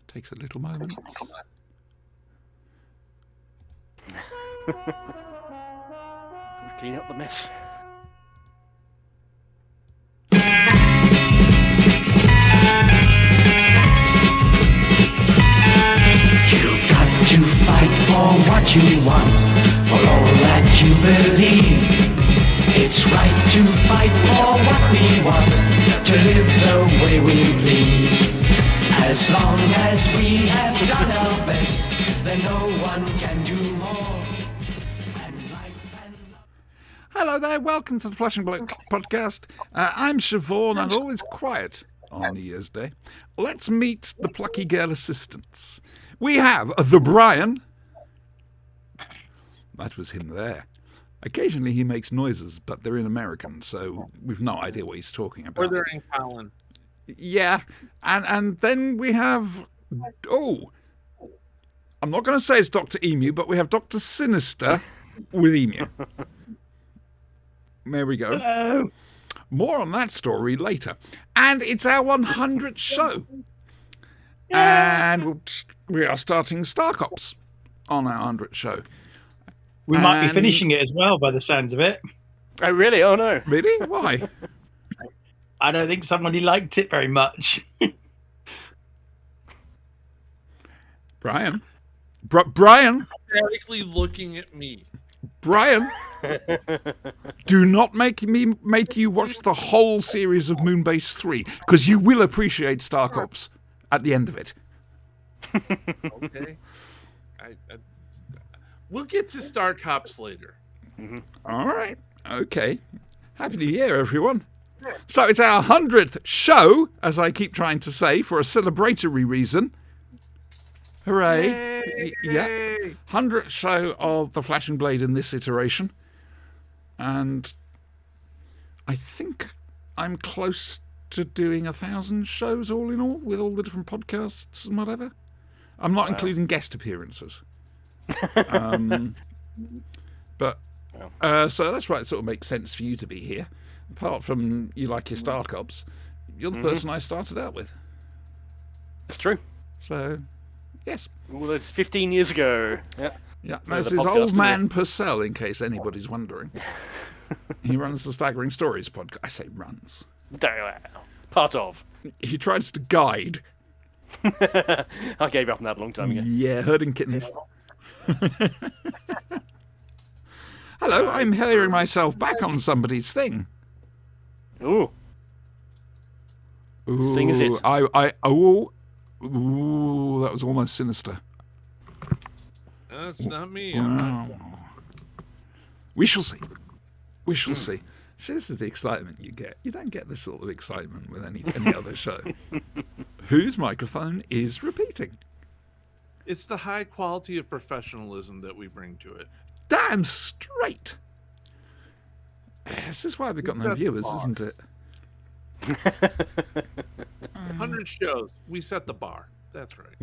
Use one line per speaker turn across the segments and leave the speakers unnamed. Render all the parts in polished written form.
Takes a little moment.
Clean up the mess.
You've got to fight for what you want, for all that you believe. It's right to fight for what we want, to live the way we please. As long as we have done our best, then no one can do more. And life and love.
Hello there, welcome to the Flesh and Blood podcast. I'm Siobhan, and all is quiet on New Year's Day. Let's meet the plucky girl assistants. We have the Brian. That was him there. Occasionally he makes noises, but they're in American, so we've no idea what he's talking about.
Or they're in Colin.
Yeah, and then we have... Oh, I'm not going to say it's Dr. Emu, but we have Dr. Sinister with Emu. There we go.
Hello.
More on that story later. And it's our 100th show. And we are starting Star Cops on our 100th show.
We might be finishing it as well by the sounds of it.
Oh, really? Oh, no.
Really? Why?
I don't think somebody liked it very much.
Brian? Brian?
Dramatically looking at me.
Brian? Do not make you watch the whole series of Moonbase 3, because you will appreciate Star Cops at the end of it.
Okay. We'll get to Star Cops later.
All right. Okay. Happy New Year, everyone. So it's our 100th show, as I keep trying to say, for a celebratory reason. Hooray. Yeah. 100th show of The Flash and Blade in this iteration. And I think I'm close to doing 1,000 shows all in all, with all the different podcasts and whatever. I'm not including guest appearances. But so that's why it sort of makes sense for you to be here. Apart from you like your Star Cops, you're the person I started out with.
It's true.
So, yes.
Well, that's 15 years ago. Yeah.
Yeah,
For
this
the
is
podcast,
Old
isn't
Man Purcell, in case anybody's wondering. He runs the Staggering Stories podcast. I say runs.
Part of.
He tries to guide.
I gave up on that a long time ago.
Yeah, herding kittens. Hello, I'm hearing myself back on somebody's thing.
Ooh.
Ooh,
Thing is it?
Ooh, that was almost sinister.
That's not me.
Wow. We shall see. We shall see. See, this is the excitement you get. You don't get this sort of excitement with any other show. Whose microphone is repeating?
It's the high quality of professionalism that we bring to it.
Damn straight. This is why we've got no viewers, isn't it?
100 shows. We set the bar. That's right.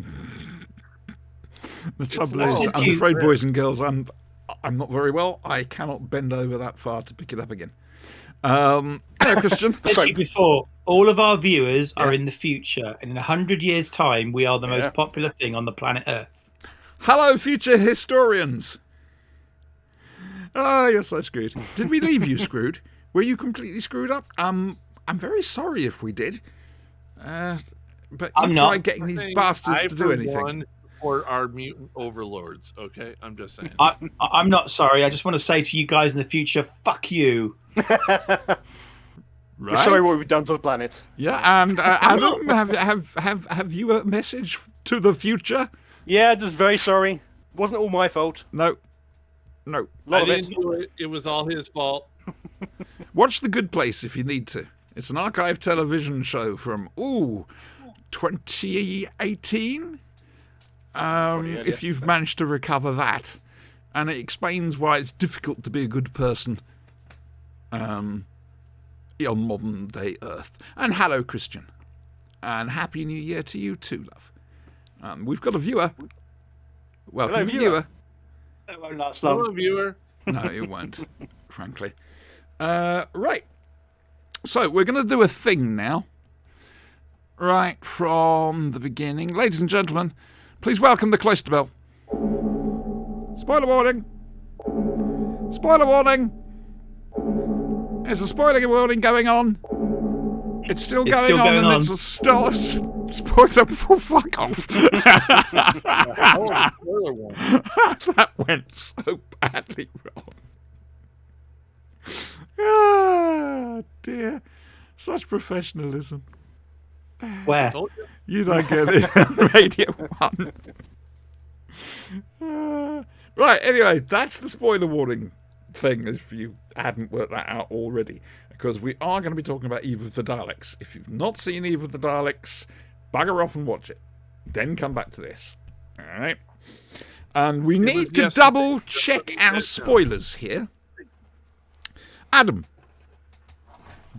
The trouble is, I'm afraid, boys and girls, I'm not very well. I cannot bend over that far to pick it up again. Hello, Christian.
Said before, all of our viewers are in the future, and in 100 years' time, we are the most popular thing on the planet Earth.
Hello, future historians. Oh, you're so screwed. Did we leave you screwed? Were you completely screwed up? I'm very sorry if we did. But you tried getting these bastards to do anything.
Or our mutant overlords, okay? I'm just saying.
I'm not sorry. I just want to say to you guys in the future, fuck you.
Right?
We're sorry what we've done to the planet.
Yeah, and Adam, have you a message to the future?
Yeah, just very sorry. Wasn't all my fault.
No.
I didn't do it. It was all his fault.
Watch The Good Place if you need to. It's an archive television show from 2018. If you've managed to recover that, and it explains why it's difficult to be a good person on modern day Earth. And hello, Christian, and Happy New Year to you too, love. We've got a viewer. Welcome, viewer.
It won't last long.
Hello, viewer.
No, it won't, frankly. Right. So we're going to do a thing now. right from the beginning. Ladies and gentlemen, please welcome the Cloister Bell. Spoiler warning. Spoiler warning. There's a spoiler warning going on. It's still going on. It's a still spoiler for fuck off. That went so badly wrong. Ah, dear. Such professionalism.
Where?
You don't get it on Radio 1. Right, anyway, that's the spoiler warning thing, if you hadn't worked that out already. Because we are going to be talking about Eve of the Daleks. If you've not seen Eve of the Daleks, bugger off and watch it. Then come back to this. Alright? And we need to double check our spoilers here. Adam,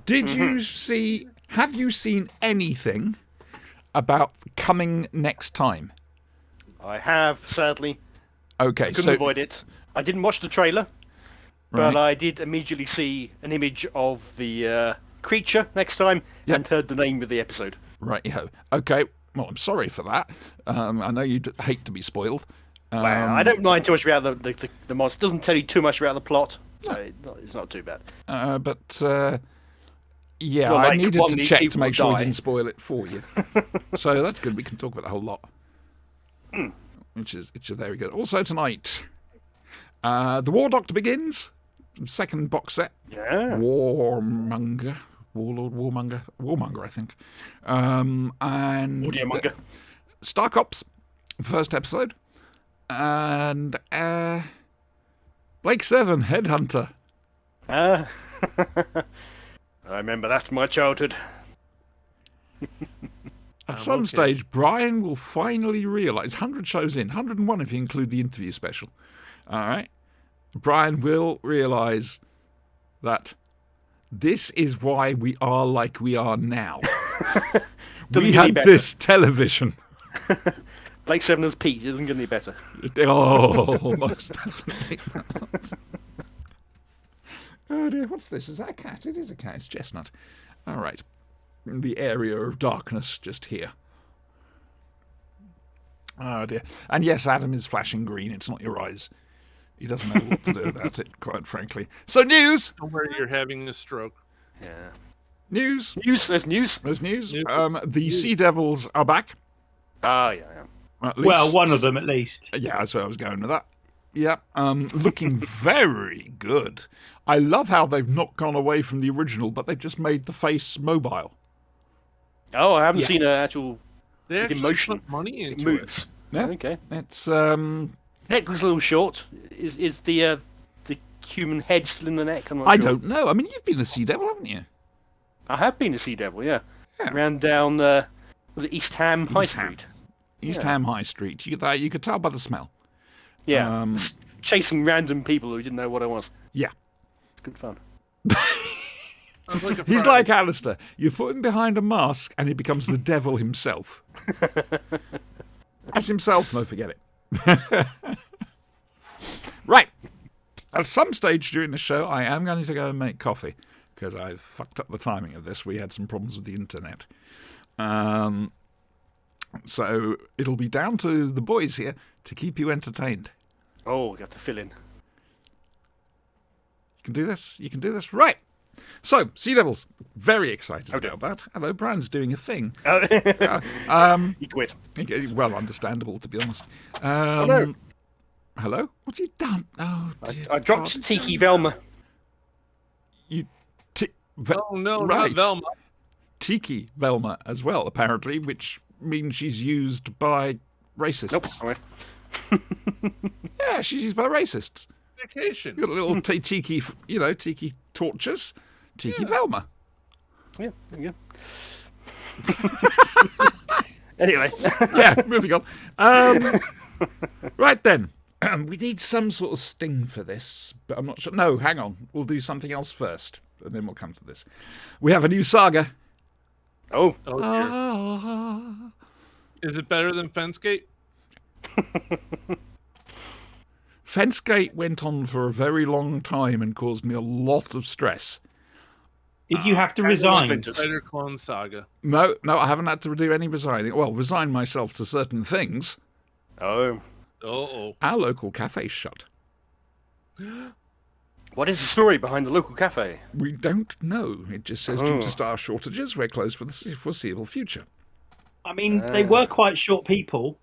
did you see... Have you seen anything about coming next time?
I have, sadly.
Okay,
Couldn't avoid it. I didn't watch the trailer, but I did immediately see an image of the creature next time and heard the name of the episode.
Right-ho. Okay, well, I'm sorry for that. I know you'd hate to be spoiled.
Well, I don't mind too much about the monster. It doesn't tell you too much about the plot. No. It's not too bad.
Yeah,
well,
I needed to check to make sure
die.
we didn't spoil it for you. So that's good. We can talk about the whole lot. Which is very good. Also tonight, The War Doctor begins. Second box set.
Yeah.
Warmonger. Warlord, Warmonger, I think. And
Audiomonger.
Star Cops, first episode. And Blake Seven, Headhunter.
I remember that's my childhood.
At some stage, Brian will finally realise, 100 shows in, 101 if you include the interview special, all right? Brian will realise that this is why we are like we are now. We had this television.
Blake Seven as Pete, it doesn't get any better.
Oh, most definitely not. Oh dear, what's this? Is that a cat? It is a cat. It's Chestnut. All right. The area of darkness just here. Oh dear. And yes, Adam is flashing green. It's not your eyes. He doesn't know what to do about it, quite frankly. So news!
Don't worry, you're having a stroke.
Yeah.
News.
There's news.
There's news. The Sea Devils are back.
Ah, yeah.
Well, one of them at least.
Yeah, that's where I was going with that. Yeah, looking very good. I love how they've not gone away from the original, but they've just made the face mobile.
Oh, I haven't seen an actual
They actually
emotion.
put money into
Moves.
Yeah.
Okay.
It's
Neck was a little short. Is the human head still in the neck? I'm not
I
sure.
don't know. I mean, you've been a Sea Devil, haven't you?
I have been a Sea Devil, yeah.
Yeah.
Ran down was it East Ham High
East Ham.
Street?
East Ham High Street. You could tell by the smell.
Yeah. Chasing random people who didn't know what I was.
Yeah.
It's good fun.
Sounds like a
He's
Friday.
like Alistair. You put him behind a mask and he becomes the devil himself. As himself, no, forget it. Right. At some stage during the show, I am going to go and make coffee because I've fucked up the timing of this. We had some problems with the internet. So it'll be down to the boys here to keep you entertained.
Oh, we got to fill in.
You can do this. You can do this. Right. So, Sea Devils. Very excited about that. Hello, Brian's doing a thing.
He quit.
Well, understandable, to be honest.
no.
Hello? What's he done? Oh, dear
I dropped
God.
Tiki Velma.
Oh, no,
right.
not Velma.
Tiki Velma as well, apparently, which means she's used by racists.
Nope. Sorry.
Yeah, she's used by racists.
Vacation.
You've got little tiki, tiki torches. Tiki Velma.
Yeah, there you go. Anyway.
Yeah, moving on. Right then. We need some sort of sting for this, but I'm not sure. No, hang on. We'll do something else first, and then we'll come to this. We have a new saga.
Oh.
Oh, dear. Is it better than Fencegate?
Fencegate went on for a very long time and caused me a lot of stress.
Did you have to
Candle
resign?
splinters.
Spider Clone Saga.
No, I haven't had to do any resigning. Well, resign myself to certain things.
Oh.
Oh.
Our local cafe's shut.
What is the story behind the local cafe?
We don't know. It just says due to staff shortages, we're closed for the foreseeable future.
I mean, they were quite short people.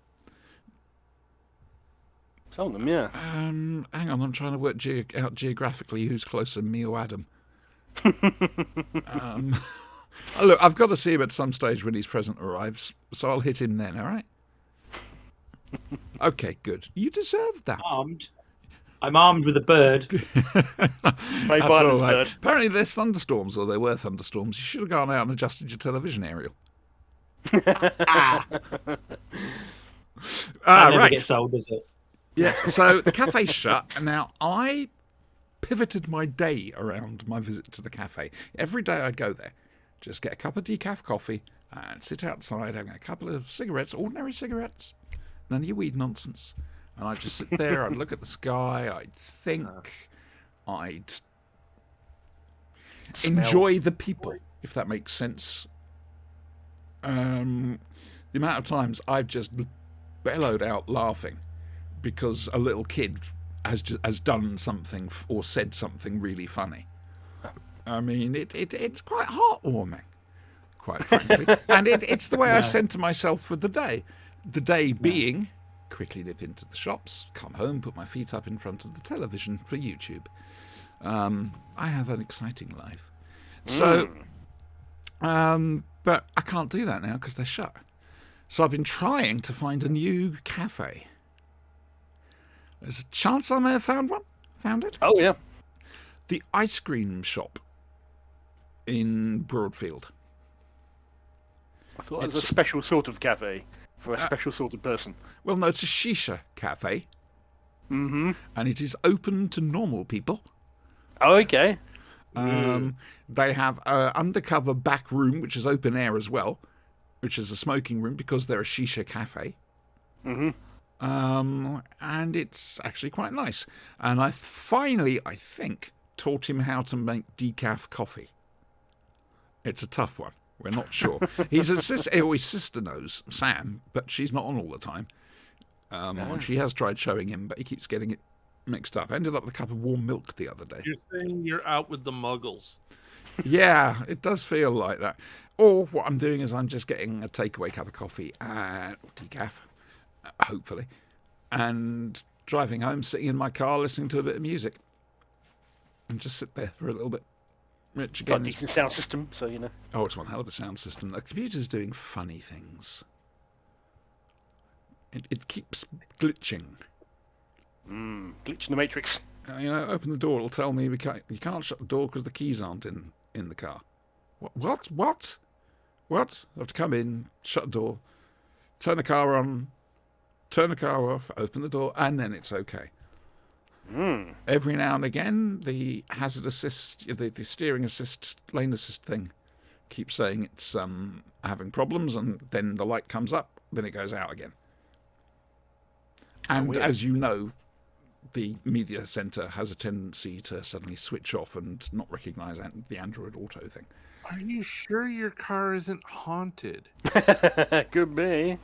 Some of them, yeah.
Hang on, I'm trying to work out geographically who's closer, me or Adam. Look, I've got to see him at some stage when his present arrives, so I'll hit him then, all right? Okay, good. You deserve that.
Armed. I'm armed with a bird.
Very
That's
violent
all right.
bird.
Apparently there's thunderstorms, or there were thunderstorms. You should have gone out and adjusted your television aerial.
That never
Right.
gets old, does it?
Yeah, so the cafe's shut, and now I pivoted my day around my visit to the cafe. Every day I'd go there, just get a cup of decaf coffee, and sit outside having a couple of cigarettes, ordinary cigarettes, none of your weed nonsense. And I'd just sit there, I'd look at the sky, I'd think, I'd enjoy the people, if that makes sense. The amount of times I've just bellowed out laughing because a little kid has done something or said something really funny. I mean, it's quite heartwarming, quite frankly. And it's the way I center myself for the day. The day being, quickly nip into the shops, come home, put my feet up in front of the television for YouTube. I have an exciting life. So, but I can't do that now because they're shut. So I've been trying to find a new cafe. There's a chance I may have found it.
Oh, yeah.
The ice cream shop in Broadfield.
I thought it was a special sort of cafe for a special sort of person.
Well, no, it's a shisha cafe.
Mm-hmm.
And it is open to normal people.
Oh, okay.
They have an undercover back room, which is open air as well, which is a smoking room because they're a shisha cafe.
Mm-hmm.
And it's actually quite nice. And I finally, I think, taught him how to make decaf coffee. It's a tough one. We're not sure. His sister knows, Sam, but she's not on all the time. And she has tried showing him, but he keeps getting it mixed up. I ended up with a cup of warm milk the other day.
You're saying you're out with the muggles.
Yeah, it does feel like that. Or what I'm doing is I'm just getting a takeaway cup of coffee and decaf, hopefully, and driving home, sitting in my car, listening to a bit of music, and just sit there for a little bit. Which
Got a
again,
decent sound system, so you know.
oh, it's one hell of a sound system. The computer's doing funny things. It keeps glitching.
Glitch in the Matrix.
Open the door. It'll tell me you can't shut the door because the keys aren't in the car. What? I have to come in, shut the door, turn the car on, turn the car off, open the door, and then it's okay. Every now and again, the hazard assist, the steering assist, lane assist thing keeps saying it's having problems, and then the light comes up, then it goes out again. And as you know, the media centre has a tendency to suddenly switch off and not recognise the Android Auto thing.
Are you sure your car isn't haunted?
Could be.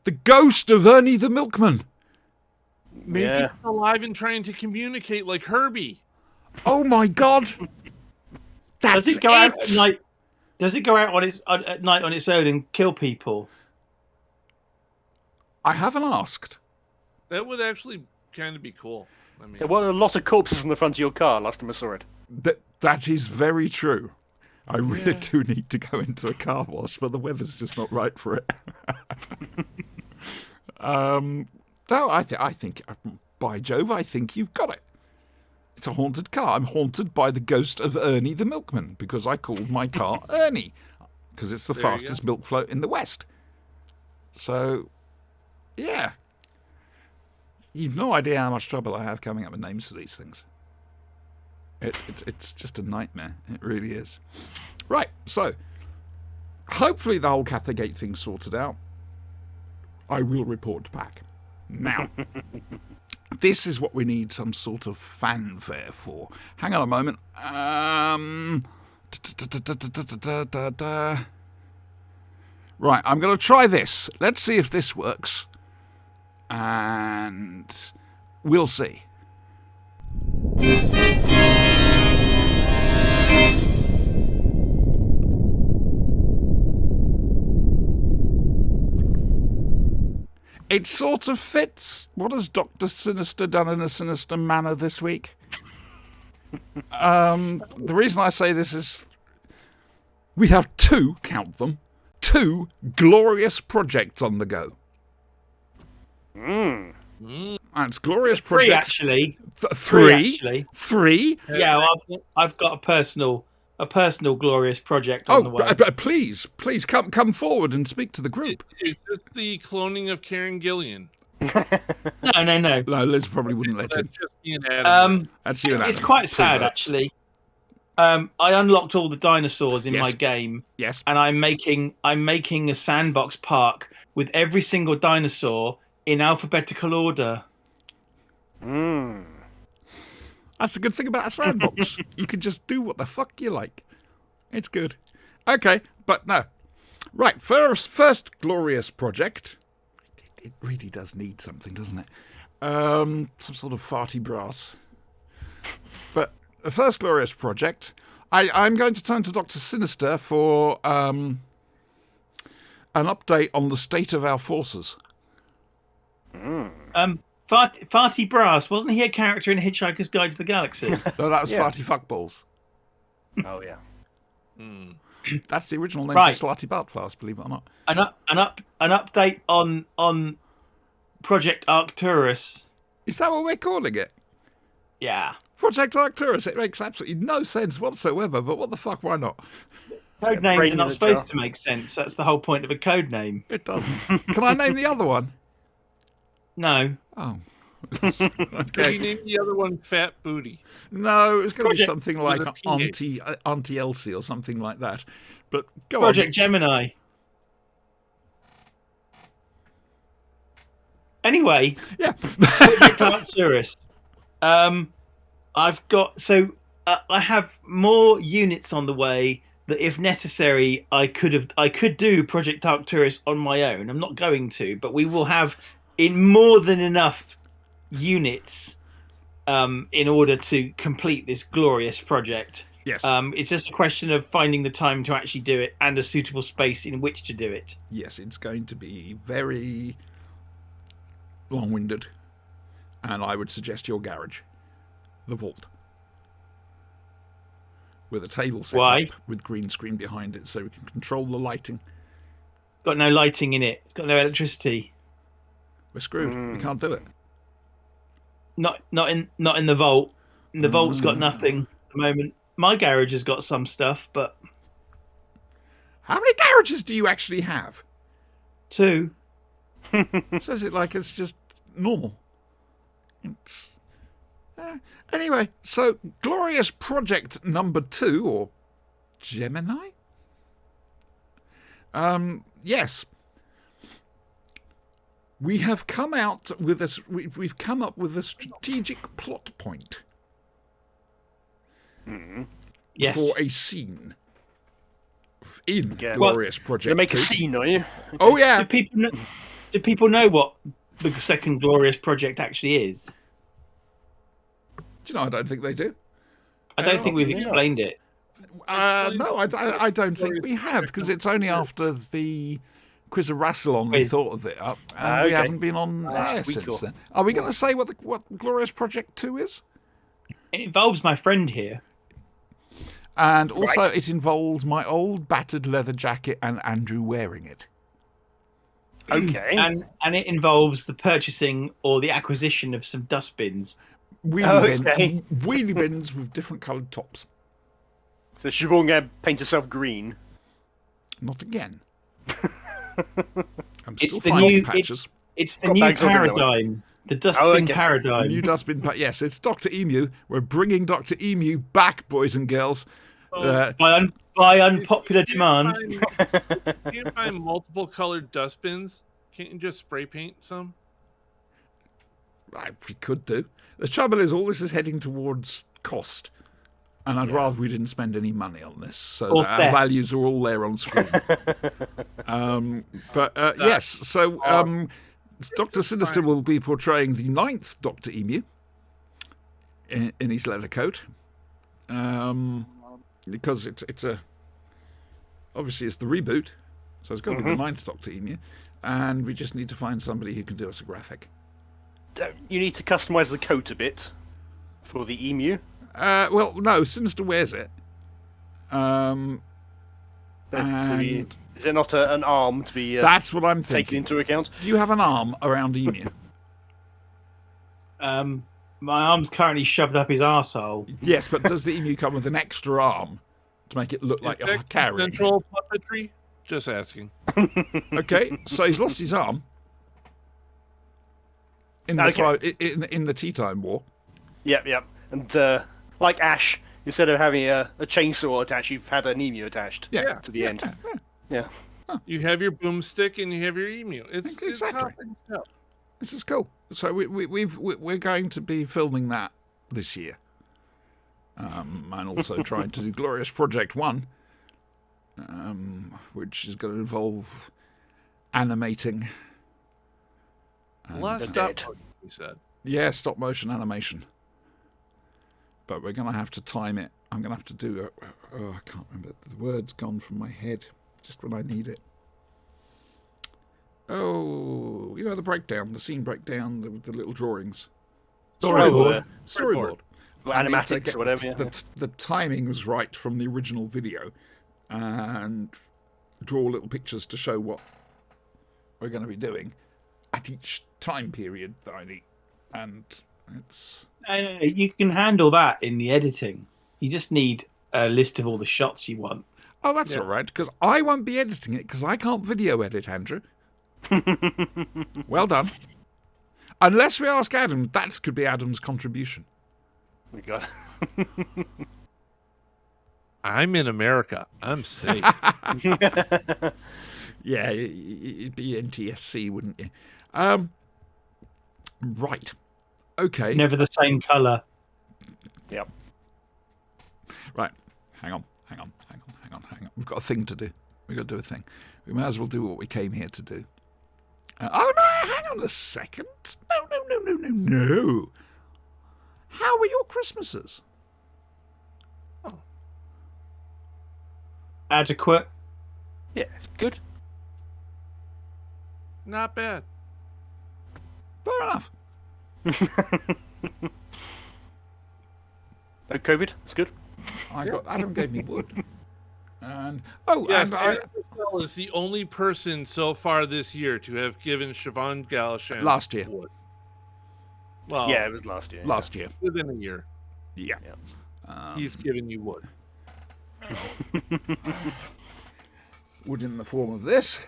The ghost of Ernie the Milkman!
Maybe
Yeah.
it's alive and trying to communicate like Herbie.
Oh my God! That's
Does it go out at night? Does it go out at night on its own and kill people?
I haven't asked.
That would actually kind of be cool. I mean,
There were a lot of corpses in the front of your car last time I saw it.
That is very true. I really do need to go into a car wash, but the weather's just not right for it. Though I think, by Jove, I think you've got it. It's a haunted car. I'm haunted by the ghost of Ernie the Milkman because I called my car Ernie because it's the
There you
fastest milk float in the West. So, yeah. You've no idea how much trouble I have coming up with names for these things. It's just a nightmare. It really is. Right, so hopefully the whole Cathergate thing's sorted out. I will report back. Now, this is what we need some sort of fanfare for. Hang on a moment. Right, I'm going to try this. Let's see if this works. And we'll see. It sort of fits. What has Dr. Sinister done in a sinister manner this week? The reason I say this is we have count them, two glorious projects on the go. And it's glorious
Three,
projects.
actually.
Three?
Actually.
Three?
Yeah, well, I've got a personal glorious project on the way.
Please come forward and speak to the group.
Is this the cloning of Karen Gillian?
No.
No, Liz probably wouldn't let him.
That's just me and Adam.
That's you and
It's
Adam.
quite sad,
Perverts.
actually. I unlocked all the dinosaurs in
Yes.
my game,
Yes.
and I'm making a sandbox park with every single dinosaur in alphabetical order.
That's the good thing about a sandbox. You can just do what the fuck you like. It's good. Okay, but no. Right, first glorious project. It really does need something, doesn't it? Some sort of farty brass. But the first glorious project, I'm going to turn to Dr. Sinister for an update on the state of our forces.
Farty Brass, wasn't he a character in Hitchhiker's Guide to the Galaxy?
No, that was
Yeah.
Farty Fuckballs.
Oh yeah.
That's the original name
Right.
for Slutty Buttfast, believe it or not.
An update on Project Arcturus.
Is that what we're calling it?
Yeah.
Project Arcturus. It makes absolutely no sense whatsoever, but what the fuck, why not?
Code
brain
names are
in
not
a
supposed
jar.
to make sense. That's the whole point of a code name.
It doesn't. Can I name the other one?
No.
Oh.
Did you
Okay.
name the other one Fat Booty?
No, it's going to be
Project
something like
with a PH.
Auntie Elsie or something like that. But go
Project Gemini. Anyway,
on. Yeah.
Project Arcturus. I've got I have more units on the way that, if necessary, I could do Project Arcturus on my own. I'm not going to, but we will have in more than enough units in order to complete this glorious project.
Yes.
It's just a question of finding the time to actually do it and a suitable space in which to do it.
Yes, it's going to be very long-winded. And I would suggest your garage. The vault. With a table set
Why?
up with green screen behind it so we can control the lighting.
Got no lighting in it. It's got no electricity.
We're screwed. We can't do it.
Not in the vault. The vault's got nothing at the moment. My garage has got some stuff, but
How many garages do you actually have?
2.
Says it like it's just normal. It's, anyway, so glorious project number 2, or Gemini? Yes. We have come out with a, we've come up with a strategic plot point
Yes.
for a scene in
Yeah.
Glorious
You're
Project
gonna make a
2.
scene, are you?
Oh yeah.
Do people know what the second glorious project actually is?
Do you know, I don't think they do.
I don't think we've
maybe not.
explained it.
No, I don't think we have, because it's only after the Quiz of Rassilon we
Quiz.
thought of it up, and we
Okay.
haven't been on
Last
air
week
since
or-
then. Are we going to say what Glorious Project 2 is?
It involves my friend here.
And also,
Right.
it involves my old battered leather jacket and Andrew wearing it.
Okay.
And it involves the purchasing or the acquisition of some dustbins.
Okay.
Wheelie bins with different coloured tops.
So Siobhan gonna paint herself green.
Not again. I'm still
It's the
finding
new
patches.
it's the
Got
new
bags open, don't
paradigm. The dustbin
okay.
The
paradigm.
new dustbin. Yes, it's Dr. Emu. We're bringing Dr. Emu back, boys and girls.
By unpopular demand.
Can't you find multiple colored dustbins? Can't you just spray paint some?
We could do. The trouble is, all this is heading towards cost. And I'd rather we didn't spend any money on this, so
Or
that our
theft.
values are all there on screen. Yes, so Dr. Sinister will be portraying the 9th Dr. Emu in his leather coat, because it's obviously it's the reboot, so it's got to be the 9th Dr. Emu, and we just need to find somebody who can do us a graphic.
You need to customize the coat a bit for the emu.
Well, no, Sinister wears it.
Is it not an arm to be
That's what I'm
taken
thinking.
into account?
Do you have an arm around Emu?
My arm's currently shoved up his arsehole.
Yes, but does the Emu come with an extra arm to make it look like a carrot?
Central puppetry? Just asking.
Okay, so he's lost his arm in the Tea Time War.
Yep. And like Ash, instead of having a chainsaw attached, you've had an emu attached
Yeah.
to the end. Yeah.
You have your boomstick and you have your emu. It's
Exactly.
how things go.
This is cool. So we're going to be filming that this year, and also trying to do Glorious Project 1, which is going to involve animating.
Last
dead.
stop, we said.
Yeah, stop motion animation. But we're going to have to time it. I'm going to have to do I can't remember. The word's gone from my head just when I need it. Oh, you know, the breakdown, the scene breakdown, the little drawings.
Storyboard.
Storyboard.
Or
I need to
animatics
get
or whatever. Yeah.
The timing was right from the original video, and draw little pictures to show what we're going to be doing at each time period that I need. And it's...
You can handle that in the editing. You just need a list of all the shots you want.
Oh, that's all right, because I won't be editing it, because I can't video edit, Andrew. Well done. Unless we ask Adam, that could be Adam's contribution.
We got.
I'm in America. I'm safe.
Yeah, it'd be NTSC, wouldn't you? Right. Okay.
Never the same colour.
Yep.
Right. Hang on. We've got a thing to do. We've got to do a thing. We may as well do what we came here to do. Oh, no, hang on a second. No. How were your Christmases?
Adequate.
Yeah, good.
Not bad.
Fair enough.
No COVID. It's good.
Adam gave me wood. And
Yes,
and
Eric Purcell is the only person so far this year to have given Siobhan Galashan
Last year.
wood. Well,
Yeah, it was last year.
last year.
within a year,
Yeah.
he's given you wood.
Wood in the form of this.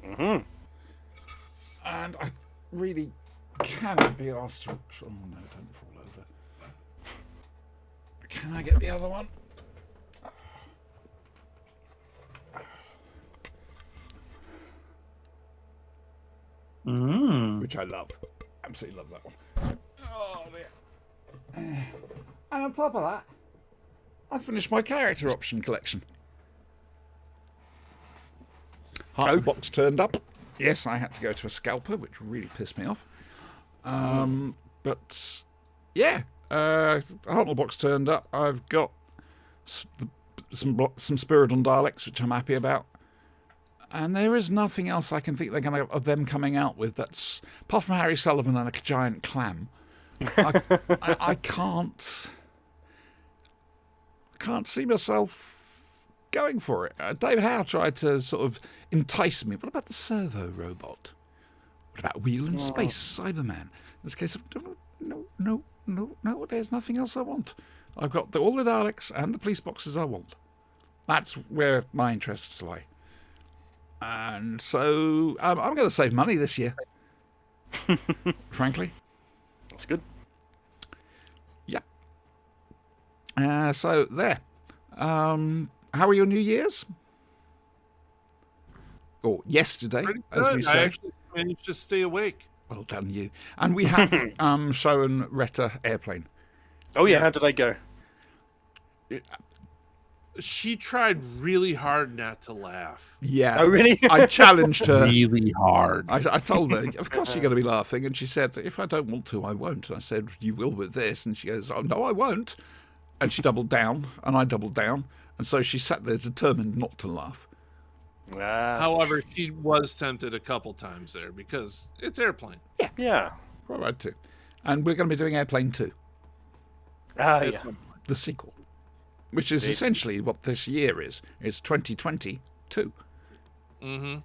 Mm-hmm.
And I really cannot be asked to... Oh, no, don't fall over. Can I get the other one? Which I love. Absolutely love that one. Oh, dear. And on top of that, I finished my character option collection. Half the box turned up. Yes, I had to go to a scalper, which really pissed me off. But yeah, half the box turned up. I've got some Spiridon Daleks, which I'm happy about. And there is nothing else I can think of them coming out with that's, apart from Harry Sullivan and a giant clam. I can't see myself going for it. David Howe tried to sort of entice me. What about the servo robot? What about Wheel in Space, Cyberman? In this case, no, there's nothing else I want. I've got all the Daleks and the police boxes I want. That's where my interests lie. And so I'm going to save money this year, frankly.
That's good.
Yeah. So there. How were your New Year's? Or yesterday,
Pretty
as
good.
we
I
say.
actually managed to stay awake.
Well done, you. And we have shown Retta Airplane.
Oh yeah, how did I go?
She tried really hard not to laugh.
Yeah.
Oh, really?
I challenged her.
Really hard.
I told her, of course you're going to be laughing. And she said, if I don't want to, I won't. And I said, you will with this. And she goes, oh, no, I won't. And she doubled down, and I doubled down. And so she sat there determined not to laugh.
However, she was tempted a couple times there because it's Airplane.
Yeah.
Quite right, too. And we're going to be doing Airplane 2,
It's
Yeah.
fun.
the sequel, which is essentially what this year is. It's 2022.
Mm-hmm.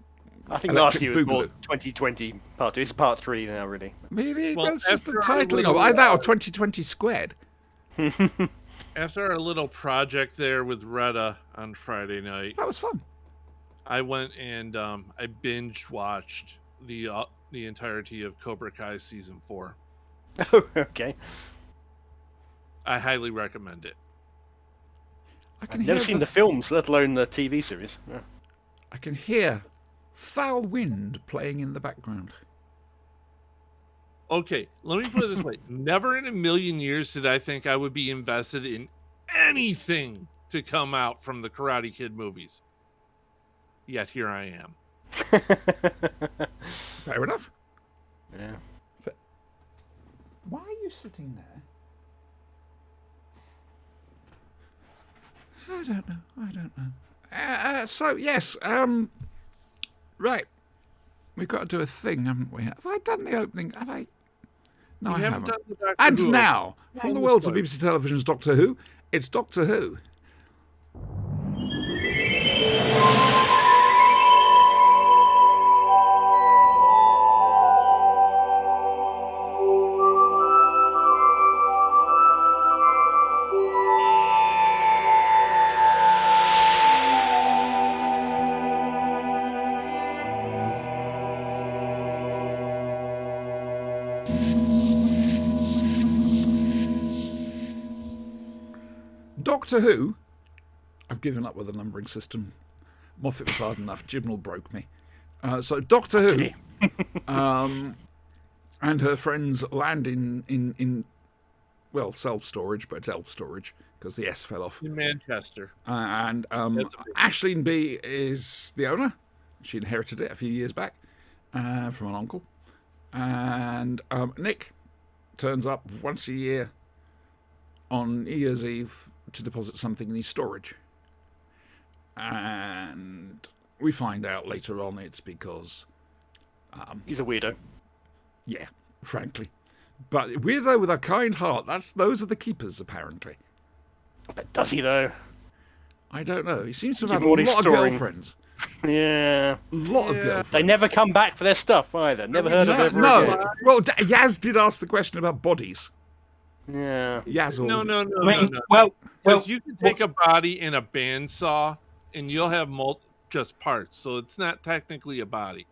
I think
Electric
last year was more
Boogaloo.
2020 part 2. It's part 3 now, really.
Really?
Well,
Well, it's just the
after our
titling
little-
of it. That or 2020 squared.
After our little project there with Retta on Friday night,
That was fun.
I went and I binge watched the entirety of Cobra Kai season 4.
Oh, okay.
I highly recommend it.
I can
I've
hear
never seen the films, let alone the TV series. Yeah.
I can hear foul wind playing in the background.
Okay, let me put it this way. Never in a million years did I think I would be invested in anything to come out from the Karate Kid movies. Yet here I am.
Fair enough.
Yeah.
Why are you sitting there? I don't know. So, yes, right. We've got to do a thing, haven't we? Have I done the opening? Have I? No,
You
I
haven't
haven't.
done the Doctor
And
Who
now,
opening.
from the
Yeah,
worlds of
let's
BBC Television's Doctor Who, it's Doctor Who. Doctor Who, I've given up with the numbering system. Moffat was hard enough. Gibnall broke me. So Doctor Who and her friends land in well, self-storage, but it's elf storage because the S fell off.
In Manchester.
And
That's a big-
Aisling Bea is the owner. She inherited it a few years back from an uncle. And Nick turns up once a year on New Year's Eve to deposit something in his storage. And we find out later on it's because,
He's a weirdo.
yeah, frankly. But weirdo with a kind heart, those are the keepers, apparently.
But does he, though?
I don't know. He seems to have had
Given
a
what he's
lot of
storing.
girlfriends.
Yeah.
A lot of
Yeah.
girlfriends.
They never come back for their stuff, either. Never heard of it ever
No.
again.
Well, Yaz did ask the question about bodies.
Yeah.
Yaz or...
No.
I mean,
no.
well,
Because you can take a body in a bandsaw and you'll have just parts, so it's not technically a body.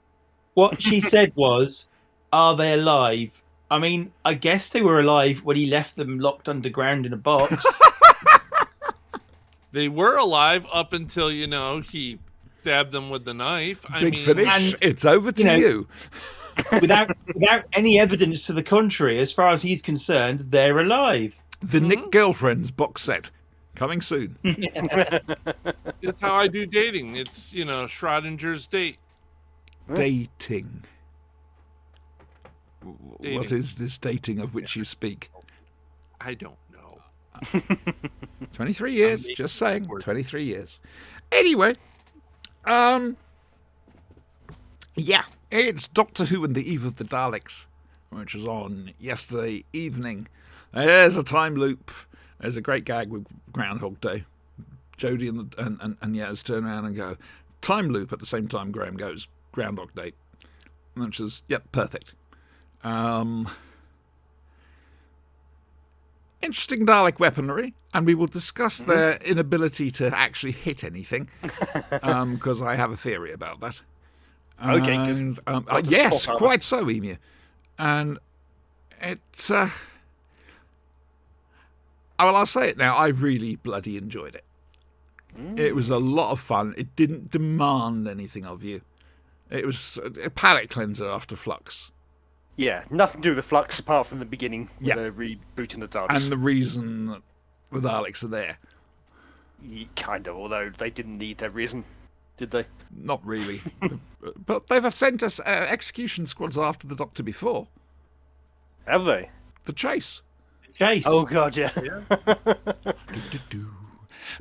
what she said was, "Are they alive?" I mean, I guess they were alive when he left them locked underground in a box.
They were alive up until, he stabbed them with the knife.
Big finish.
and,
It's over to
you know,
you.
without any evidence to the contrary, as far as he's concerned, they're alive.
The Nick Girlfriends box set. Coming soon.
It's how I do dating. It's, Schrodinger's date.
Dating. What
Dating.
is this dating of which you speak?
I don't know.
23 years.
making
Just saying.
it work.
23 years. Anyway. Yeah. It's Doctor Who and the Eve of the Daleks, which was on yesterday evening. There's a time loop. There's a great gag with Groundhog Day. Jodie and Yaz turn around and go, time loop. At the same time, Graham goes, Groundhog Day. Which is, yep, perfect. Interesting Dalek weaponry, and we will discuss their inability to actually hit anything, because I have a theory about that.
Okay, good.
And,
Not the
yes,
spot,
quite so, Emu. And it's... well, I'll say it now. I really bloody enjoyed it. It was a lot of fun. It didn't demand anything of you. It was a palate cleanser after Flux.
Yeah, nothing to do with the Flux apart from the beginning, with
Yeah.
the rebooting the Daleks.
And the reason that the Daleks are there.
Kind of, although they didn't need their reason, did they?
Not really. But they've sent us execution squads after the Doctor before.
Have they?
The Chase.
Chase.
Oh god, yeah.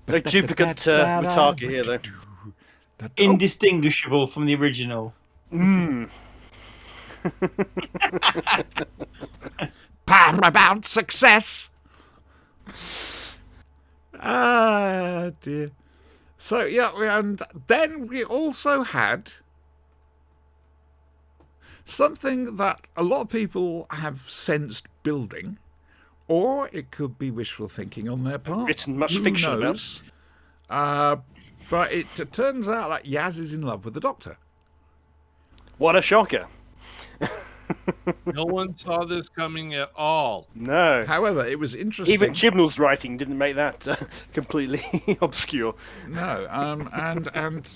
No duplicate Mitaka here, though.
Indistinguishable from the original.
Paramount success. Ah, dear. So, yeah, and then we also had something that a lot of people have sensed building, or it could be wishful thinking on their part.
Written much
Who
fiction about.
knows? But it turns out that Yaz is in love with the Doctor.
What a shocker.
No one saw this coming at all.
No.
However, it was interesting.
Even Chibnall's writing didn't make that completely obscure.
No, and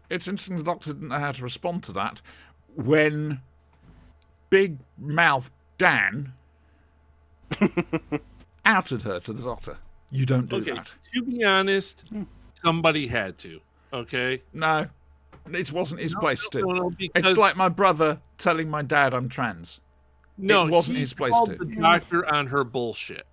it's interesting the Doctor didn't know how to respond to that when Big Mouth Dan outed her to the Doctor. You don't do
Okay,
that.
to be honest, somebody had to. Okay.
No, it wasn't his place to.
No,
It's
because-
like my brother telling my dad I'm trans.
No,
It wasn't
he
his place
called
to.
the doctor on her bullshit.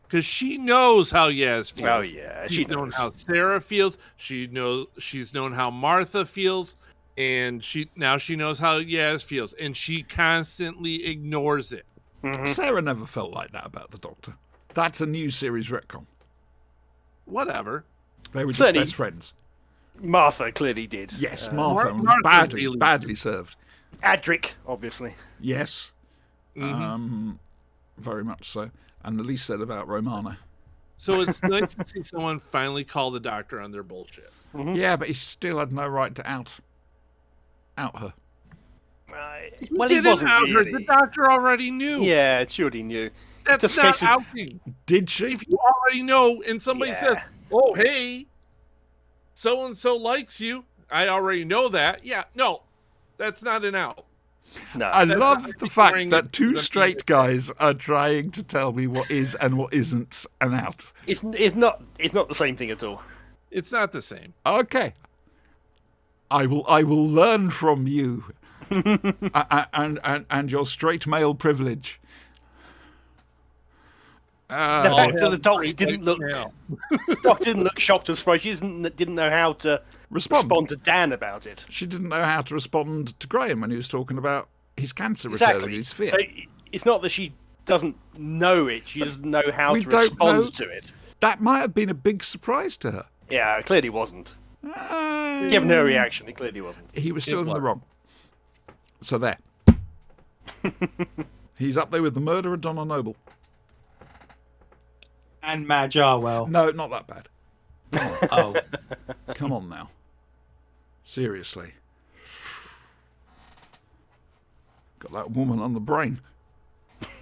Because she knows how Yaz feels.
Oh yeah, she
She's known
knows.
how Sarah feels. She's known how Martha feels, and she knows how Yaz feels, and she constantly ignores it.
Sarah never felt like that about the Doctor. That's a new series retcon.
Whatever.
They were just
Certainly-
best friends.
Martha clearly did.
Yes, Martha was
Martha really-
badly served.
Adric, obviously.
Yes,
Mhm.
very much so. And the least said about Romana.
So it's nice to see someone finally call the doctor on their bullshit.
Yeah, but he still had no right to out her.
Well, he
Didn't
wasn't
out her.
really.
The doctor already knew.
Yeah, she already knew.
That's
Just
not
face it-
outing.
Did she?
If you already know, and somebody
Yeah.
says, "Oh, hey, so and so likes you," I already know that. Yeah, no, that's not an out.
No.
I love
not
the
ignoring
fact that
it,
two
but-
straight guys are trying to tell me what is and what isn't an out.
It's not the same thing at all.
It's not the same.
Okay. I will learn from you and your straight male privilege.
The fact that the
Great
doctor didn't look
now.
shocked or surprised. She didn't know how to respond to Dan about it.
She didn't know how to respond to Graham when he was talking about his cancer returning,
Exactly.
his fear.
So it's not that she doesn't know it; she doesn't know how
We
to
don't
respond
know.
to it.
That might have been a big surprise to her.
Yeah, it clearly wasn't. Given her reaction, it clearly wasn't.
He was still in the
was.
wrong. So there. He's up there with the murder of Donna Noble.
And Madge Arwell.
No, not that bad.
Oh,
Come on now. Seriously. Got that woman on the brain.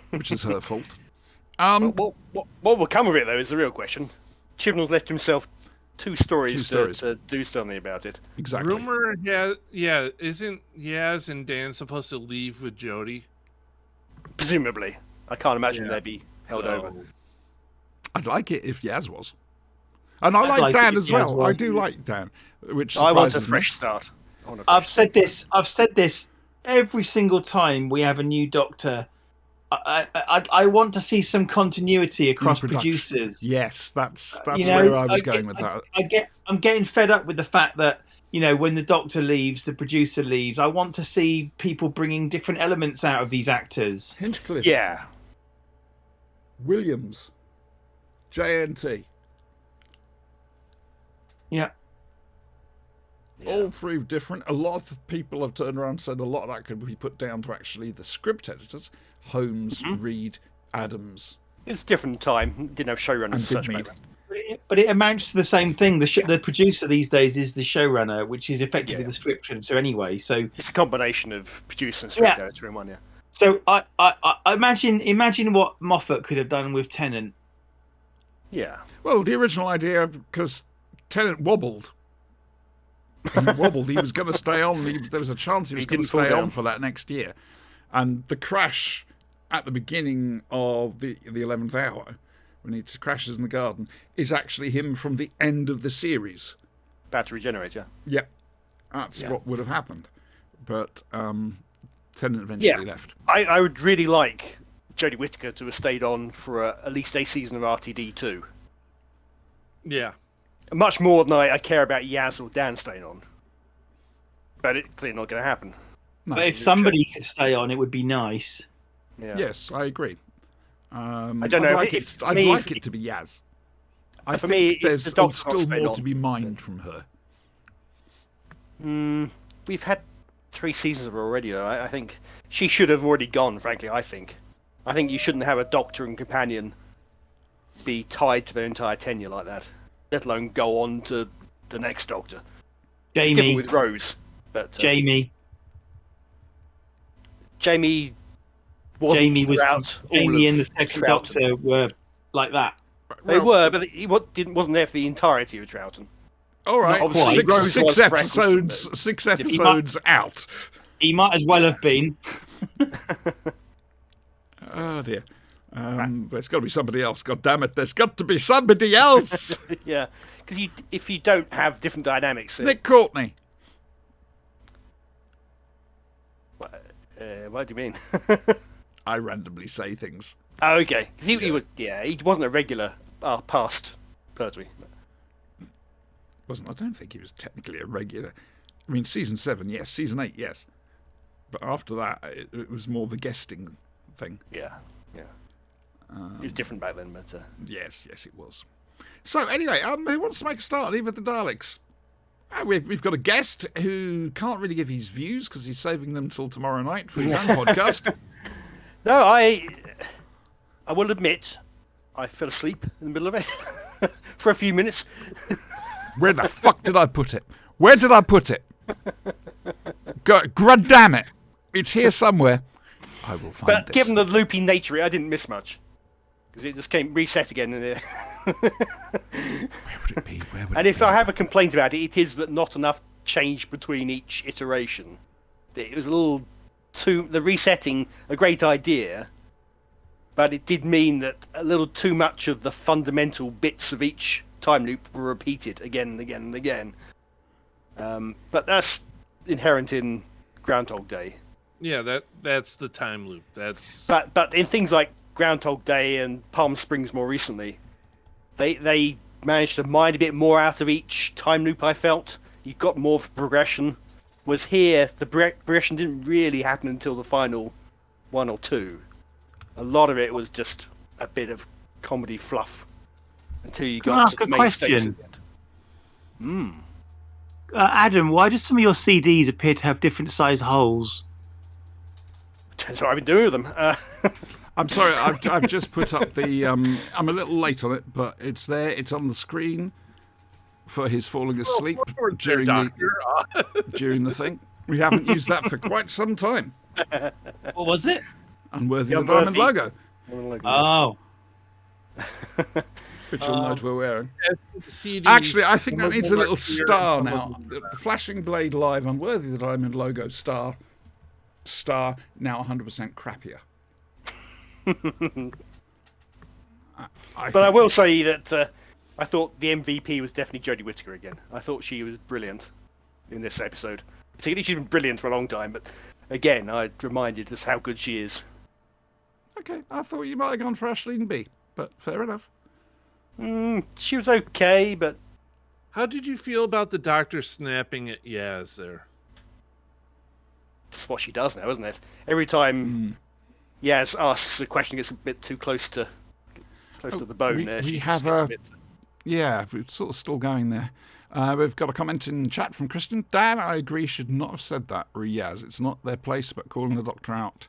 Which is her fault.
What will come of it, though, is the real question. Chibnall's left himself two stories. To do something about it.
Exactly.
Rumor, isn't Yaz and Dan supposed to leave with Jodie?
Presumably. I can't imagine they'd be held
So-
over.
I'd like it if Yaz was. And I
I'd
like
like
Dan
it if
as well.
Yaz
I
was.
do like Dan, which
I want a
surprises me.
fresh start. I want a
I've
fresh
said this every single time we have a new Doctor. I want to see some continuity across
production.
producers.
Yes, that's
You know,
where I was going with that.
I'm getting fed up with the fact that, you know, when the Doctor leaves, the producer leaves. I want to see people bringing different elements out of these actors.
Hinchcliffe,
Yeah.
Williams, JNT,
Yeah.
all three different. A lot of people have turned around and said a lot of that could be put down to actually the script editors, Holmes, Reed, Adams,
It's a different time. Didn't have showrunners
and
as such.
Bidmead.
maybe.
But it amounts to the same thing. The producer these days is the showrunner, which is effectively
Yeah.
the script editor anyway. So
It's a combination of producer and script
Yeah.
editor in one, yeah.
So I imagine what Moffat could have done with Tennant.
Yeah.
Well, the original idea, because Tennant wobbled. He wobbled. He was going to stay on. There was a chance he was
He
going to
didn't fall
stay on
down.
for that next year. And the crash at the beginning of the 11th hour when he crashes in the garden is actually him from the end of the series.
Battery generator.
Yeah, that's what would have happened. But Tennant eventually left.
I would really like Jodie Whittaker to have stayed on for at least a season of RTD2.
Yeah.
Much more than I care about Yaz or Dan staying on. But it's clearly not going to happen.
No.
But if somebody could stay on, it would be nice.
Yeah.
Yes, I agree.
I don't know.
I'd like it to be Yaz. I
for
think
me,
there's
the Doctor
still
stayed
more
on.
to be mined from her.
We've had 3 seasons of her already, though. I think she should have already gone, frankly, I think you shouldn't have a Doctor and companion be tied to their entire tenure like that, let alone go on to the next Doctor. Different
Jamie.
with Rose, but
Jamie.
Jamie wasn't
Jamie was.
throughout all
Jamie
of
and the second
Troughton.
Doctor were like that.
They were, but he wasn't there for the entirety of Troughton.
All right,
Not quite. Rose
six
was Frank Winston,
episodes. 6 episodes out.
He might as well have been.
Oh dear. There's got to be somebody else. God damn it! There's got to be somebody else.
Yeah, because if you don't have different dynamics,
Nick Courtney.
what do you mean?
I randomly say things.
Oh, okay. Because he wasn't a regular past Pertwee.
I don't think he was technically a regular. I mean, season 7, yes. Season 8, yes. But after that, it was more the guesting thing.
Yeah. It was different back then, but
Yes, it was. So anyway, who wants to make a start? Even with the Daleks. We've got a guest who can't really give his views because he's saving them till tomorrow night for his own podcast.
no, I will admit, I fell asleep in the middle of it for a few minutes.
Where the fuck did I put it? Where did I put it? God damn it! It's here somewhere. I will find
But
this.
given the loopy nature of it, I didn't miss much. Because it just came reset again.
Where would it be?
And if I have a complaint about it, it is that not enough change between each iteration. It was a little too... The resetting, a great idea, but it did mean that a little too much of the fundamental bits of each time loop were repeated again and again and again. But that's inherent in Groundhog Day.
Yeah, that's the time loop. That's
But in things like Groundhog Day and Palm Springs more recently, they managed to mine a bit more out of each time loop, I felt. You got more progression. Was here, the progression didn't really happen until the final 1 or 2. A lot of it was just a bit of comedy fluff until you
Can I
got
ask
to
a
the main
question?
stakes at the end.
Adam, why do some of your CDs appear to have different size holes?
That's what I've been doing with them.
I'm sorry, I've just put up the... I'm a little late on it, but it's there. It's on the screen for his falling asleep during the thing. We haven't used that for quite some time.
What was it?
Unworthy
The
of the Diamond
Unworthy.
logo,
Oh.
which you'll note we're wearing.
CD.
Actually, I think that needs a little star now. The Flashing Blade Live Unworthy of the Diamond logo star, now 100% crappier.
But I will say that I thought the MVP was definitely Jodie Whittaker again. I thought she was brilliant in this episode. Particularly, she's been brilliant for a long time, but again, I reminded just how good she is.
Okay, I thought you might have gone for Aisling B, but fair enough.
She was okay, but
How did you feel about the Doctor snapping at Yaz there?
that's what she does now, isn't it? Every time Yaz asks a question, gets a bit too close to the bone
we-
there.
we
She
have
just gets
a-
a bit...
Yeah, it's sort of still going there. We've got a comment in chat from Christian. Dan, I agree, should not have said that, Yaz. It's not their place, but calling the Doctor out.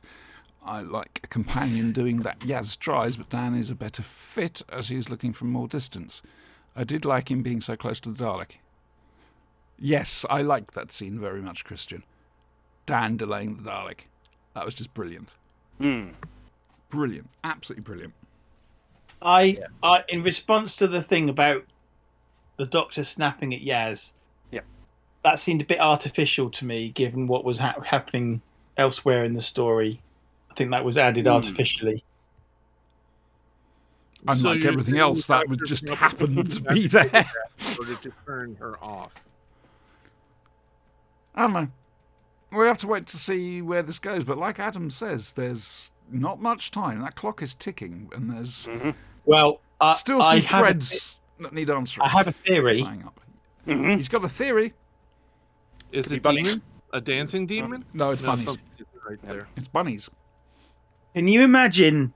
I like a companion doing that. Yaz tries, but Dan is a better fit as he is looking from more distance. I did like him being so close to the Dalek. Yes, I liked that scene very much, Christian. Dan delaying the Dalek. That was just brilliant. Brilliant. Absolutely brilliant.
I in response to the thing about the Doctor snapping at Yaz, that seemed a bit artificial to me, given what was happening elsewhere in the story. I think that was added artificially.
Unlike
you're
everything
saying
else,
the
that would
doctor
just
probably
happen to
back
be
to
there.
that in order to turn her off.
I don't know. We have to wait to see where this goes. But like Adam says, there's not much time. That clock is ticking, and there's
Well,
still some threads that need answering.
I have a theory.
Tying up. He's got a theory.
Is
Could
it
be bunnies.
demon? A dancing demon?
No, it's bunnies.
something right there.
It's bunnies.
Can you imagine?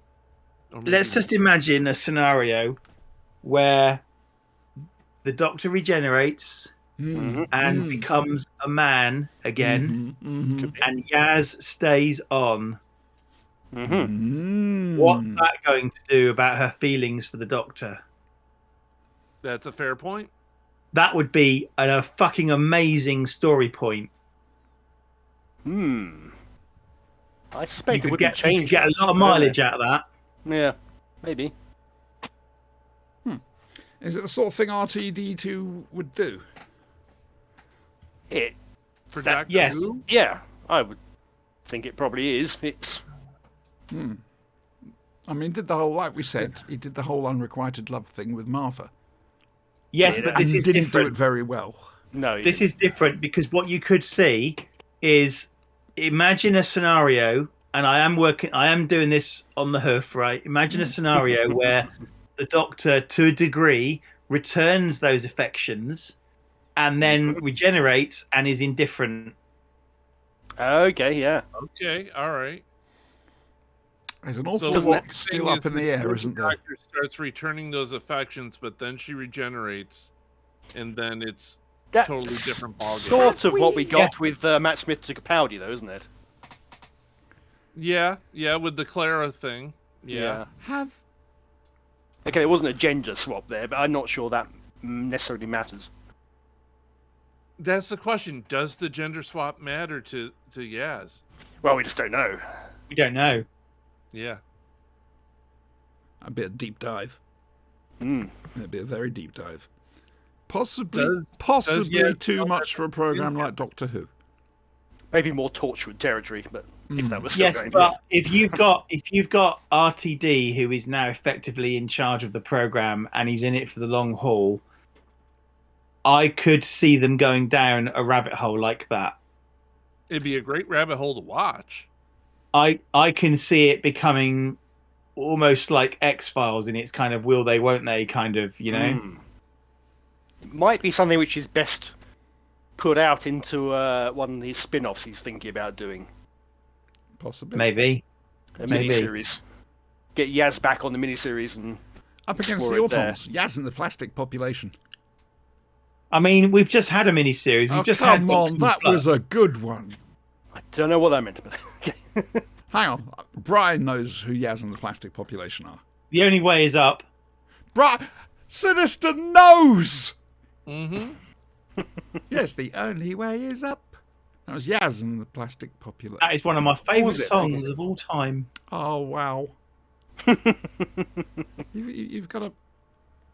Or maybe
Let's just imagine a scenario where the Doctor regenerates and becomes a man again, and Yaz stays on. What's that going to do about her feelings for the Doctor?
that's a fair point.
That would be a fucking amazing story point.
I suspect
You
it
could
wouldn't
get, you
change.
could get a
much,
lot of
would
mileage
it?
out of that.
Yeah, maybe.
Is it the sort of thing RTD2 would do?
It.
For
That-
Doctor
yes.
Who?
Yeah, I would think it probably is. It's.
I mean, did the whole, like we said, he did the whole unrequited love thing with Martha.
Yes,
Yeah,
but
And
this is
didn't
different.
do it very well.
No.
This is different because what you could see is imagine a scenario, and I am doing this on the hoof, right? Imagine a scenario where the Doctor, to a degree, returns those affections and then regenerates and is indifferent.
Okay, yeah.
Okay, all right.
There's an awful
doesn't
lot
that
still up in the air, isn't there?
Doctor starts returning those affections, but then she regenerates, and then it's
That's
totally different ballgame.
sort of what we got with Matt Smith to Capaldi, though, isn't it?
Yeah, with the Clara thing. Yeah.
Have
Okay, there wasn't a gender swap there, but I'm not sure that necessarily matters.
That's the question. Does the gender swap matter to Yaz?
Well, we just don't know.
We don't know.
Yeah.
a bit of deep dive.
Mm.
It'd be a very deep dive. Possibly
does Yaz
too
know
much
that
for a program like Doctor Who.
Maybe more Torchwood territory, but if that was still
Yes,
going
but if you've got RTD, who is now effectively in charge of the program and he's in it for the long haul, I could see them going down a rabbit hole like that.
It'd be a great rabbit hole to watch.
I can see it becoming almost like X-Files in its kind of will they, won't they kind of, you know?
Might be something which is best put out into one of these spin-offs he's thinking about doing.
Possibly.
Maybe.
A
Maybe.
miniseries. Get Yaz back on the miniseries and
Up against
explore
the
it there.
Autons. Yaz and the plastic population.
I mean, we've just had a mini-series. We've
Oh,
just had
come on.
Doctor
That
Who
was a good one.
I don't know what that meant, but
Hang on. Brian knows who Yaz and the plastic population are.
The Only Way Is Up.
Sinister knows!
Mm-hmm.
Yes, the only way is up. That was Yaz and the plastic population.
That is one of my favourite
was it?
songs of all time.
Oh, wow. You've got a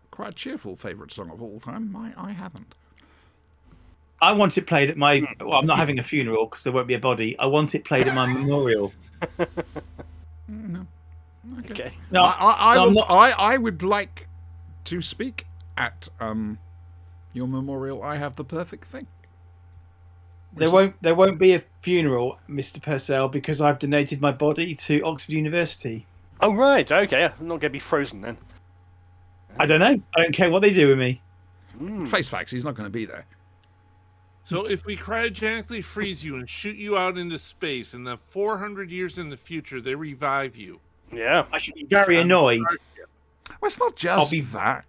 quite a cheerful favourite song of all time. I haven't.
I want it played at my... Well, I'm not having a funeral because there won't be a body. I want it played at my memorial.
No.
okay.
No, I'm not...
I would like to speak at your memorial. I have the perfect thing.
There won't be a funeral, Mr. Purcell, because I've donated my body to Oxford University.
Oh right, okay. I'm not going to be frozen then.
I don't know. I don't care what they do with me.
Face facts, he's not going to be there.
So if we cryogenically freeze you and shoot you out into space, and then 400 years in the future they revive you,
Yeah.
I should be very annoyed.
Well, it's not just that.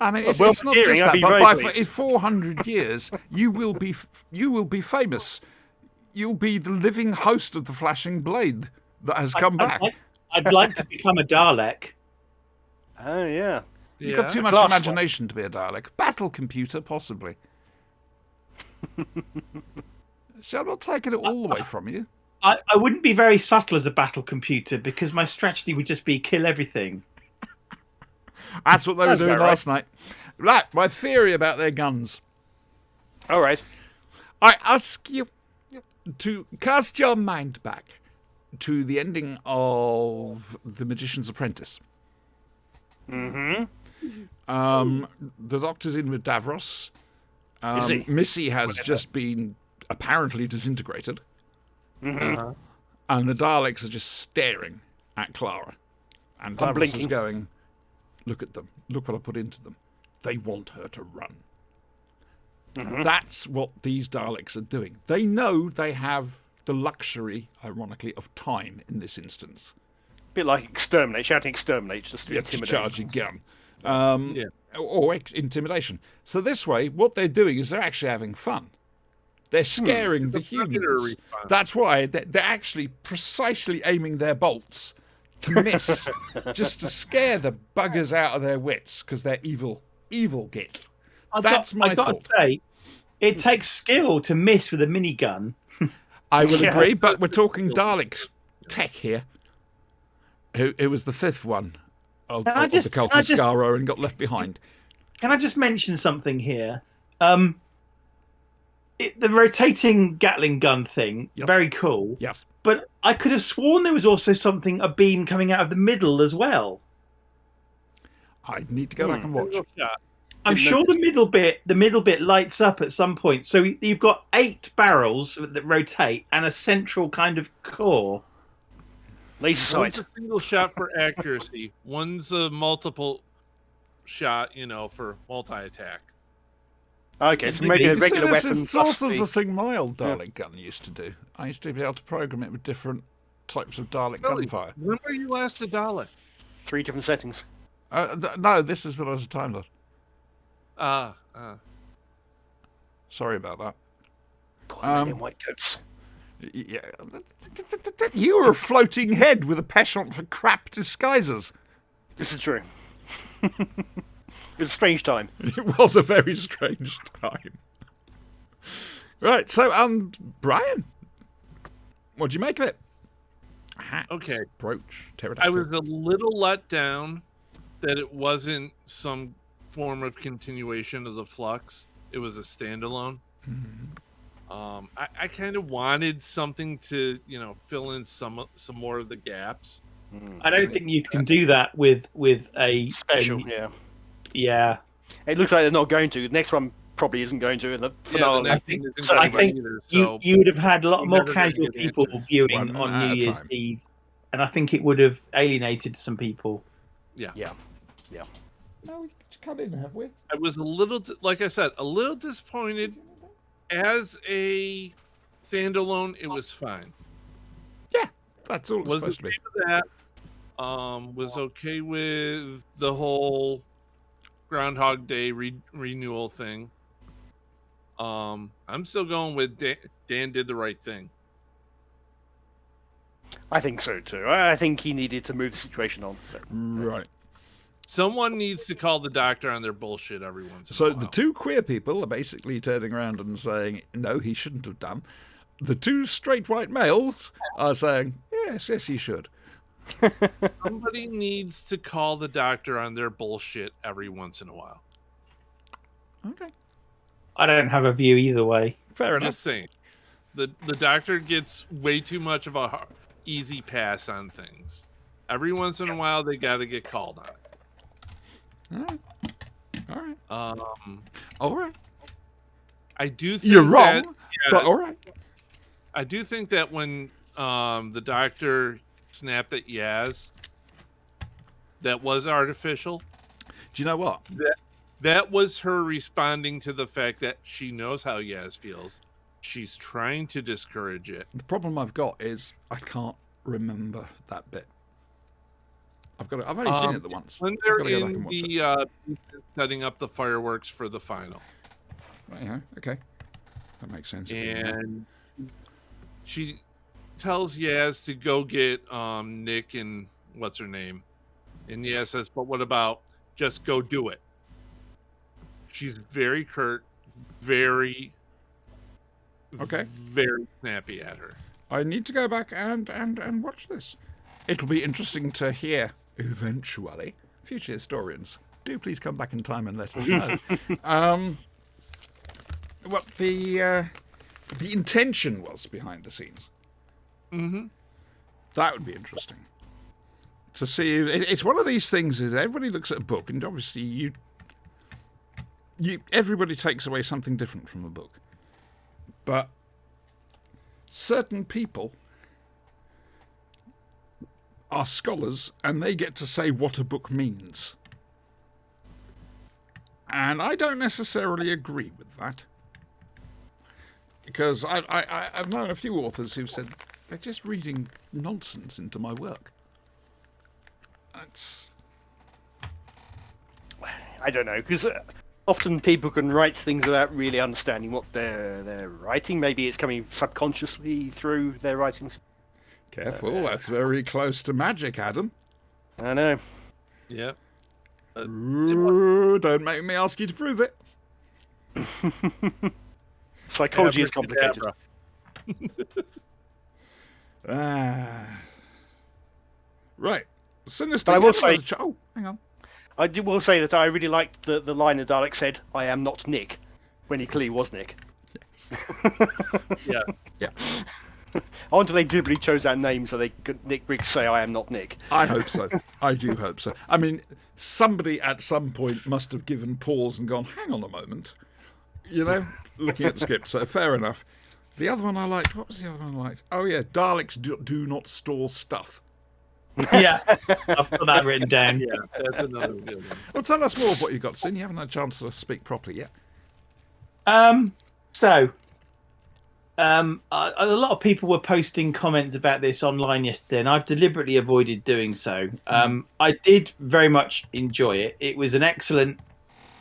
I mean, it's,
Well,
it's not
dearing,
just
I'd
that.
be
But
very
by in 400 years, you will be famous. You'll be the living host of the Flashing Blade that has come back.
I'd like to become a Dalek.
Oh yeah.
You've got too much
Class
imagination to be a Dalek. Battle computer, possibly. So I'm not taking it all the way from you.
I wouldn't be very subtle as a battle computer because my strategy would just be kill everything.
That's what they were
Sounds
doing
about right.
last night. Right, my theory about their guns.
All right.
I ask you to cast your mind back to the ending of The Magician's Apprentice.
Mm-hmm.
The Doctor's in with Davros.
Is he?
Missy has just been apparently disintegrated.
Mm-hmm.
And the Daleks are just staring at Clara. And Davros is
blinking.
going, look at them. Look what I put into them. They want her to run. That's what these Daleks are doing. They know they have the luxury, ironically, of time in this instance.
Bit like exterminate, shouting exterminate just to
Yeah, to
intimidate.
charge a gun. Or intimidation. So this way, what they're doing is they're actually having fun. They're scaring the humans.
response.
That's why they're actually precisely aiming their bolts to miss, just to scare the buggers out of their wits, because they're evil git. That's my
I've got
thought.
to say, it takes skill to miss with a minigun.
I will
Yeah.
agree, but we're talking Dalek tech here. Who was the fifth one of
Can I
the
just-
cult
can I
of
just-
Skaro and got left behind.
Can I just mention something here? The rotating Gatling gun thing,
Yes.
very cool.
Yes.
But I could have sworn there was also a beam coming out of the middle as well.
I need to go back and watch.
Single shot.
I'm
Didn't
sure
notice.
the middle bit lights up at some point. So you've got 8 barrels that rotate and a central kind of core.
Laser
One's
sight.
a single shot for accuracy. One's a multiple shot, for multi-attack.
Okay, so
You
maybe a
see,
regular
this
weapon
is sort
plus
of
the...
the thing my old Dalek gun used to do. I used to be able to program it with different types of Dalek
Really?
gunfire.
When were you last a Dalek?
3 different settings.
No, this is when I was a Time Lord. Sorry about that.
God, men in white coats.
Yeah, you were a floating head with a penchant for crap disguises.
This is true. It was a strange time.
It was a very strange time. Right, so Brian, what'd you make of it? Hat,
Okay.
brooch,
I
pterodactyl.
was a little let down that it wasn't some form of continuation of the Flux. It was a standalone. I kind of wanted something to, fill in some more of the gaps.
I don't think you can do that with a
Special,
a-
yeah.
yeah.
It looks like they're not going to. The next one probably isn't going to, and the
Yeah,
finale.
the next one isn't
so-
gonna
I
be
think
either,
You
so
you would have had a lot
we're
more
never gonna
casual
get
people
answers.
viewing
One
on
at a
New Year's
time.
Eve, and I think it would have alienated some people.
Yeah.
No, we come in, have we?
I was a little, like I said, a little disappointed. As a standalone, it was fine.
That's all it's
Was
supposed to
okay
be.
with that. Was okay with the whole Groundhog Day renewal thing. I'm still going with Dan did the right thing.
I think so too. I think he needed to move the situation on.
Right.
Someone needs to call the doctor on their bullshit every once in a
So
while.
the two queer people are basically turning around and saying, no, he shouldn't have done. The two straight white males are saying, yes, he should.
Somebody needs to call the doctor on their bullshit every once in a while.
Okay.
I don't have a view either way.
Fair enough.
Just saying. The doctor gets way too much of a easy pass on things. Every once in a while, they got to get called on it.
All right.
Um,
All right.
I do think
You're wrong,
that-
but all right.
I do think that when the doctor snapped at Yaz, that was artificial.
Do you know what?
That was her responding to the fact that she knows how Yaz feels. She's trying to discourage it.
The problem I've got is I can't remember that bit. I've only seen it the once.
When
I've
they're
gotta go back
in
and watch it.
the setting up the fireworks for the final,
Right, yeah, okay. That makes sense.
and she tells Yaz to go get Nick and what's her name, and Yaz says, "But what about just go do it?" She's very curt, very
Okay.
very snappy at her.
I need to go back and watch this. It'll be interesting to hear, eventually, future historians. Do please come back in time and let us know. What the intention was behind the scenes.
Mm-hmm.
That would be interesting to see. It's one of these things. Is everybody looks at a book, and obviously everybody takes away something different from a book, but certain people are scholars, and they get to say what a book means. And I don't necessarily agree with that. Because I've known a few authors who've said they're just reading nonsense into my work.
I don't know, because often people can write things without really understanding what they're writing. Maybe it's coming subconsciously through their writings.
Careful, that's very close to magic, Adam.
I know.
Yeah.
Ooh, don't make me ask you to prove it.
Psychology is complicated.
Right. Sinister.
But I will say,
oh, hang on.
I will say that I really liked the line that Dalek said, "I am not Nick," when he clearly was Nick.
Yeah.
Yeah.
I wonder if they deliberately chose that name so they could Nick Briggs say, "I am not Nick."
I hope so. I do hope so. I mean, somebody at some point must have given pause and gone, hang on a moment. You know, looking at the script. So fair enough. The other one I liked, what was the other one I liked? Oh, yeah, Daleks do not store stuff.
Yeah, I've got that written down.
Yeah, that's another good one.
Well, tell us more of what you got, Sin. You haven't had a chance to speak properly yet.
So, a lot of people were posting comments about this online yesterday, and I've deliberately avoided doing so. I did very much enjoy it. It was an excellent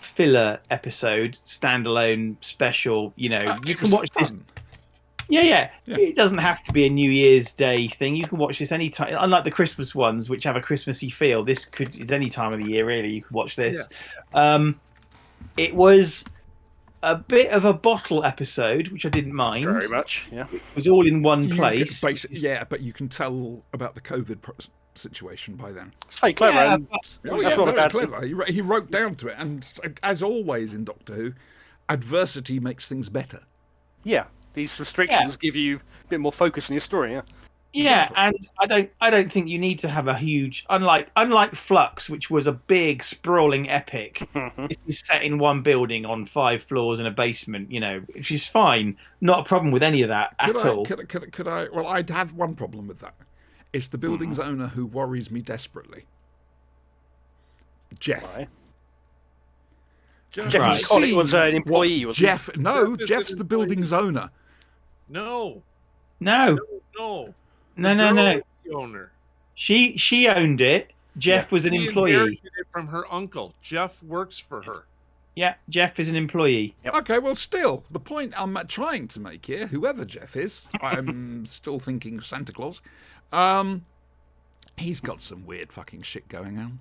filler episode, standalone special. You know, you can watch this. Yeah. It doesn't have to be a New Year's Day thing. You can watch this any time. Unlike the Christmas ones, which have a Christmassy feel, this is any time of the year, really. You could watch this. Yeah. It was a bit of a bottle episode, which I didn't mind.
Very much, yeah.
It was all in one place.
Yeah, but you can tell about the COVID situation by then.
It's very clever.
Yeah,
that's not
very clever. He wrote down to it, and as always in Doctor Who, adversity makes things better.
Yeah, these restrictions give you a bit more focus in your story. Yeah.
Yeah, and I don't think you need to have a huge unlike Flux, which was a big sprawling epic. This is set in one building on 5 floors and a basement, you know, which is fine. Not a problem with any of that at all.
Could I? Well, I'd have one problem with that. It's the building's owner who worries me desperately. Jeff.
Right.
Jeff,
Jeff Collett was an employee, wasn't
Jeff? No, Jeff's the building's owner.
No.
No.
The owner.
She owned it. Jeff was an
She
employee.
inherited it from her uncle. Jeff works for her.
Yeah, Jeff is an employee.
Yep.
Okay, well, still, the point I'm trying to make here, whoever Jeff is, I'm still thinking Santa Claus, he's got some weird fucking shit going on.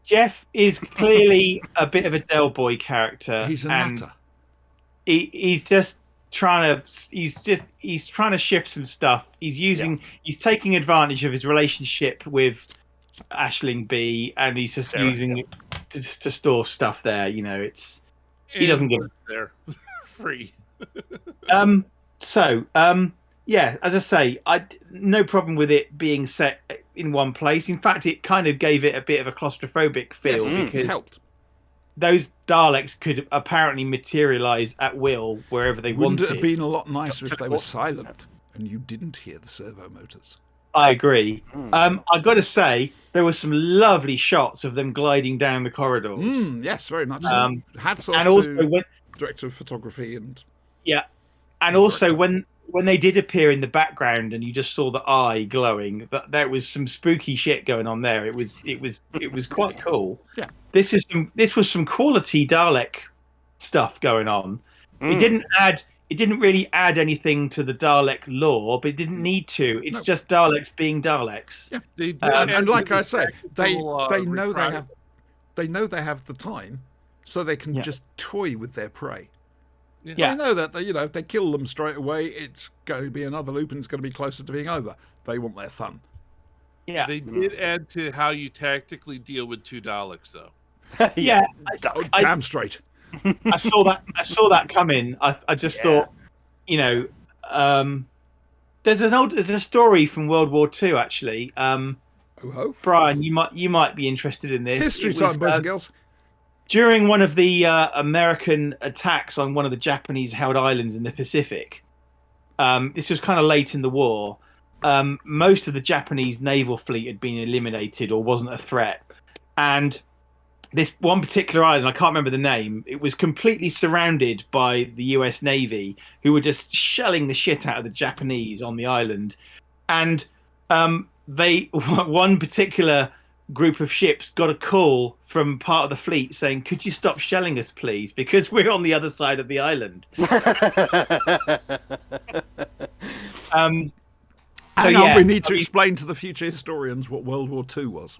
Jeff is clearly a bit of a Del Boy character.
He's a
and
nutter.
He's just trying to shift some stuff. He's taking advantage of his relationship with Aisling B, and he's just using it to store stuff there. You know, he doesn't give
there free.
Yeah, as I say, no problem with it being set in one place. In fact, it kind of gave it a bit of a claustrophobic feel because
it helped.
Those Daleks could apparently materialize at will wherever they wanted.
Wouldn't it have been a lot nicer if they were silent and you didn't hear the servo motors?
I agree. I got to say, there were some lovely shots of them gliding down the corridors.
Yes, very much so. Hats off
and also
to director of photography and
also when they did appear in the background and you just saw the eye glowing, there was some spooky shit going on there. It was quite cool.
Yeah.
This was some quality Dalek stuff going on. It didn't really add anything to the Dalek lore, but it didn't need to. It's just Daleks being Daleks.
Yeah. And like I say, they know they have the time, so they can just toy with their prey.
Yeah.
They know that if they kill them straight away, it's going to be another loop and it's going to be closer to being over. They want their fun.
Yeah.
They did add to how you tactically deal with 2 Daleks, though.
Yeah.
Damn straight.
I saw that coming. I just thought, there's a story from World War II actually.
Ho.
Brian, you might be interested in this.
History
It
time,
was,
boys and girls.
during one of the American attacks on one of the Japanese-held islands in the Pacific. This was kind of late in the war. Most of the Japanese naval fleet had been eliminated or wasn't a threat, and this one particular island, I can't remember the name, it was completely surrounded by the US Navy, who were just shelling the shit out of the Japanese on the island. And one particular group of ships got a call from part of the fleet saying, could you stop shelling us, please? Because we're on the other side of the island.
Hang on, we need to explain to the future historians what World War II was.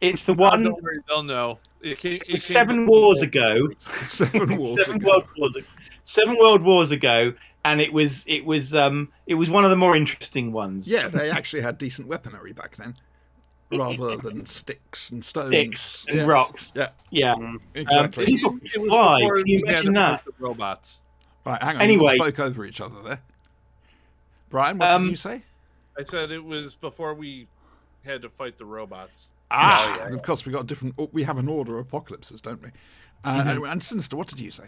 It's the one.
Don't worry, they'll know. It
was 7 wars ago.
7 wars
Seven
ago.
World Wars ago, and it was one of the more interesting ones.
Yeah, they actually had decent weaponry back then, rather than sticks and stones.
Sticks and rocks.
Yeah, exactly.
Why? Can you imagine that?
Robots.
Right, hang on.
Anyway,
we spoke over each other there. Brian, what did you say?
I said it was before we had to fight the robots.
Of course, we got different. We have an order of apocalypses, don't we? And Sinister, what did you say?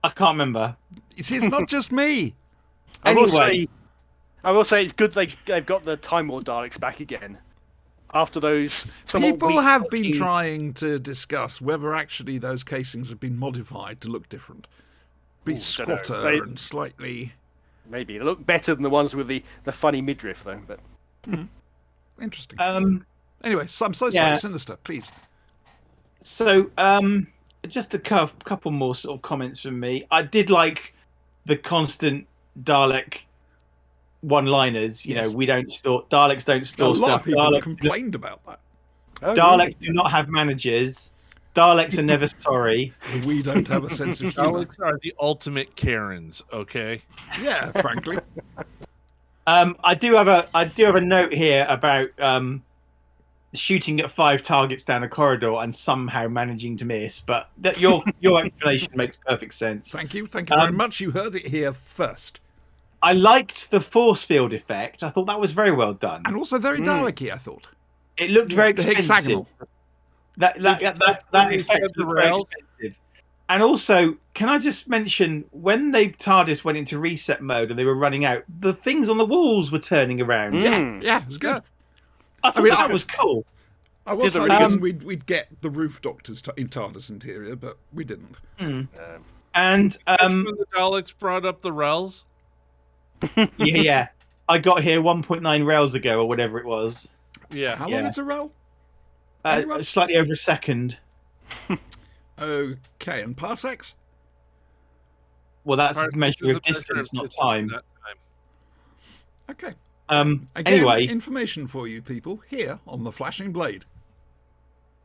I can't remember.
You see, it's not just me.
I will say it's good they've got the Time War Daleks back again. After those,
People have been trying to discuss whether actually those casings have been modified to look different, be squatter and slightly.
Maybe they look better than the ones with the funny midriff, though. But
interesting. Anyway, so I'm so sorry, Sinister, please.
So, just a couple more sort of comments from me. I did like the constant Dalek one-liners. You know, Daleks don't store stuff.
A lot of people
Daleks
complained about that.
Daleks do not have managers. Daleks are never sorry.
We don't have a sense of humor.
Daleks are the ultimate Karens, okay?
Yeah, frankly.
I do have a note here about shooting at 5 targets down a corridor and somehow managing to miss, but your explanation makes perfect sense.
Thank you very much. You heard it here first.
I liked the force field effect. I thought that was very well done,
and also very Dalek-y, I thought.
It looked very expensive.
Hexagonal.
That effect was very expensive. And also, can I just mention, when the TARDIS went into reset mode and they were running out, the things on the walls were turning around.
Yeah, it was good.
I thought that was cool.
I was hoping we'd get the roof doctors in TARDIS interior, but we didn't.
And
when the Daleks brought up the Rels.
yeah, I got here 1.9 Rels ago or whatever it was.
Yeah,
how long is a Rel?
Slightly over a second.
Okay, and parsecs?
Well, that's a measure of distance, not time.
Okay.
Again,
anyway, information for you people here on the Flashing Blade.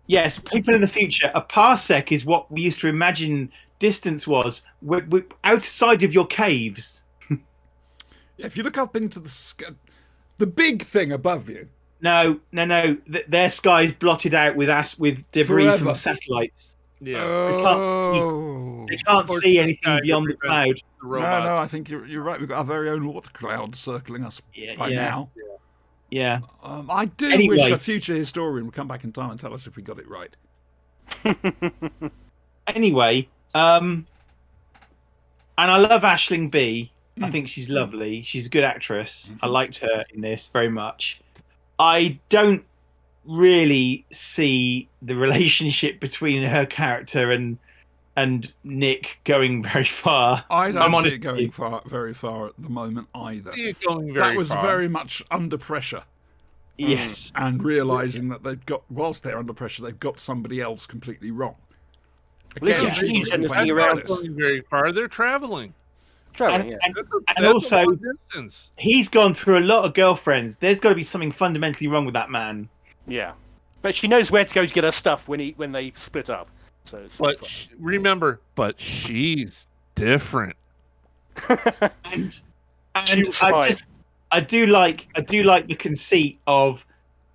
Yes, people in the future, a parsec is what we used to imagine distance was outside of your caves.
If you look up into the sky, the big thing above you.
No. Their sky's blotted out with debris from satellites.
Yeah,
they can't see anything beyond the cloud.
No, I think you're right. We've got our very own water cloud circling us by now.
Yeah.
I do wish a future historian would come back in time and tell us if we got it right.
Anyway, and I love Aisling Bea. I think she's lovely. She's a good actress. I liked her in this very much. I don't really see the relationship between her character and Nick going very far.
I don't see it going very far at the moment either. That was very much under pressure.
Yes.
And realising that whilst they're under pressure, they've got somebody else completely wrong.
Again, she's anything around
going very far. They're traveling.
And also, he's gone through a lot of girlfriends. There's got to be something fundamentally wrong with that man.
Yeah, but she knows where to go to get her stuff when they split up. So,
remember, she's different.
and I do like the conceit of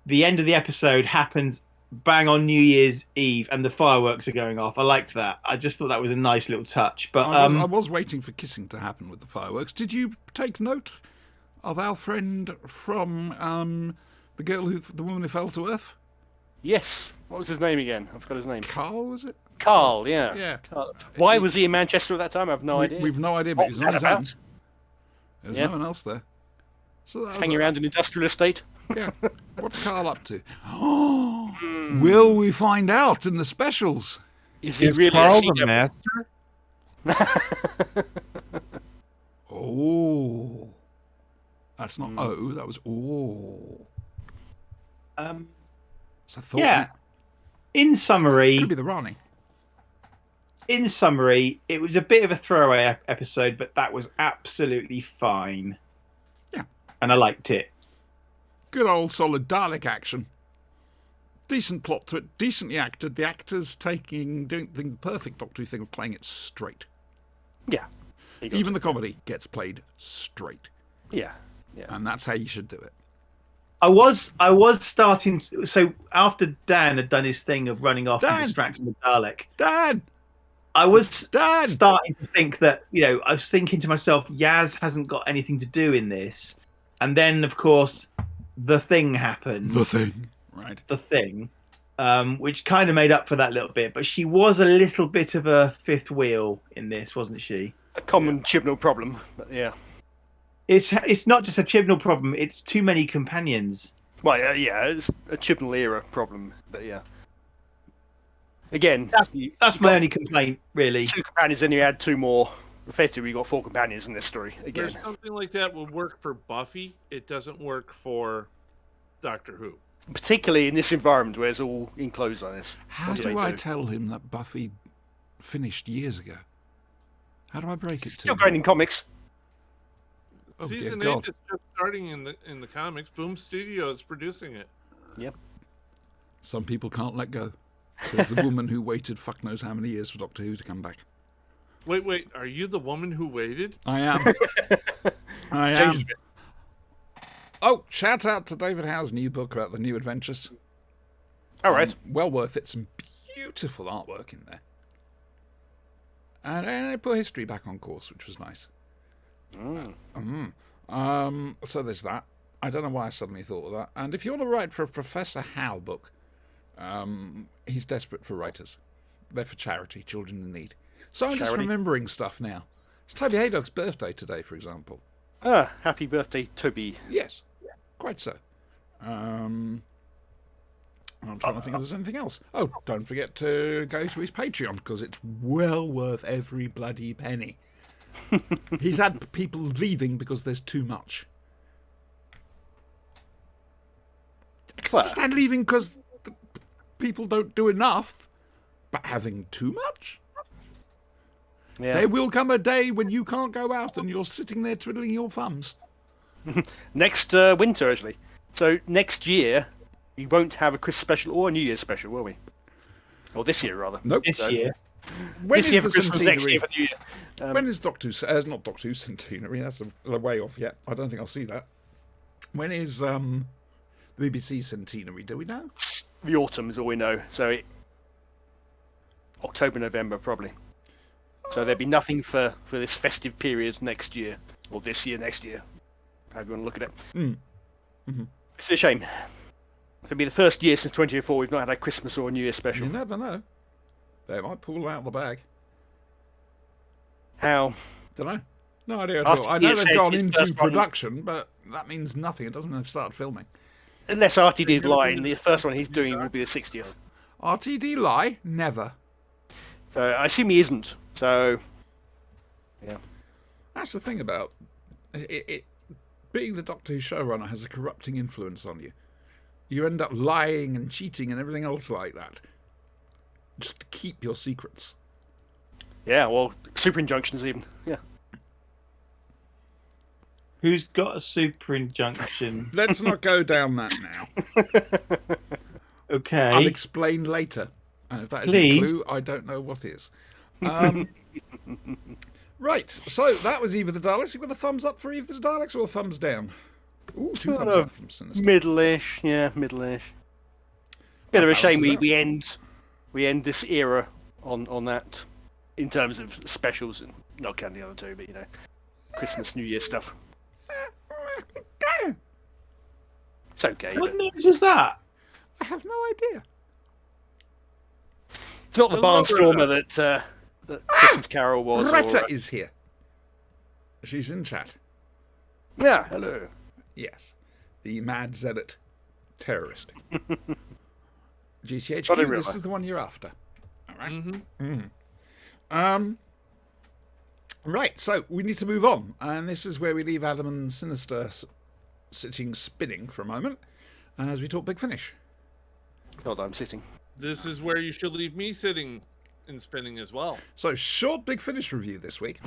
the end of the episode happens bang on New Year's Eve and the fireworks are going off. I liked that. I just thought that was a nice little touch. But
I was waiting for kissing to happen with the fireworks. Did you take note of our friend from the the woman who fell to Earth?
Yes. What was his name again? I forgot his name.
Carl, was it?
Carl, yeah.
Yeah.
Carl. Why was he in Manchester at that time? I have no idea.
We've no idea, but
What
he was
was
on
that
his own.
about?
There's
Yeah.
no one else there. So that was
Hanging around an industrial estate.
Yeah. What's Carl up to? Will we find out in the specials?
Is he
Is
really
Carl
a
the
CW?
master?
Oh. That's not O, that was oh. So I thought
Yeah. In summary,
it could be the Rani.
it was a bit of a throwaway episode, but that was absolutely fine.
Yeah.
And I liked it.
Good old solid Dalek action. Decent plot to it, decently acted. The actors doing the perfect Doctor Who thing of playing it straight.
Yeah.
Even the comedy gets played straight.
Yeah. Yeah.
And that's how you should do it.
I was starting to, so after Dan had done his thing of running off
Dan!
and distracting the Dalek,
Dan!
I was
Dan!
starting to think that, I was thinking to myself, Yaz hasn't got anything to do in this. And then, of course, the thing happened.
The thing. Right.
The thing, which kind of made up for that little bit. But she was a little bit of a fifth wheel in this, wasn't she?
A common Chibnall problem, but yeah.
It's not just a Chibnall problem, it's too many companions.
Well, yeah, it's a Chibnall era problem, but yeah. Again,
That's my only complaint, really.
2 companions, then you add 2 more. Effectively, we got 4 companions in this story again.
There's something like that would work for Buffy. It doesn't work for Doctor Who.
Particularly in this environment where it's all enclosed like this.
How
What
do I
do?
tell him that Buffy finished years ago? How do I break it
Still
to
going
him?
in comics.
Oh, dear
Season
God.
8 is just starting in the comics. Boom Studios producing it.
Yep.
Some people can't let go, says the woman who waited fuck knows how many years for Doctor Who to come back.
Wait, are you the woman who waited?
I am. I am.
Changed a bit.
Oh, shout out to David Howe's new book about the new adventures.
All right.
Well worth it. Some beautiful artwork in there. And they put history back on course, which was nice. So there's that. I don't know why I suddenly thought of that. And if you want to write for a Professor Howe book, he's desperate for writers. They're for charity, children in need. So I'm just
Charity.
remembering stuff now. It's Toby Haydock's birthday today, for example.
Happy birthday, Toby.
Yes, quite so. I'm trying to think if there's anything else. Oh, don't forget to go to his Patreon, because it's well worth every bloody penny. He's had people leaving because there's too much. I can understand leaving because people don't do enough, but having too much?
Yeah.
There will come a day when you can't go out and you're sitting there twiddling your thumbs.
Next winter, actually. So next year, we won't have a Christmas special or a New Year's special, will we? Or this year, rather.
Nope.
This year.
When
This
is
year
the
for Christmas, next year
centenary?
for New Year.
When is Doctor Who? Not Doctor Who centenary. That's a way off yet. I don't think I'll see that. When is the BBC centenary? Do we know?
The autumn is all we know. So October, November, probably. So there'll be nothing for this festive period next year. Or this year, next year. However you want to look at it.
Mm-hmm.
It's a shame. It'll be the first year since 2004 we've not had a Christmas or a New Year special.
You never know. They might pull out the bag.
How?
Don't know. No idea at
After
all. I know
Year's
they've
Head,
gone
his
into
first one-
production, but that means nothing. It doesn't mean they've started filming.
Unless Artie did line, the first one he's doing will be the 60th.
RTD lie? Never.
So I assume he isn't. So, yeah.
That's the thing about it. Being the Doctor Who showrunner has a corrupting influence on you. You end up lying and cheating and everything else like that, just to keep your secrets.
Yeah, well, super injunctions even. Yeah.
Who's got a super injunction?
Let's not go down that now.
Okay.
I'll explain later. And if that is
Please.
a clue, I don't know what is. Right, so that was Eve of the Daleks. You got a thumbs up for Eve of the Daleks or a thumbs down? Ooh, two
Sort
thumbs
of
up from Sinister.
Middle-ish, yeah, middle-ish. Bit of a
How
shame
else is
we end this era on that in terms of specials, and not counting the other two, but you know, Christmas, New Year stuff. It's okay.
What
But
news was that?
I have no idea.
it's not the
Hello,
Barnstormer that Christmas Carol was.
Greta
Or,
is here. She's in chat.
yeah, hello.
Yes. The mad zealot terrorist. GTHQ,
Not in real
this
life.
is the one you're after. All right.
Mm-hmm.
Right, so we need to move on. And this is where we leave Adam and Sinister sitting spinning for a moment as we talk Big Finish.
God, I'm sitting.
This is where you should leave me sitting and spinning as well.
So, short Big Finish review this week.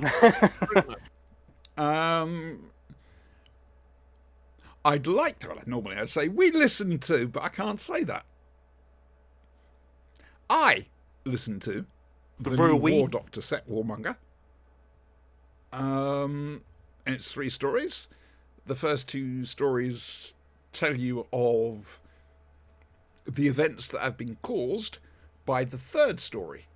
I'd like to, well, normally I'd say we listened to, but I can't say that. I listened to the
Royal
new
We.
War Doctor set, Warmonger. And it's 3 stories. The first 2 stories tell you of the events that have been caused by the 3rd story,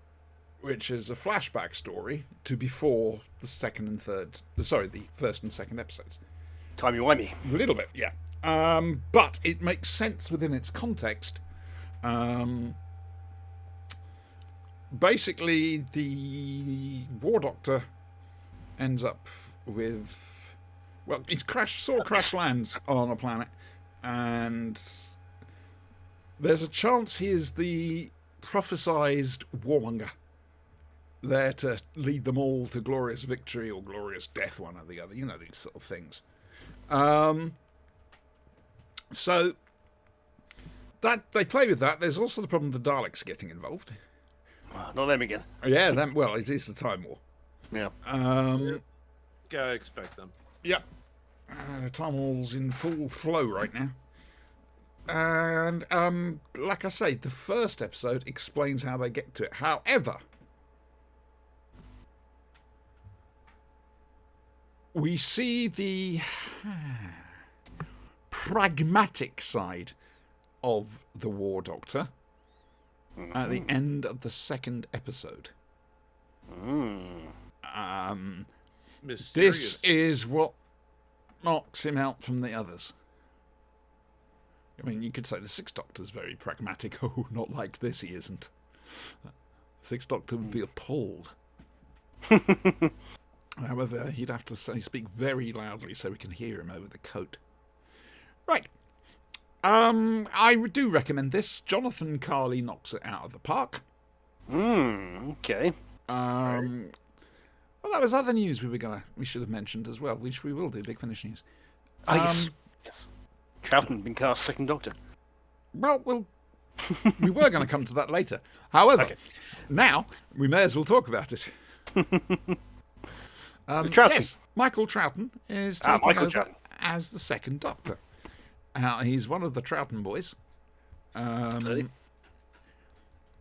which is a flashback story to before the the first and second episodes.
Timey-wimey.
A little bit, yeah. But it makes sense within its context. Basically, the War Doctor ends up with... Well, he's saw crash lands on a planet, and there's a chance he is the prophesized warmonger, there to lead them all to glorious victory or glorious death, one or the other. You know, these sort of things. So that they play with that. There's also the problem of the Daleks getting involved.
Not them again.
Yeah, well, it is the Time War.
Yeah.
Gotta expect them.
Yep. Time War's in full flow right now. And like I say, the first episode explains how they get to it. However, we see the pragmatic side of the War Doctor at the end of the second episode.
Mysterious.
This is what knocks him out from the others. I mean, you could say the Sixth Doctor's very pragmatic. Oh, not like this, he isn't. The Sixth Doctor would be appalled. However, he'd have to speak very loudly so we can hear him over the coat. Right. I do recommend this. Jonathan Carley knocks it out of the park.
Okay.
Well, that was other news we should have mentioned as well, which we will do. Big Finish news.
Yes. Troughton been cast second Doctor.
Well, we were going to come to that later. However, now we may as well talk about it.
Troughton.
Yes, Michael Troughton is taking
Michael
over
Troughton.
as the second Doctor. He's one of the Troughton boys.
Really?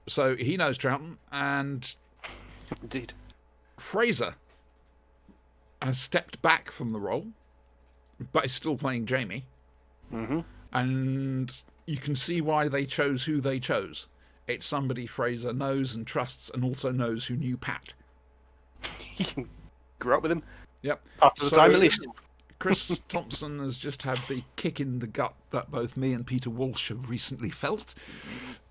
So he knows Troughton, and
Indeed.
Fraser has stepped back from the role, but is still playing Jamie.
Mm-hmm.
And you can see why they chose who they chose. It's somebody Fraser knows and trusts, and also knows who knew Pat.
Grew up with him.
Yep.
Half of the time, at least.
Chris Thompson has just had the kick in the gut that both me and Peter Walsh have recently felt.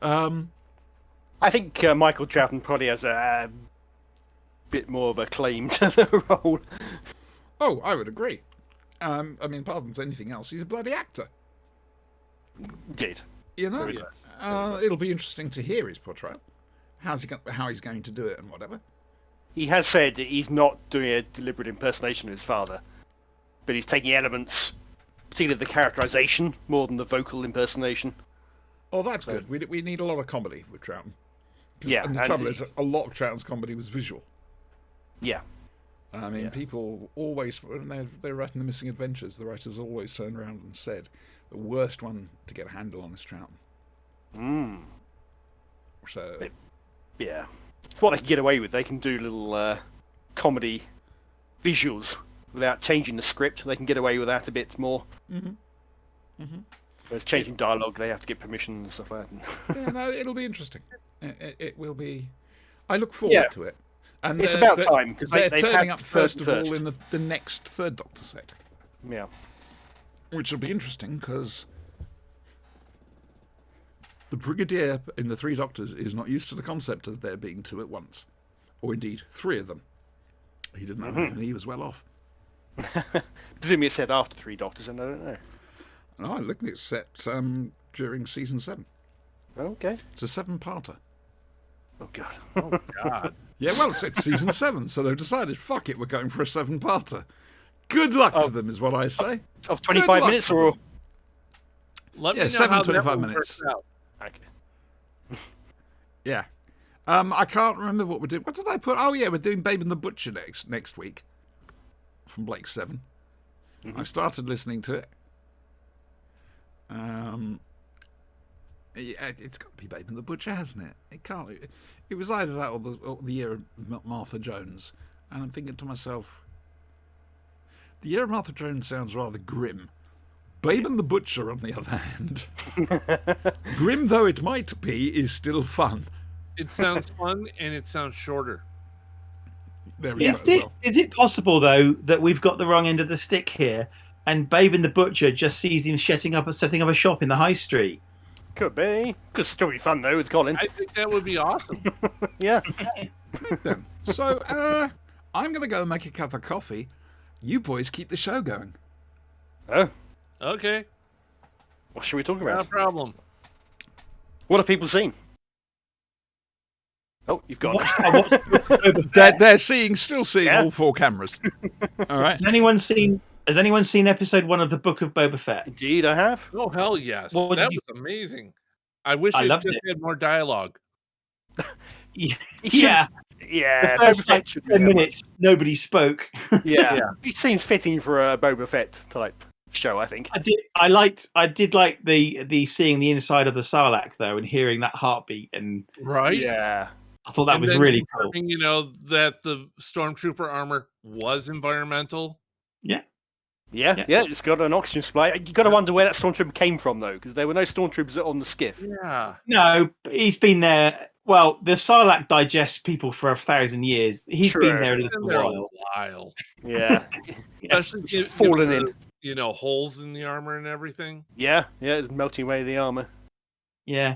I think Michael Troughton probably has a bit more of a claim to the role.
Oh, I would agree. I mean, apart from anything else, he's a bloody actor.
Indeed.
You know,
There is
it'll be interesting to hear his portrayal. How he's going to do it and whatever.
He has said that he's not doing a deliberate impersonation of his father, but he's taking elements, particularly the characterization, more than the vocal impersonation.
Oh, that's good. We need a lot of comedy with Troughton.
Yeah,
And the trouble is, a lot of Troughton's comedy was visual.
Yeah.
I mean, people always, when they're writing The Missing Adventures, the writers always turned around and said, the worst one to get a handle on is Troughton. So,
Yeah. It's what they can get away with. They can do little comedy visuals without changing the script. They can get away with that a bit more. Whereas changing dialogue, they have to get permission and stuff like that.
yeah, no, it'll be interesting. It will be. I look forward to it. And
It's about time, 'cause
they're
they've
turning
had
up first of
first.
all in the next third Doctor set,
Yeah.
which will be interesting because The Brigadier in The Three Doctors is not used to the concept of there being two at once, or indeed 3 of them. He didn't know that, and he was well off.
Presumably it said after 3 Doctors, and I don't know.
No, I looked, it's set during season 7.
Okay.
It's a 7-parter.
Oh, God.
Oh God.
Yeah, well, it's season 7, so they've decided, fuck it, we're going for a 7-parter. Good luck to them, is what I say.
Of 25
luck
minutes,
to
or...
Let
Yeah,
me know
7,
how
25
that one
minutes.
works out.
Okay.
Yeah. I can't remember what we're doing. What did I put? Oh, yeah, we're doing Babe and the Butcher next week. From Blake 7. I've started listening to it. Yeah, it's got to be Babe and the Butcher, hasn't it? It can't. It was either that or the Year of Martha Jones. And I'm thinking to myself, the Year of Martha Jones sounds rather grim. Babe and the Butcher, on the other hand, grim though it might be, is still fun.
It sounds fun and it sounds shorter.
There we go.
Is
as
it
well.
is it possible though that we've got the wrong end of the stick here, and Babe and the Butcher just sees him setting up a shop in the high street?
Could be. Could still be fun, though, with Colin.
I think that would be awesome.
Yeah.
Then. So, I'm going to go make a cup of coffee. You boys keep the show going.
Oh,
Okay,
what should we talk
no
about?
problem.
What have people seen? Oh, you've got it.
They're still seeing
Yeah.
all 4 cameras. All right.
Has anyone seen episode 1 of the Book of Boba Fett?
Indeed, I have.
Oh hell yes,
What
that
did
was amazing. I wish
I
it
loved
just
it.
had more dialogue.
Yeah,
Yeah,
the first
Boba Fett
like
should
10
be
minutes, nobody spoke.
Yeah.
Yeah.
It seems fitting for a Boba Fett type show, I think.
I did like the seeing the inside of the Sarlacc though, and hearing that heartbeat, and
Right?
Yeah.
I thought that
And
was
then
really cool.
confirming, you know, that the stormtrooper armor was environmental.
Yeah, it's got an oxygen supply. You got to wonder where that stormtrooper came from, though, because there were no stormtroopers on the skiff.
Yeah.
No, but he's been there. Well, the Sarlacc digests people for 1,000 years. He's
True.
been there a
Been
little
there a
while.
while.
Yeah,
Especially given
fallen
the,
in.
You know, holes in the armor and everything.
yeah, it's melting away the armor.
Yeah,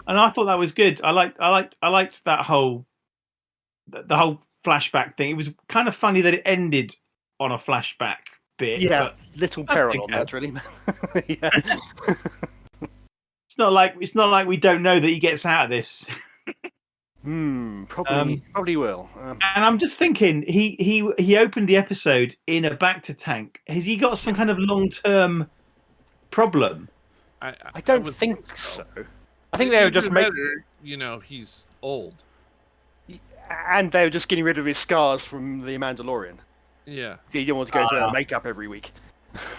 and I thought that was good. I liked that whole the whole flashback thing. It was kind of funny that it ended on a flashback bit.
Yeah,
but
little
that's
peril on
okay.
that, really. Yeah.
it's not like we don't know that he gets out of this.
Probably will.
And I'm just thinking, he opened the episode in a Bacta tank. Has he got some kind of long-term problem?
I don't
would
think so. I think they were just making,
You know, he's old.
and they were just getting rid of his scars from the Mandalorian.
Yeah.
You don't want to go through makeup every week.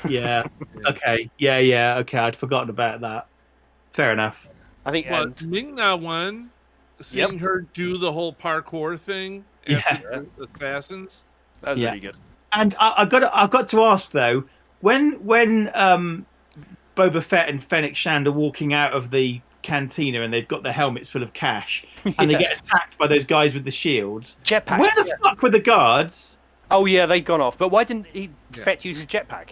Yeah. Okay. Yeah. Okay. I'd forgotten about that. Fair enough.
I think.
Well,
And
Ming-Na one, seeing her do the whole parkour thing after the assassins.
that was
Yeah.
really good.
And I've got to ask though, when Boba Fett and Fennec Shand are walking out of the cantina and they've got their helmets full of cash and they get attacked by those guys with the shields.
Jetpack.
Where the fuck were the guards?
Oh yeah, they'd gone off. But why didn't Fett use his jetpack?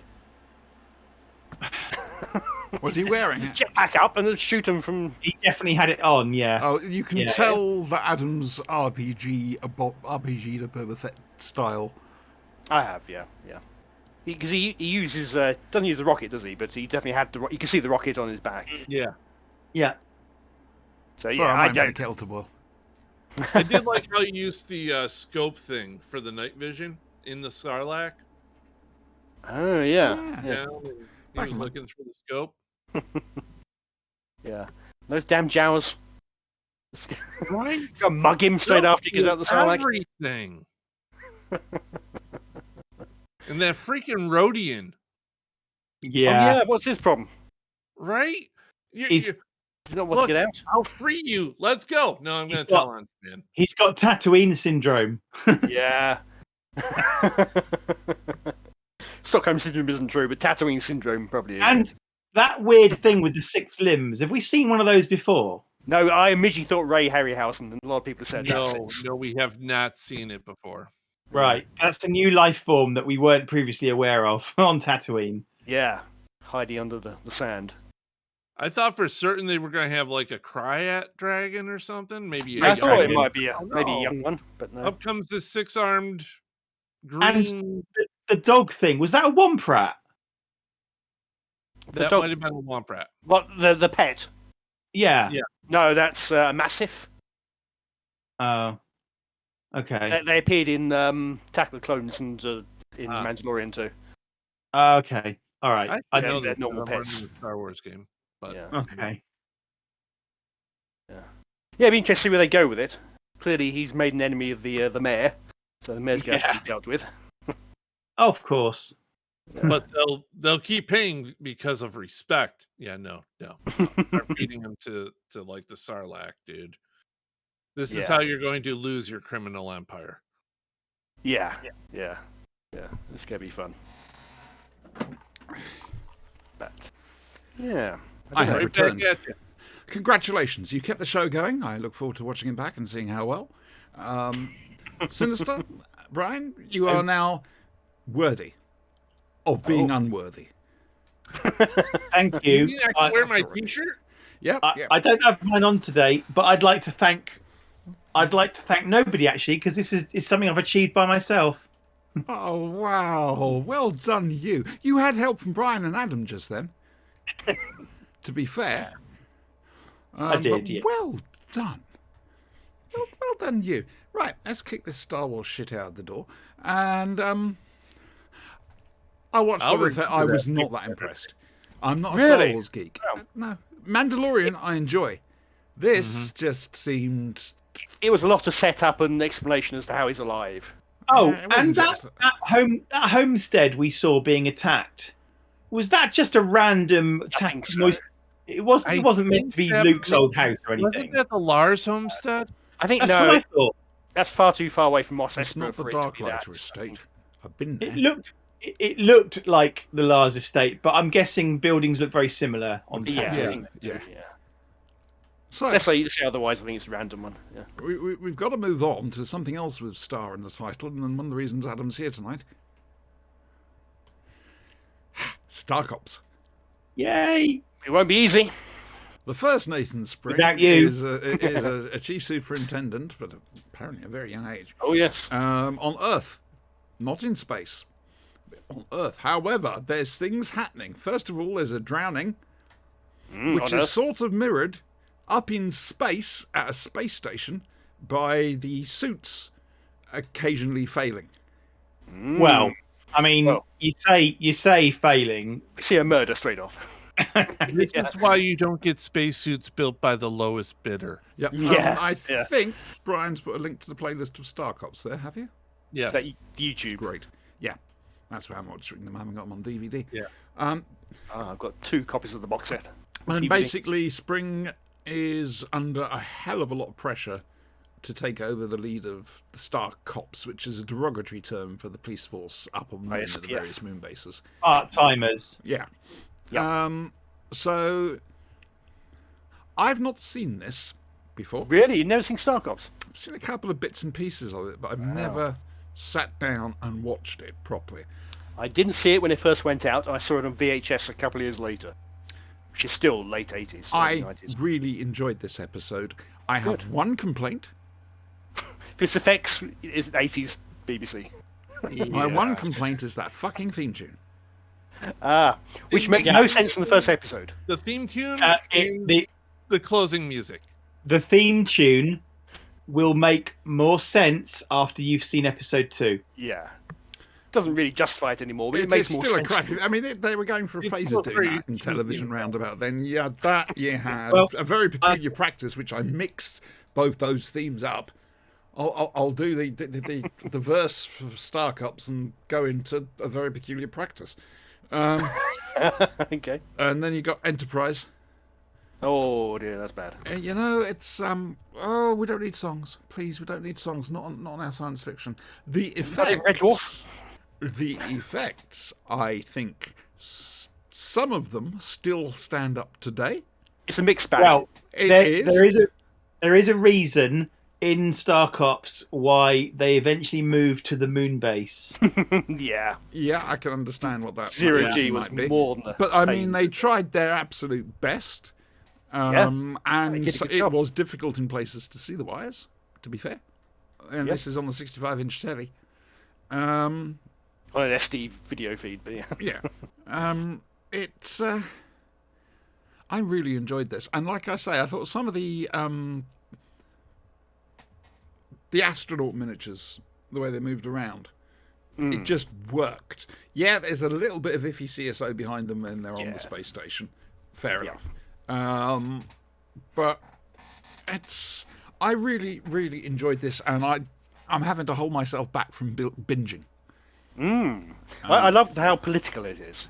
Was he wearing it?
Jetpack up and then shoot him from.
He definitely had it on. Yeah.
Oh, you can
Yeah.
tell that Adam's RPG to Boba Fett style.
I have, yeah. Because he uses doesn't use the rocket, does he? But he definitely had the. You can see the rocket on his back.
Yeah.
Yeah.
So
Sorry,
yeah,
I'm
I
waiting for the
don't.
kettle to boil.
I did like how he used the scope thing for the night vision in the Sarlacc.
Oh yeah,
Yeah. He
Back
was
in my-
looking through the scope.
yeah. Those damn Jawas.
Right?
Gotta mug him straight after he gets out the Sarlacc.
Everything. And that freaking Rhodian,
Yeah.
Oh yeah, what's his problem?
right?
He's-
Does he not want to get out?
I'll free you. Let's go. No, I'm
He's
going to tell
got-
on man.
He's got Tatooine syndrome.
Yeah. Stockholm syndrome isn't true, but Tatooine syndrome probably is.
And that weird thing with the 6 limbs. Have we seen one of those before?
No, I immediately thought Ray Harryhausen, and a lot of people said that's
No,
it.
no, we have not seen it before.
Right. That's a new life form that we weren't previously aware of on Tatooine.
Yeah, hiding under the sand.
I thought for certain they were going to have like a Cryat dragon or something. Maybe
I
a
thought it
young-
might be maybe a
no.
young one, but no.
Up comes this 6-armed green.
The dog thing, was that a Womprat?
The
That
dog-
might have been a Womprat.
What the pet?
Yeah.
Yeah.
No, that's massive.
Oh. Okay.
They appeared in Attack of the Clones and in
Ah.
Mandalorian too.
Okay. All right.
I
know
know
they're
that
normal
I'm
pets.
running a Star Wars game, but
Yeah.
Okay.
Yeah, it'd be interesting where they go with it. Clearly, he's made an enemy of the mayor, so the mayor's going to
Yeah.
be dealt with.
Of course.
but they'll keep paying because of respect. Yeah, no. Start feeding them to like the Sarlacc, dude. This is
Yeah.
how you're going to lose your criminal empire.
Yeah. It's going to be fun. But yeah,
I have
Right
returned.
back at you.
Congratulations, you kept the show going. I look forward to watching it back and seeing how well. Sinister, Brian, you are now worthy of being unworthy.
Thank
You
you.
mean I can wear my
that's all right.
T-shirt?
Yep.
I don't have mine on today, but I'd like to thank nobody actually, because this is something I've achieved by myself.
Oh, wow. Well done, you. You had help from Brian and Adam just then. To be fair.
I did,
but
yeah.
Well done. Well done, you. Right, let's kick this Star Wars shit out the door. And I watched
I'll
Boba Fett. I
remember
was
that.
not that impressed. I'm not a Star
Really?
Wars geek.
Oh.
No. Mandalorian, I enjoy. This just seemed...
it was a lot of setup and explanation as to how he's alive.
Oh,
it wasn't
and
just-
that homestead we saw being attacked, was that just a random
I
attack?
think so.
It wasn't meant to be
that-
Luke's old house or anything.
Wasn't that the Lars homestead?
I think
That's
no,
what I thought.
that's far too far away from Mos
It's
Espa
not the
for it to
Dark
be that.
Lighter estate. I've been there.
It looked like the Lars estate, but I'm guessing buildings look very similar on
Yeah,
Tatooine.
I think-
Yeah.
yeah.
So,
Let's say otherwise. I think it's a random one. Yeah.
we've got to move on to something else with Star in the title, and one of the reasons Adam's here tonight. Star Cops.
Yay!
It won't be easy.
The first Nathan Spring
Without you.
is a chief superintendent, but apparently a very young age,
Oh yes.
on Earth, not in space. On Earth. However, there's things happening. First of all, there's a drowning, which
on
is
Earth.
sort of mirrored up in space at a space station by the suits occasionally failing.
Well, I mean,
Well.
you say failing.
We see a murder straight off.
This is why you don't get spacesuits built by the lowest bidder.
Yep.
Yeah,
I
yeah.
think Brian's put a link to the playlist of Star Cops there, have you?
Yes.
That YouTube.
Great. Yeah. That's why I'm watching them. I haven't got them on DVD.
Yeah.
I've got 2 copies of the box set.
And
DVD.
basically, Spring is under a hell of a lot of pressure to take over the lead of the Star Cops, which is a derogatory term for the police force up on the moon at the
ISPF.
various moon bases.
Part timers.
Yeah.
Yep.
So I've not seen this before.
Really? You've never seen Star Cops?
I've seen a couple of bits and pieces of it, but I've never sat down and watched it properly.
I didn't see it when it first went out. I saw it on VHS a couple of years later, which is still late 80s.
I
early 90s.
really enjoyed this episode. I have one complaint.
This effects is 80s BBC.
My one complaint is that fucking theme tune.
Which makes no sense in the first episode.
The theme tune and
The
the closing music.
theme tune will make more sense after you've seen episode 2.
Yeah. Doesn't really justify it anymore, but it
It's
makes more
still
sense.
a crack. I mean, they were going for a
It's
phase
still
of doing
pretty-
that in television roundabout then. Yeah, that you had
Well,
a very peculiar practice, which I mixed both those themes up. I'll do the verse for Star Cops and go into a very peculiar practice.
Okay.
And then you got Enterprise.
Oh dear, that's bad.
You know, it's oh, we don't need songs, please. We don't need songs. Not on our science fiction. The
Not in Red
effects. The effects. I think some of them still stand up today.
It's a mixed bag.
Well,
It
there,
is.
there is a reason in Star Ops why they eventually moved to the moon base.
Yeah.
Yeah, I can understand what that
Zero
reason
G was
might be.
more than a
But I
pain.
mean, they tried their absolute best.
They
And
did a
so
good
it
job.
was difficult in places to see the wires, to be fair. And
Yeah.
this is on the 65-inch telly.
On an SD video feed, but yeah.
Yeah. It's. I really enjoyed this. And like I say, I thought some of the astronaut miniatures, the way they moved around, it just worked. Yeah, there's a little bit of iffy CSO behind them when they're on
Yeah.
the space station. Fair
Yeah.
enough. But I really, really enjoyed this, and I'm having to hold myself back from binging.
I love how political it is.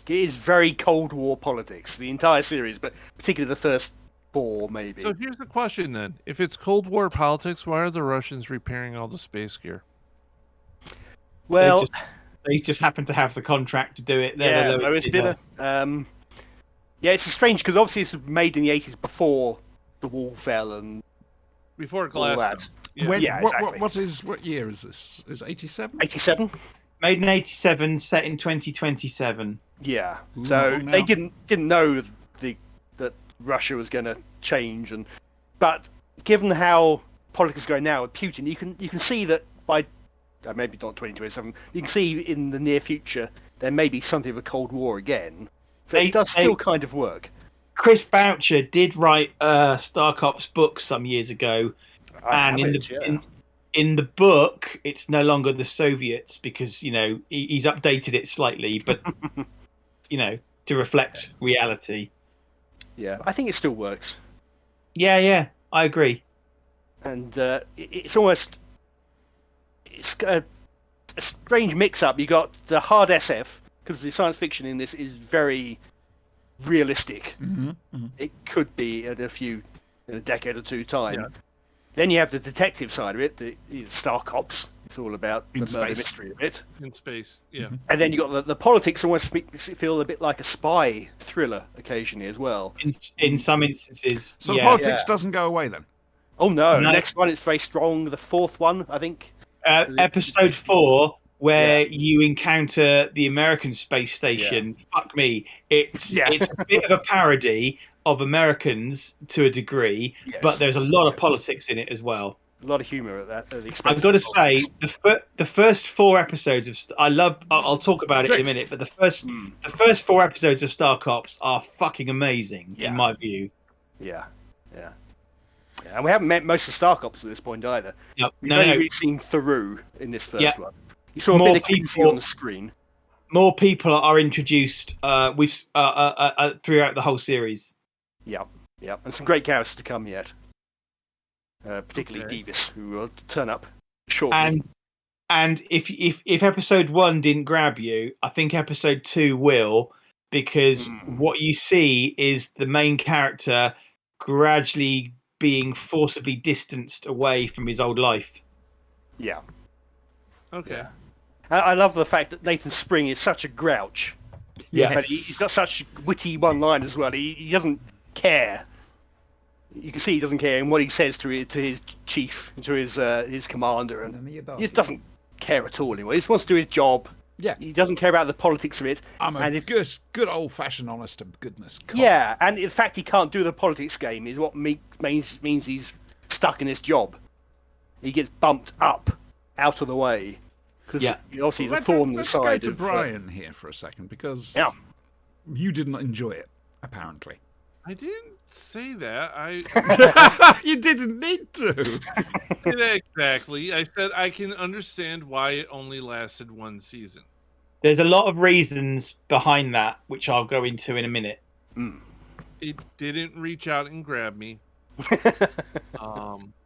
It is very Cold War politics, the entire series, but particularly the first 4, maybe.
So here's the question then: if it's Cold War politics, why are the Russians repairing all the space gear?
well,
They just happen to have the contract to do it. They're
yeah,
the lowest
bidder.
bidder.
Yeah, it's strange because obviously it's made in the 80s before the wall fell and
Before
all
Glass.
that.
Yeah.
When,
Yeah, exactly.
what year is this? Is it 87?
87.
Made in 87, set in 2027.
Yeah.
Ooh,
So
now.
they didn't know that Russia was going to change, but given how politics are going now with Putin, you can see that by maybe not 2027, you can see in the near future there may be something of a Cold War again. But it does still kind of work.
Chris Boucher did write Star Ops book some years ago, and in the book, it's no longer the Soviets because he's updated it slightly, but to reflect reality.
Yeah, I think it still works,
Yeah, I agree.
and it's almost a strange mix-up. You got the hard SF because the science fiction in this is very realistic. It could be in a decade or two time.
Yeah.
Then you have the detective side of it, the Star Cops. It's all about the
In
murder
space.
mystery of it.
In space, yeah.
And then you got the politics almost makes it feel a bit like a spy thriller occasionally as well.
In some instances,
So
yeah.
the politics doesn't go away then?
Oh no,
No.
the next one is very strong. The 4th one, I think.
Episode 4, where you encounter the American space station. Fuck me, it's a bit of a parody of Americans to a degree,
Yes.
but there's a lot of politics in it as well.
A lot of humour at that. At the expense
I've got to
of
say,
politics.
the first 4 episodes of I'll talk about it in a minute, but the first 4 episodes of Star Cops are fucking amazing
Yeah.
in my view.
Yeah. And we haven't met most of Star Cops at this point either.
Yep.
We've
No,
only
no,
really seen Theroux in this first
Yeah.
one. You saw a
More
bit of Quincy
people-
on the screen.
more people are introduced throughout the whole series.
Yeah, and some great characters to come yet. Particularly
Okay.
Davis, who will turn up shortly.
And if episode 1 didn't grab you, I think episode 2 will, because what you see is the main character gradually being forcibly distanced away from his old life.
Yeah.
Okay.
Yeah. I love the fact that Nathan Spring is such a grouch.
Yes.
But he's got such witty one-line as well. He doesn't care. You can see he doesn't care in what he says to his chief, to his commander, and he just doesn't care at all anymore. He just wants to do his job.
Yeah.
He doesn't care about the politics of it.
I'm
and
a
if,
good old-fashioned honest to goodness cop.
yeah, and the fact he can't do the politics game is what means he's stuck in his job. He gets bumped up out of the way because obviously he's a thorn in the
Let's
side.
go to
of,
Brian here for a second, because
Yeah.
you didn't enjoy it, apparently.
I didn't say that. I
You didn't need to.
did exactly. I said I can understand why it only lasted 1 season.
There's a lot of reasons behind that, which I'll go into in a minute.
It didn't reach out and grab me.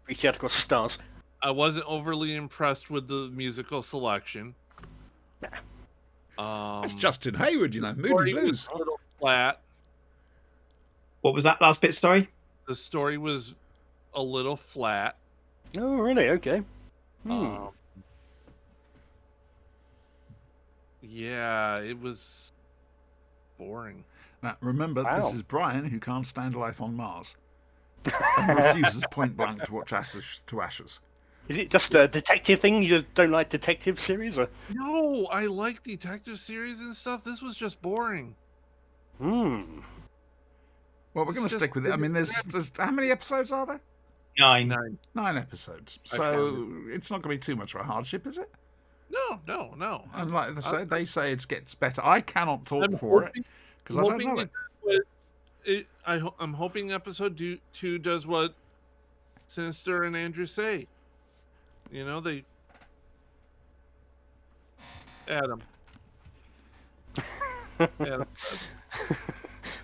Reach out across stars.
I wasn't overly impressed with the musical selection.
That's Justin Hayward, Moody
Story
Blues.
was a little flat.
What was that last bit? Sorry.
The story was a little flat.
Oh, really? Okay.
Yeah, it was boring.
Now, remember,
Wow.
this is Brian, who can't stand life on Mars. and refuses point blank to watch Ashes to Ashes.
Is it just a detective thing? You just don't like detective series, or?
No, I like detective series and stuff. This was just boring.
Well, we're going to stick with it. I mean, there's how many episodes are there?
9.
9 episodes.
I
So it's not going to be too much of a hardship, is it?
No.
And like they say, it gets better. I cannot talk for it because I don't know it.
I'm hoping episode 2 does what Sinister and Andrew say. You know, they... Adam. Adam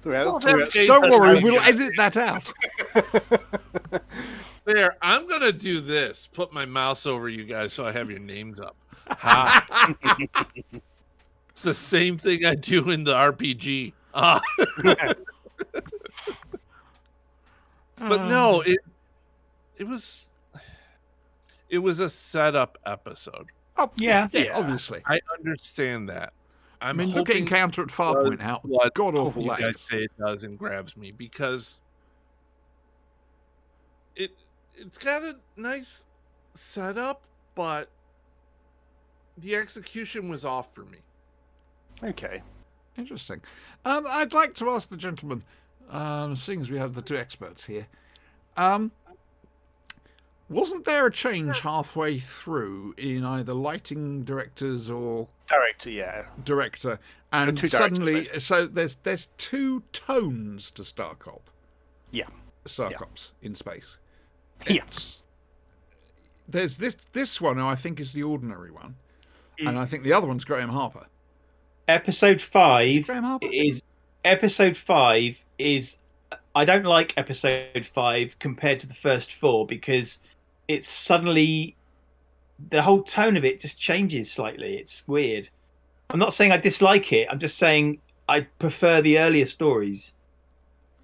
Don't worry, we'll edit that out.
There, I'm going to do this. Put my mouse over you guys so I have your names up. Ha. It's the same thing I do in the RPG. But no, it was a setup episode.
Oh,
Yeah.
Obviously.
I understand that.
I mean, look at Encounter at Farpoint. How god awful
you
that
guys
is.
say it does and grabs me because it's got a nice setup, but the execution was off for me.
Okay.
Interesting. I'd like to ask the gentleman, seeing as we have the two experts here, wasn't there a change halfway through in either lighting directors or director, and
two
suddenly,
directors,
so there's two tones to Starcop.
Yeah.
Starcops in space.
Yes.
There's this one who I think is the ordinary one, and I think the other one's Graham Harper.
Episode 5
Graham Harper?
is I don't like episode 5 compared to the first 4 because it's suddenly the whole tone of it just changes slightly. It's weird. I'm not saying I dislike it. I'm just saying I prefer the earlier stories.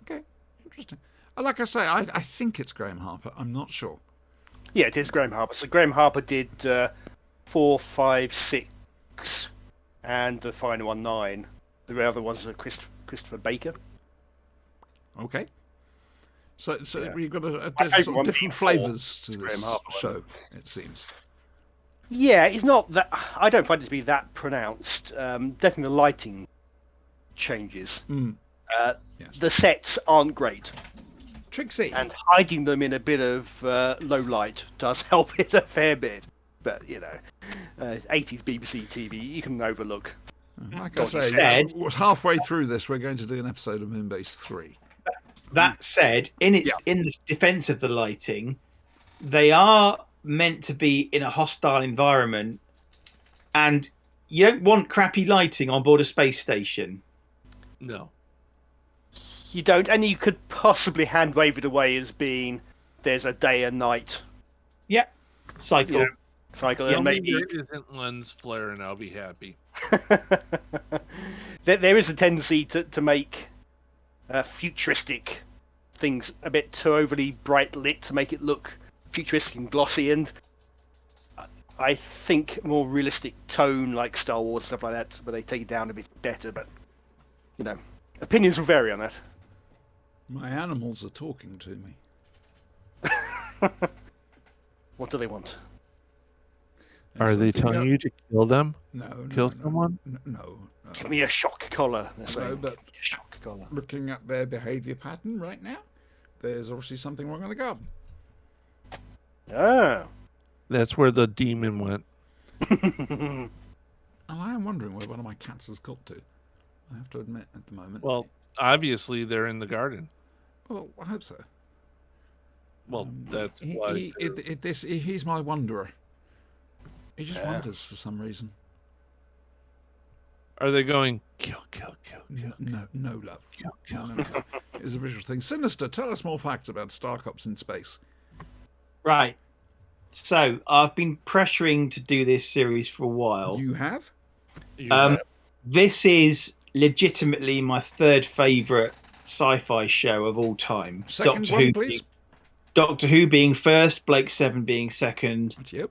Okay, interesting. Like I say, I think it's Graham Harper. I'm not sure.
Yeah, it is Graham Harper. So Graham Harper did 4, 5, 6, and the final one 9. The other ones are Christopher Baker.
Okay. So
Yeah.
we've got
My favourite one
different
being
flavours to
Graham
this
Harper one.
show, it seems.
Yeah, it's not that. I don't find it to be that pronounced. Definitely the lighting changes.
Yes.
The sets aren't great,
Trixie.
and hiding them in a bit of low light does help it a fair bit. But 80s BBC TV, you can overlook.
Like I say,
said-
halfway through this, we're going to do an episode of Moonbase 3.
That said, in the defense of the lighting, they are meant to be in a hostile environment, and you don't want crappy lighting on board a space station.
No.
You don't, and you could possibly hand wave it away as being there's a day and night
Yep. Cycle.
cycle,
Tell
and
me
maybe
there isn't lens flare and I'll be happy.
there is a tendency to make futuristic things a bit too overly bright lit to make it look futuristic and glossy, and I think more realistic tone like Star Wars stuff like that, but they take it down a bit better. But opinions will vary on that.
My animals are talking to me.
What do they want?
Are they telling you to kill them?
No.
Kill someone?
No.
Give me a shock collar. They're saying.
No, but
Give me a shock collar.
looking at their behaviour pattern right now, there's obviously something wrong in the garden.
Ah.
That's where the demon went.
And I am wondering where one of my cats has got to. I have to admit, at the moment.
Well, obviously they're in the garden.
Well, I hope so.
Well, that's why.
He's my wanderer. He just wanders for some reason.
Are they going kill?
No, love. No. It's a visual thing. Sinister, tell us more facts about Starcops in space.
Right. So I've been pressuring to do this series for a while.
You have?
This is legitimately my third favourite sci-fi show of all time.
Second one, please.
Doctor Who being first, Blake Seven being second.
Yep.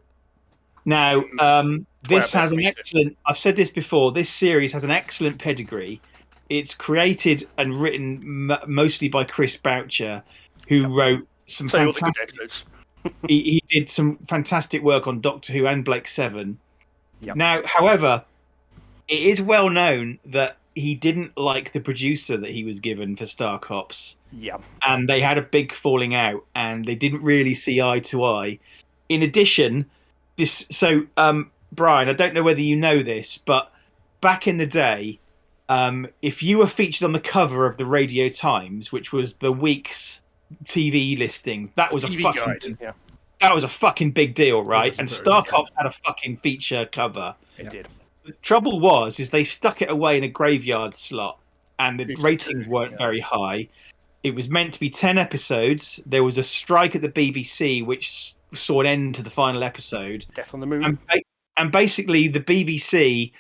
Now, this
Well,
has an excellent. I've said this before. This series has an excellent pedigree. It's created and written mostly by Chris Boucher, who wrote some
So all the good
fantastic.
episodes.
He did some fantastic work on Doctor Who and Blake Seven.
Yep.
Now, however, it is well known that he didn't like the producer that he was given for Star Cops,
Yeah.
and they had a big falling out, and they didn't really see eye to eye. In addition, Brian, I don't know whether you know this, but back in the day, if you were featured on the cover of the Radio Times, which was the week's TV listings, that was
TV
a fucking
guide. Yeah,
that was a fucking big deal, right?
was
And
very
Star
big.
Cops had a fucking feature cover.
it did.
The trouble is they stuck it away in a graveyard slot, and the
52,
ratings weren't
yeah.
very high. It was meant to be 10 episodes. There was a strike at the BBC, which saw an end to the final episode.
Death on the Moon.
And basically, the BBC,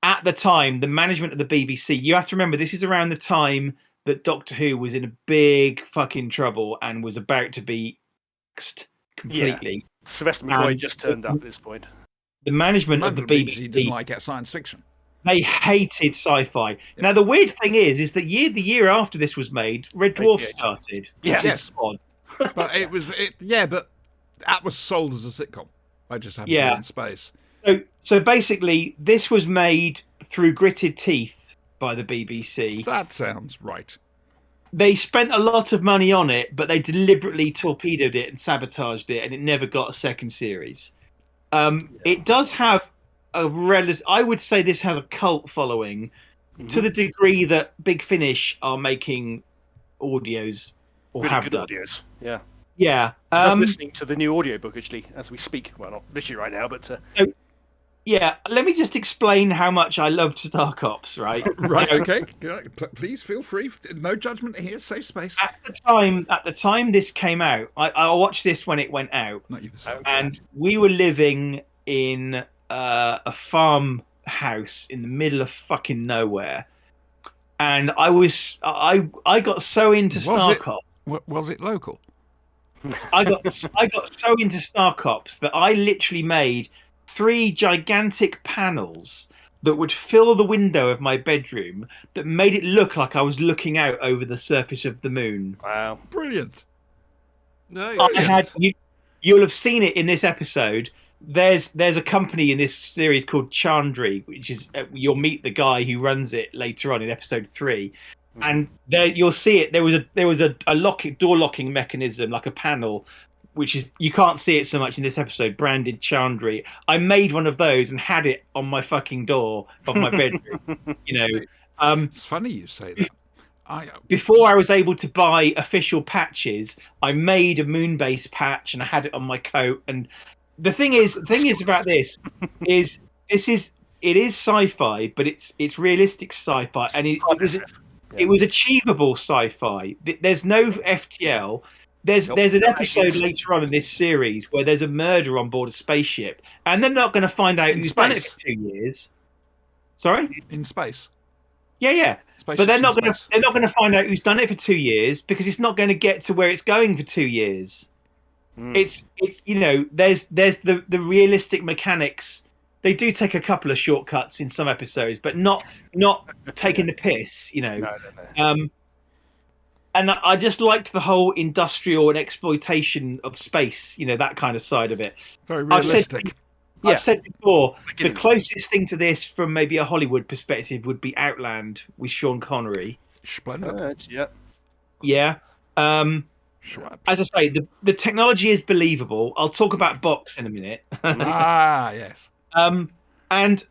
at the time, the management of the BBC, you have to remember, this is around the time that Doctor Who was in a big fucking trouble and was about to be axed completely.
Sylvester McCoy
and-
just turned up at this point.
The management of the
BBC didn't
BBC,
like our science fiction.
they hated sci-fi. Now, the weird thing is the year after this was made, Red Dwarf
Yeah.
started.
Yeah.
which is odd.
But but that was sold as a sitcom. I just happened to
Yeah.
be in space.
So basically, this was made through gritted teeth by the BBC.
That sounds right.
They spent a lot of money on it, but they deliberately torpedoed it and sabotaged it, and it never got a second series. It does have I would say this has a cult following to the degree that Big Finish are making audios or
Really
have
good
done.
audios. Yeah.
Yeah.
I was listening to the new audiobook actually as we speak. Well, not literally right now, but
Yeah, let me just explain how much I loved Star Cops, right?
Right,
You know,
okay. Please feel free. No judgment here. Safe space.
At the time this came out, I watched this when it went out,
Not you.
and we were living in a farmhouse in the middle of fucking nowhere, and I got so into Star
it?
Cops.
Was it local?
I got so into Star Cops that I literally made 3 gigantic panels that would fill the window of my bedroom that made it look like I was looking out over the surface of the moon.
wow.
Brilliant.
Nice.
You'll have seen it in this episode. There's a company in this series called Chandri, which is you'll meet the guy who runs it later on in episode 3, and there you'll see it. There was a door locking mechanism, like a panel, which is you can't see it so much in this episode, branded Chandri. I made one of those and had it on my fucking door of my bedroom.
It's funny you say that.
Before I was able to buy official patches, I made a Moonbase patch and I had it on my coat. And the thing is about this is it is sci-fi, but it's realistic sci-fi, and it was achievable sci-fi. There's no FTL. There's an episode later on in this series where there's a murder on board a spaceship, and they're not going to find out who's done it for 2 years. Sorry?
In space.
Yeah.
Spaceships
But they're not
in
going to
space.
they're not going to find out who's done it for 2 years because it's not going to get to where it's going for 2 years. It's there's the realistic mechanics. They do take a couple of shortcuts in some episodes, but not taking the piss.
No.
And I just liked the whole industrial and exploitation of space, that kind of side of it.
Very
I've said-
realistic.
I've said before,
I get
the
it.
closest thing to this from maybe a Hollywood perspective would be Outland with Sean Connery.
Splendid.
Yeah.
Yeah.
Schwab.
As I say, the technology is believable. I'll talk about Box in a minute.
Yes.
And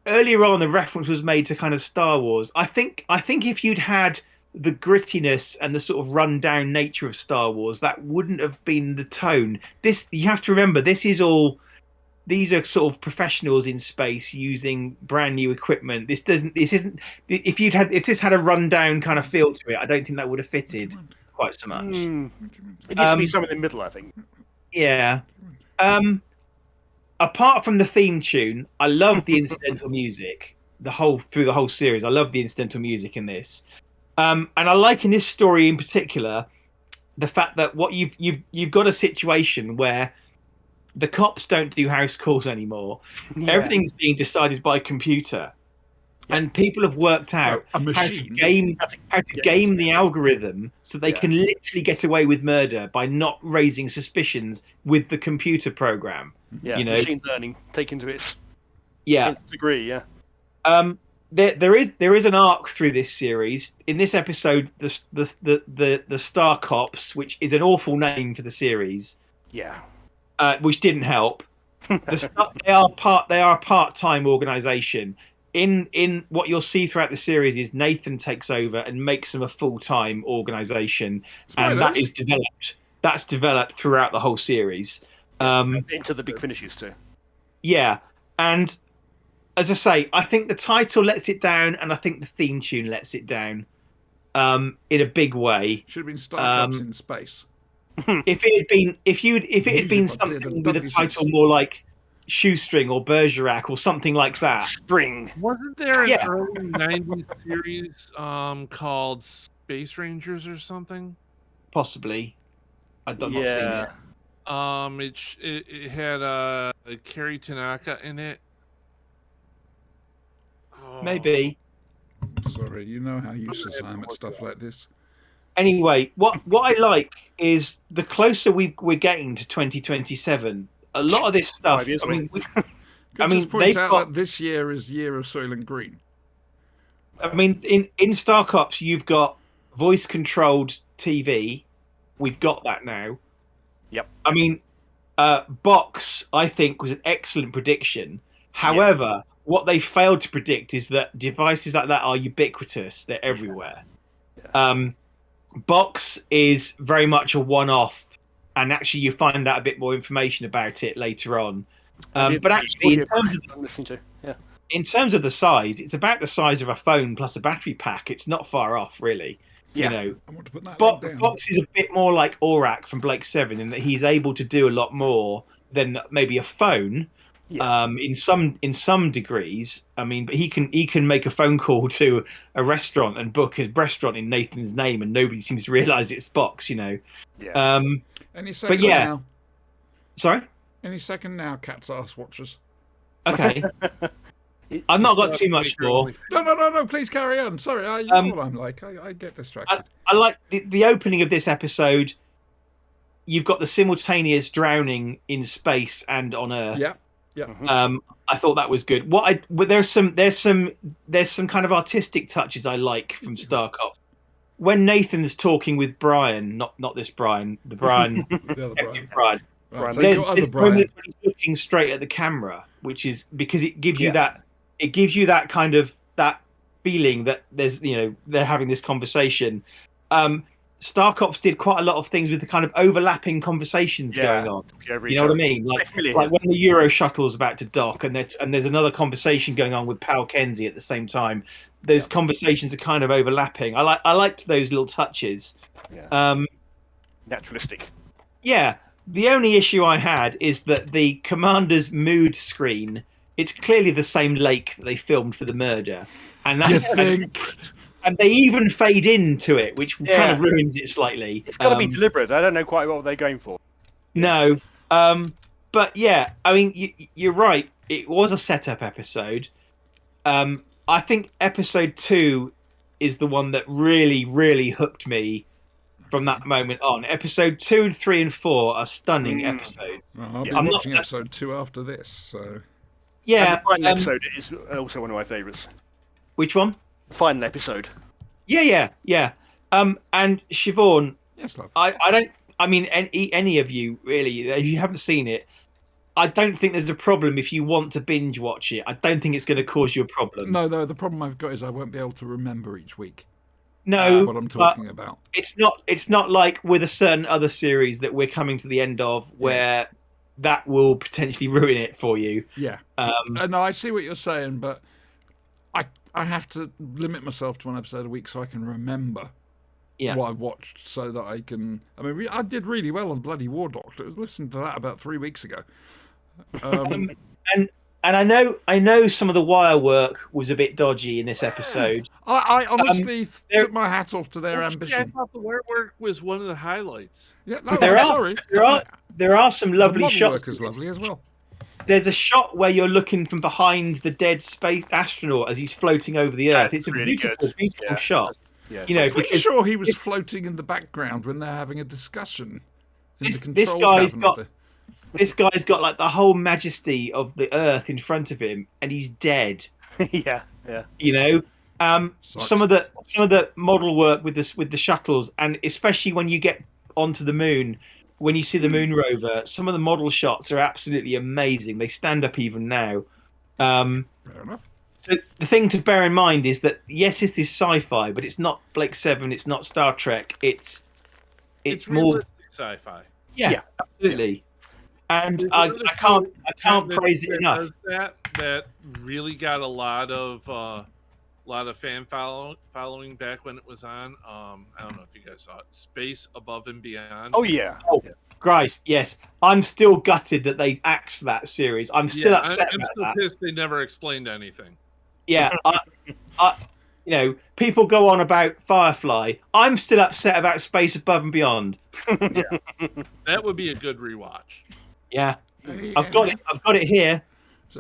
earlier on, the reference was made to kind of Star Wars. I think if you'd had the grittiness and the sort of run-down nature of Star Wars, that wouldn't have been the tone. This, you have to remember, these are sort of professionals in space using brand new equipment. This isn't. If this had a run-down kind of feel to it, I don't think that would have fitted quite so much.
It needs to be somewhere in the middle, I think.
Yeah. Apart from the theme tune, I love the incidental music through the whole series. I love the incidental music in this, and I like in this story in particular the fact that what you've got a situation where the cops don't do house calls anymore.
Yeah.
Everything's being decided by computer, And people have worked out
a
how to
machine.
game the algorithm so they
Yeah.
can literally get away with murder by not raising suspicions with the computer program.
Yeah,
You know?
machine learning taken to its
Yeah.
nth degree. Yeah,
There is an arc through this series. In this episode, the Star Cops, which is an awful name for the series,
yeah.
which didn't help. They are a part-time organization. In what you'll see throughout the series is Nathan takes over and makes them a full-time organization, and that is developed. That's developed throughout the whole series.
Into the big finishes too.
Yeah, and as I say, I think the title lets it down, and I think the theme tune lets it down in a big way.
Should have been Star Cops in space.
If it had been
Music I did,
something
and
with a
Dudley
title
Simpson.
more like Shoestring or Bergerac or something like that,
Spring.
Wasn't there an
Yeah.
early '90s series called Space Rangers or something?
possibly. I've not seen it.
It had Kerry Tanaka in it. Oh.
Maybe.
Sorry, you know how useless I am at stuff like this.
Anyway, what I like is the closer we're getting to 2027. A lot of this stuff.
5 years
I mean,
Could
I mean,
just point
they've
out
got-
that this year is Year of Soylent Green.
in Star Cops, you've got voice-controlled TV. We've got that now.
Yep.
I mean, Box, I think, was an excellent prediction. However, what they failed to predict is that devices like that are ubiquitous. They're everywhere. Box is very much a one-off, and actually you find out a bit more information about it later on. But actually,
I'm listening to. Yeah.
in terms of the size, it's about the size of a phone plus a battery pack. It's not far off, really.
Yeah.
You know,
I want to put that
but
down.
Box is a bit more like Aurak from Blake Seven in that he's able to do a lot more than maybe a phone.
Yeah.
In some degrees, I mean, but he can make a phone call to a restaurant and book a restaurant in Nathan's name, and nobody seems to realise it's Box. You know.
Yeah.
Any second
yeah.
now.
Sorry.
Any second now, cat's ass watchers.
Okay. I've not got too much more.
No, please carry on. Sorry, you know what I'm like. I get distracted.
I like the opening of this episode. You've got the simultaneous drowning in space and on Earth.
Yeah.
I thought that was good. There's some kind of artistic touches I like from Star Cops. When Nathan's talking with Brian, not this Brian, the Brian,
The other Brian.
Brian.
Right, so
There's
your other
this
Brian.
moment when he's looking straight at the camera, which is because it gives you
Yeah.
that kind of that feeling that there's they're having this conversation. Star Cops did quite a lot of things with the kind of overlapping conversations going on. You know what I mean? Like when the Euro shuttle's about to dock, and there's another conversation going on with Pal Kenzie at the same time. Those conversations are kind of overlapping. I liked those little touches.
Yeah. Naturalistic.
Yeah. The only issue I had is that the commander's mood screen. It's clearly the same lake that they filmed for the murder, and
You
that's,
think?
and they even fade into it, which kind
Yeah.
of ruins it slightly.
It's got to be deliberate. I don't know quite what they're going for.
No, but yeah, I mean, you're right. It was a setup episode. I think episode 2 is the one that really, really hooked me from that moment on. Episode 2, 3, and 4 are stunning episodes.
Well, I'll be
I'm not-
watching episode 2 after this. So
Yeah,
And the final episode is also one of my favourites.
which one?
The final episode.
Yeah. And Siobhan,
yes, love.
I don't. I mean, any of you really, if you haven't seen it, I don't think there's a problem if you want to binge watch it. I don't think it's going to cause you a problem.
No, the problem I've got is I won't be able to remember each week
No,
what I'm
but
talking about.
it's not like with a certain other series that we're coming to the end of where that will potentially ruin it for you.
Yeah. No, I see what you're saying, but I have to limit myself to one episode a week so I can remember what I've watched, so that I can. I mean, I did really well on Bloody War Doctor. I was listening to that about 3 weeks ago.
And I know some of the wire work was a bit dodgy in this episode.
I honestly took my hat off to their
I
ambition.
thought the wire work was one of the highlights.
Yeah, no,
There
I'm
are-
sorry.
There are some lovely
the model
shots.
work is lovely as well.
there's a shot where you're looking from behind the dead space astronaut as he's floating over the Earth. It's a
really
beautiful,
good.
beautiful
Yeah.
shot.
Yeah,
You know,
I'm pretty
because
sure he was floating in the background when they're having a discussion in the
this
control
guy's
cabin.
got this guy's got like the whole majesty of the Earth in front of him, and he's dead.
yeah.
You know,
Sucks.
some of the model work with the shuttles, and especially when you get onto the moon, when you see the moon rover, some of the model shots are absolutely amazing. They stand up even now.
Fair enough.
So the thing to bear in mind is that yes, this is sci-fi, but it's not Blake Seven. It's not Star Trek. It's more
realistic sci-fi.
yeah, absolutely. And
There's
I
another
can't
show
praise it
that
enough.
does that really got a lot of fan following back when it was on. I don't know if you guys saw it. Space Above and Beyond.
Oh yeah.
Oh, Christ, yes. I'm still gutted that they axed that series. I'm still upset
I'm
about
still
that.
pissed they never explained anything.
Yeah, you know, people go on about Firefly. I'm still upset about Space Above and Beyond.
That would be a good rewatch.
Yeah, I've got it here.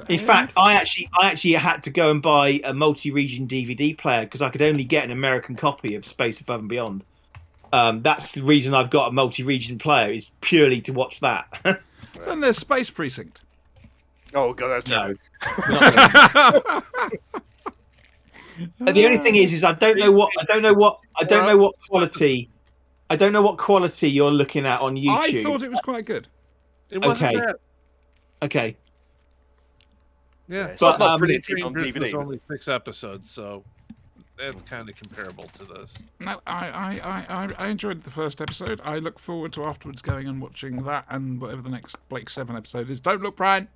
In fact, I actually had to go and buy a multi-region DVD player because I could only get an American copy of Space Above and Beyond. That's the reason I've got a multi-region player, is purely to watch that.
Then there's Space Precinct.
Oh god, that's
No.
terrible.
And the only thing is I don't know what quality you're looking at on YouTube.
I thought it was quite good.
It wasn't
Okay.
that.
Okay,
Yeah,
It's
But,
not brilliant on
Rangers was
DVD.
only 6 episodes, so that's kind of comparable to this.
No, I enjoyed the first episode. I look forward to afterwards going and watching that and whatever the next Blake 7 episode is. Don't look, Brian.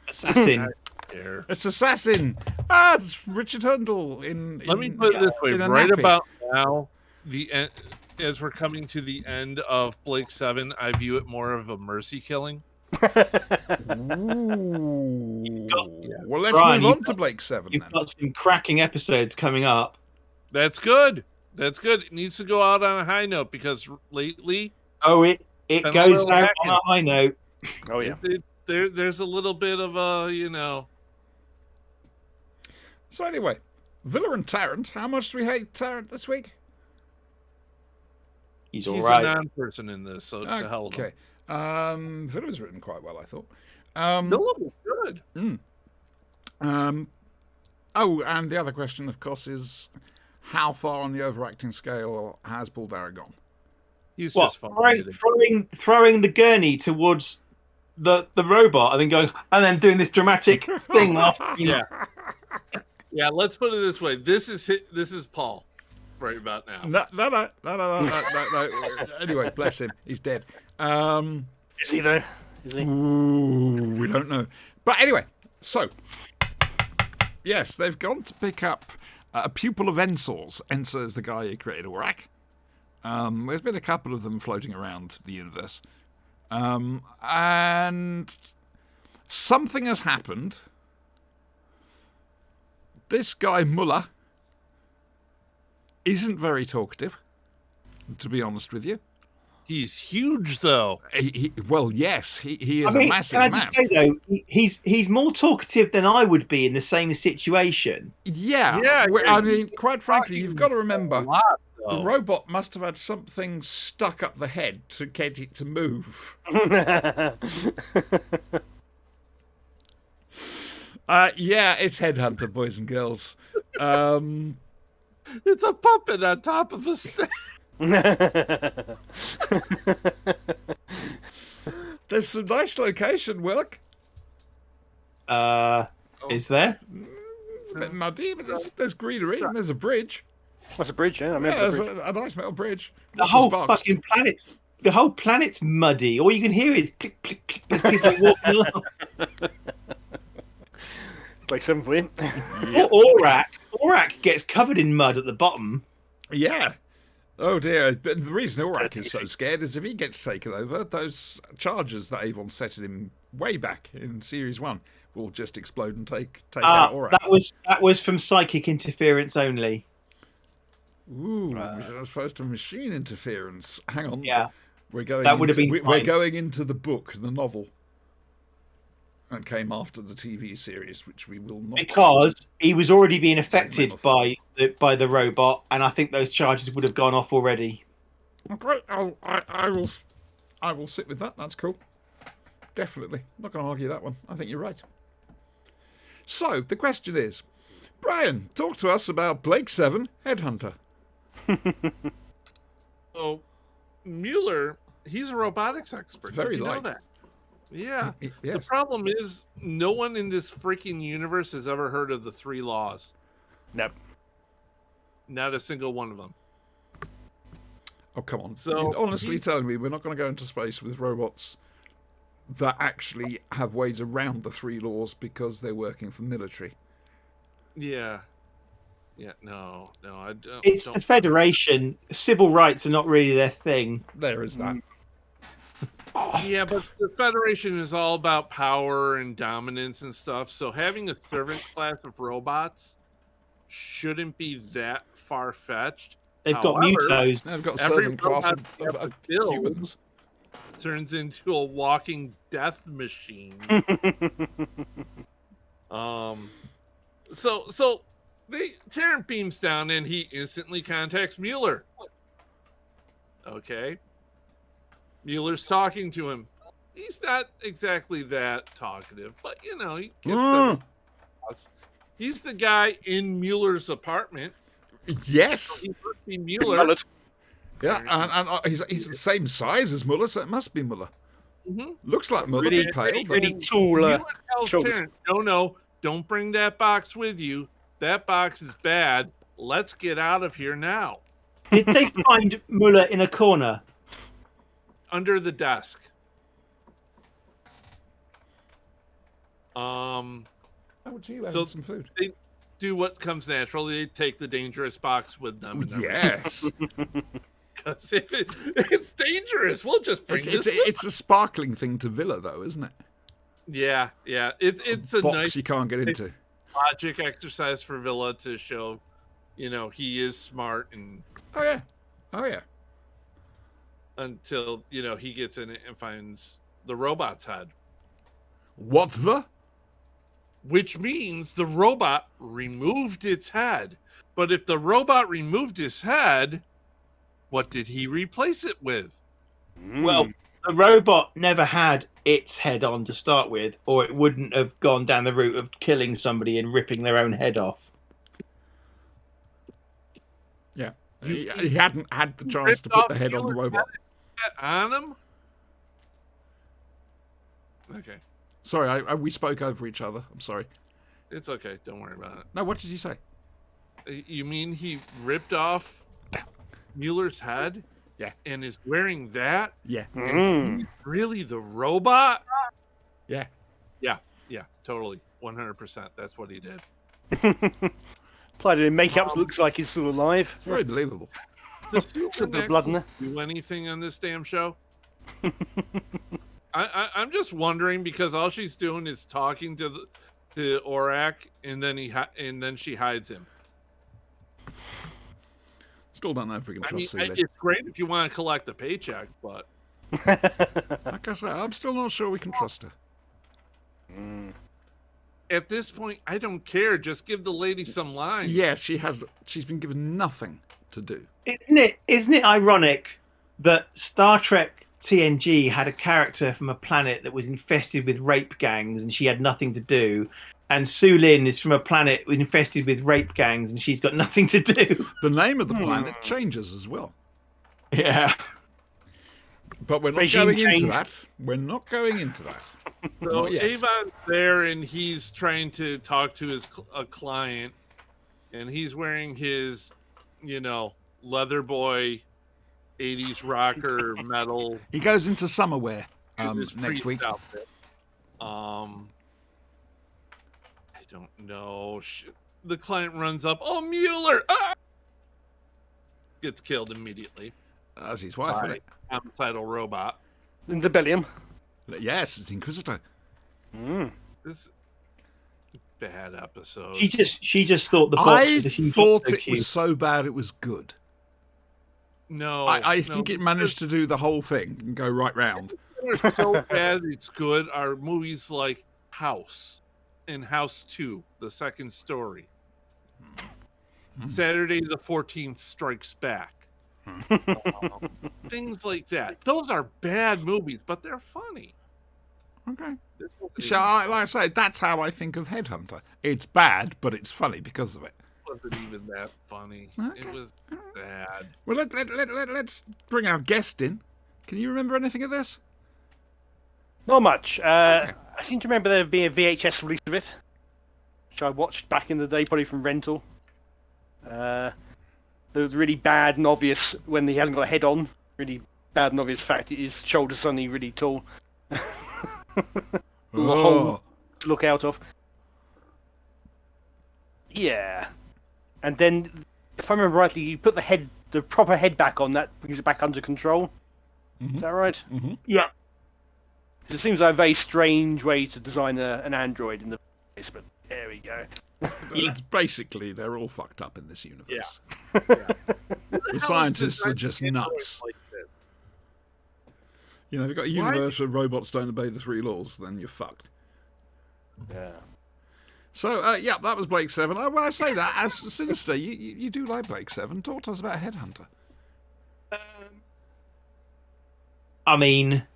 Assassin.
Here.
It's Assassin. Ah, it's Richard Hurndall in
Let me put it this way:
in a
right
nappy.
about now, the end, as we're coming to the end of Blake 7, I view it more of a mercy killing.
Ooh. Well, let's
Brian,
move on
you've
to Blake 7
You've
then.
got some cracking episodes coming up.
That's good. That's good. It needs to go out on a high note because lately,
Oh, it
Been a
goes
little
out
hacking.
on a high note.
Oh yeah.
there's a little bit of a
So anyway, Villa and Tarrant. How much do we hate Tarrant this week?
He's
he's
all right.
a non-person in this, so to hell with him.
Okay. Villa was written quite well, I thought.
Philip was good.
Oh, and the other question, of course, is how far on the overacting scale has Paul Darragh gone?
He's
What?
just fun.
Throwing the gurney towards the robot and then going and then doing this dramatic thing after.
Yeah. Yeah, let's put it this way. This is Paul right about now.
No. Anyway, bless him. He's dead.
Is he though? Is he?
Ooh, we don't know. But anyway, so yes, they've gone to pick up a pupil of Ensor's. Ensor is the guy who created Aurak. There's been a couple of them floating around the universe. And something has happened. This guy, Muller, isn't very talkative, to be honest with you.
He's huge, though.
Well, yes, he is a massive
can I
man.
just say though, he's more talkative than I would be in the same situation.
Yeah,
Yeah,
I mean, quite frankly, you've got to
A
remember,
lot,
the
though.
robot must have had something stuck up the head to get it to move. Yeah, it's Headhunter, boys and girls.
It's a puppet on top of a stick.
There's some nice location work.
Is there?
It's a bit muddy, but there's greenery and there's a bridge.
That's a bridge, yeah. I
Yeah,
remember
there's
the bridge.
a nice metal bridge.
The
Lots of
whole
sparks.
fucking planet's muddy. All you can hear is click click click as people walking along.
Like 7 for you.
Aurak gets covered in mud at the bottom.
Yeah. Oh dear. The reason Aurak is so scared is if he gets taken over, those charges that Avon set at him way back in Series 1 will just explode and take out Aurak.
That was from psychic interference only.
Ooh, as opposed to machine interference. Hang on.
Yeah.
We're going
That would have been
we're
fine.
going into the book, the novel. and came after the TV series, which we will not.
Because he was already being affected
Mammoth.
by the robot, and I think those charges would have gone off already.
Okay, I will sit with that. That's cool. Definitely. Not going to argue that one. I think you're right. So, the question is, Brian, talk to us about Blake 7, Headhunter.
So, Mueller, he's a robotics expert.
It's very
Did you know
light.
that? Yeah.
Yes.
The problem is, no one in this freaking universe has ever heard of the 3 laws.
Nope.
Not a single one of them.
Oh, come on.
So,
You're honestly telling me we're not going to go into space with robots that actually have ways around the 3 laws because they're working for military?
Yeah. Yeah, no, I don't.
It's the Federation. Civil rights are not really their thing.
There is that.
Yeah, but the Federation is all about power and dominance and stuff. So having a servant class of robots shouldn't be that far fetched.
They've got
However,
mutos.
They've got a
Every
servant class
robot
of
they have to build
humans.
turns into a walking death machine. So Terran beams down and he instantly contacts Mueller. Okay. Mueller's talking to him. He's not exactly that talkative, but he gets some. He's the guy in Mueller's apartment.
Yes.
He must be
Big
Mueller.
mullet.
Yeah, and he's the same size as Muller, so it must be Muller.
Mhm.
Looks like Muller,
Really,
big tail, but
really tall.
Mueller tells
shoulders.
Terran, no, don't bring that box with you. That box is bad. Let's get out of here now.
Did they find Muller in a corner?
Under the desk.
oh, gee, you
So-
having some food?
Do what comes naturally. They take the dangerous box with them.
Yes.
Because if it's dangerous, we'll just bring
It's,
this.
it's a sparkling thing to Villa, though, isn't it?
Yeah. It's a
Box
nice
you can't get into.
logic exercise for Villa to show, he is smart, and
Oh, yeah.
until he gets in it and finds the robot's head,
What the?
which means the robot removed its head. But if the robot removed his head, what did he replace it with?
Well, the robot never had its head on to start with, or it wouldn't have gone down the route of killing somebody and ripping their own head off.
Yeah. He hadn't had the chance
ripped
to put
off
the head on the
Mueller's
robot.
On him? Okay.
Sorry, we spoke over each other. I'm sorry.
It's okay. Don't worry about it.
No, what did you say?
You mean he ripped off Mueller's head?
Yeah.
And is wearing that?
Yeah.
Really the robot?
Yeah.
Yeah, totally. 100%. That's what he did.
Applied it in makeup, so looks like he's still alive.
It's very believable.
Does
Still a bit of
Superman
blood in there.
do anything on this damn show? I'm just wondering, because all she's doing is talking to Orak, and then she hides him.
Still don't know if we can
I mean,
trust Seeley.
it's great if you want to collect the paycheck, but
Like I say, I'm still not sure we can trust her.
at this point, I don't care. Just give the lady some lines.
Yeah, she's been given nothing to do.
Isn't it ironic that Star Trek TNG had a character from a planet that was infested with rape gangs and she had nothing to do, and Sue Lin is from a planet infested with rape gangs and she's got nothing to do?
The name of the planet changes as well.
Yeah.
But we're not
Regime
going into
change.
that. We're not going into that.
So
Not yet.
Avon's there, and he's trying to talk to a client, and he's wearing his, leather boy, 80s rocker metal.
He goes into summer wear
his
next
priest
week.
outfit. I don't know. The client runs up. Oh, Mueller! Ah! Gets killed immediately.
As his wife,
by
isn't
homicidal robot.
In the Bellium.
it? Yes, it's Inquisitor.
This bad episode.
She just thought the box
I
was a huge
thought
so
it
cute.
was so bad it was good.
No,
I
no,
think it managed to do the whole thing and go right round.
They're so bad it's good are movies like House in House 2, the second story. Saturday the 14th Strikes Back. Things like that. Those are bad movies, but they're funny.
Okay. So, like I say, that's how I think of Headhunter. It's bad, but it's funny because of it.
Wasn't even that funny.
Okay.
It was bad.
Well, let's bring our guest in. Can you remember anything of this?
Not much. I seem to remember there being a VHS release of it, which I watched back in the day, probably from rental. There was really bad and obvious when he hasn't got a head on. Really bad and obvious fact his shoulders suddenly really tall. A hole to look out of. Yeah. And then, if I remember rightly, you put the proper head back on, that brings it back under control. Is that right?
Yeah.
It seems like a very strange way to design an android in the place, but there we go.
It's basically, they're all fucked up in this universe.
The
The scientists are just nuts.
Like this?
You know, if you've got a universe where robots don't obey the 3 laws, then you're fucked.
Yeah.
So, yeah, that was Blake Seven. Well, I say that as Sinister. You do like Blake Seven. Talk to us about Headhunter.
I mean,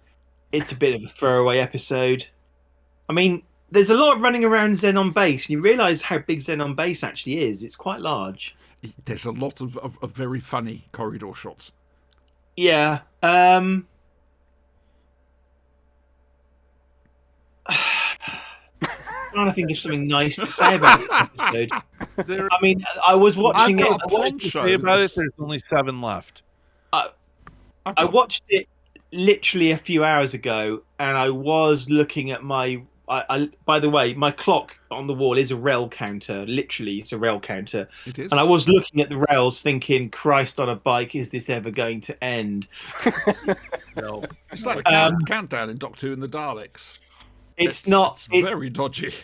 it's a bit of a throwaway episode. I mean, there's a lot running around Xenon Base, and you realise how big Xenon Base actually is. It's quite large.
There's a lot of very funny corridor shots.
Yeah. I'm trying to think of something nice to say about this episode. I mean, I was watching it.
Say about it. There's only 7 left.
I watched it literally a few hours ago, and I was looking at my. By the way, my clock on the wall is a rail counter. Literally, it's a rail counter.
It is.
And I was looking at the rails, thinking, "Christ on a bike, is this ever going to end?"
No.
It's like a countdown in Doctor Who and the Daleks.
It's
very dodgy.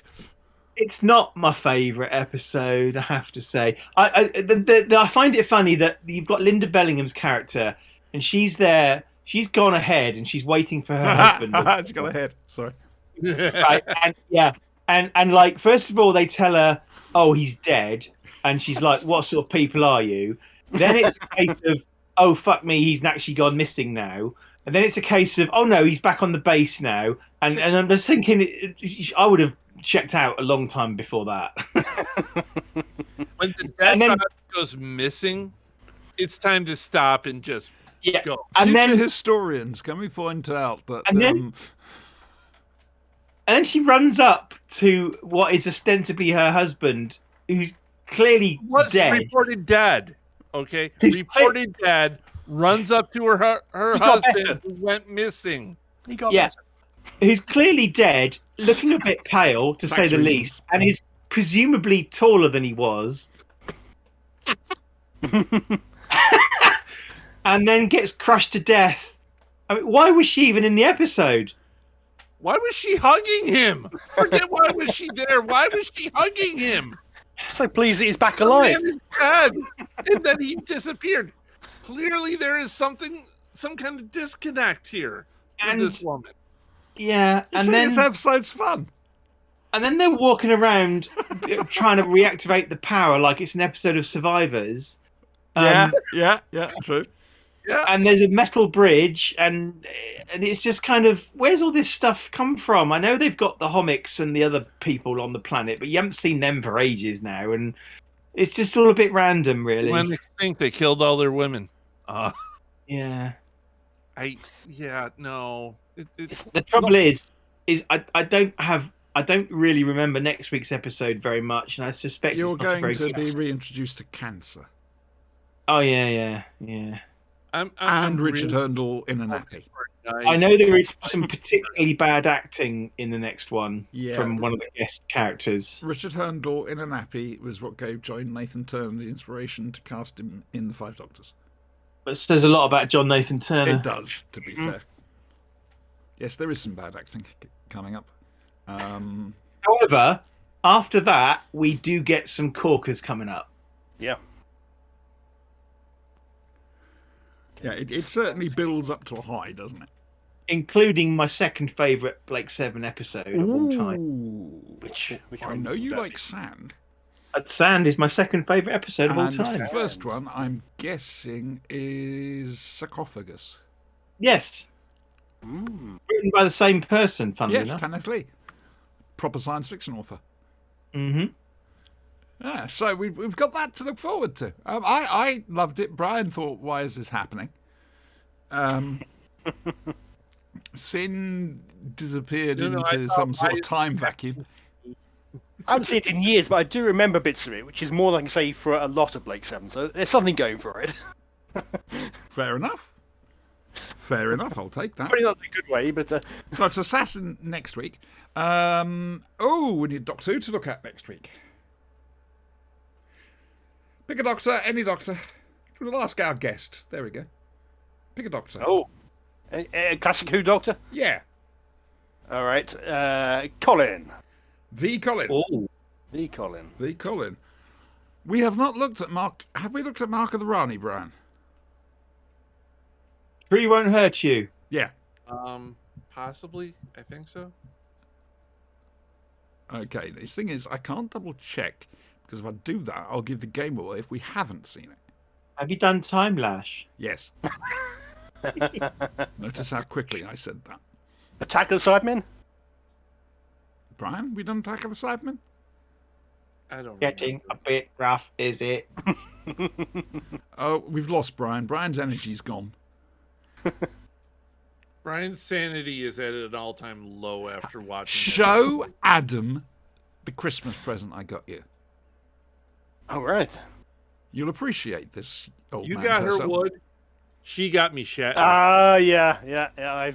It's not my favourite episode, I have to say. I find it funny that you've got Linda Bellingham's character, and she's there. She's gone ahead, and she's waiting for her husband.
She's gone ahead. Sorry.
Right, and like, first of all, they tell her, "Oh, he's dead," and she's like, "What sort of people are you?" Then it's a case of, "Oh, fuck me, he's actually gone missing now." And then it's a case of, "Oh no, he's back on the base now." And I'm just thinking, I would have checked out a long time before that.
When the dead body goes missing, it's time to stop and just go.
And
Future
then
historians, can we point out that?
And then she runs up to what is ostensibly her husband, who's clearly dead.
Reported dead. Okay, reported dead. Runs up to her husband who went missing.
He got
better. Who's clearly dead, looking a bit pale, to say the least, and is presumably taller than he was. And then gets crushed to death. I mean, why was she even in the episode?
Why was she hugging him? Forget why was she there. Why was she hugging him?
So pleased that he's back alive.
The man is dead. And then he disappeared. Clearly there is some kind of disconnect here with this woman.
Yeah,
and then this episode's fun.
And then they're walking around trying to reactivate the power like it's an episode of Survivors.
Yeah, true.
Yeah.
And there's a metal bridge, and it's just kind of, where's all this stuff come from? I know they've got the Homics and the other people on the planet, but you haven't seen them for ages now, and it's just all a bit random, really.
When extinct, they killed all their women.
Yeah.
No.
The trouble is I don't really remember next week's episode very much, and I suspect
you're
it's not
going to be
good.
reintroduced to cancer.
Oh yeah.
And Richard Hurndall in a nappy.
Nice.
I know there is some particularly bad acting in the next one from one of the guest characters.
Richard Hurndall in a nappy was what gave John Nathan Turner the inspiration to cast him in The Five Doctors.
But it says a lot about John Nathan Turner.
It does, to be fair. Yes, there is some bad acting coming up.
However, after that, we do get some corkers coming up.
Yeah.
Yeah, it certainly builds up to a high, doesn't it?
including my second favourite Blake Seven episode of all time.
Ooh.
Which
I
one
know you
would that
like
be?
Sand.
Sand is my second favourite episode of all
And the
time.
first one, I'm guessing, is Sarcophagus.
Yes,
Mm.
written by the same person. Funnily
Yes,
enough.
Kenneth Lee. Proper science fiction author.
Mm-hmm.
Yeah, so we've got that to look forward to. I loved it. Brian thought, why is this happening? Sin disappeared
No, I
into
thought
some sort
I-
of time vacuum.
I haven't seen it in years, but I do remember bits of it, which is more than I can say for a lot of Blake Seven. So there's something going for it.
Fair enough. Fair enough, I'll take that.
Probably not in a good way, but
So it's Assassin next week. We need Doctor Who to look at next week. Pick a doctor, any doctor. We'll ask our guest. There we go. Pick a doctor.
a classic Who Doctor.
Yeah.
All right, Colin.
The Colin.
Oh,
The Colin.
The Colin. We have not looked at Mark. Have we looked at Mark of the Rani, Brian?
Tree won't hurt you.
Yeah.
Possibly. I think so.
Okay. The thing is, I can't double check because if I do that, I'll give the game away if we haven't seen it.
Have you done Time Lash?
Yes. Notice how quickly I said that.
Attack of the Cybermen.
Brian, we done Attack of the Cybermen?
I don't.
Getting a
remember.
bit rough, is it?
Oh, we've lost Brian. Brian's energy's gone.
Brian's sanity is at an all-time low after watching.
Show Adam the Christmas present I got you.
All right.
You'll appreciate this, old
You
man
got her
person.
wood. She got me Shatner.
Yeah. I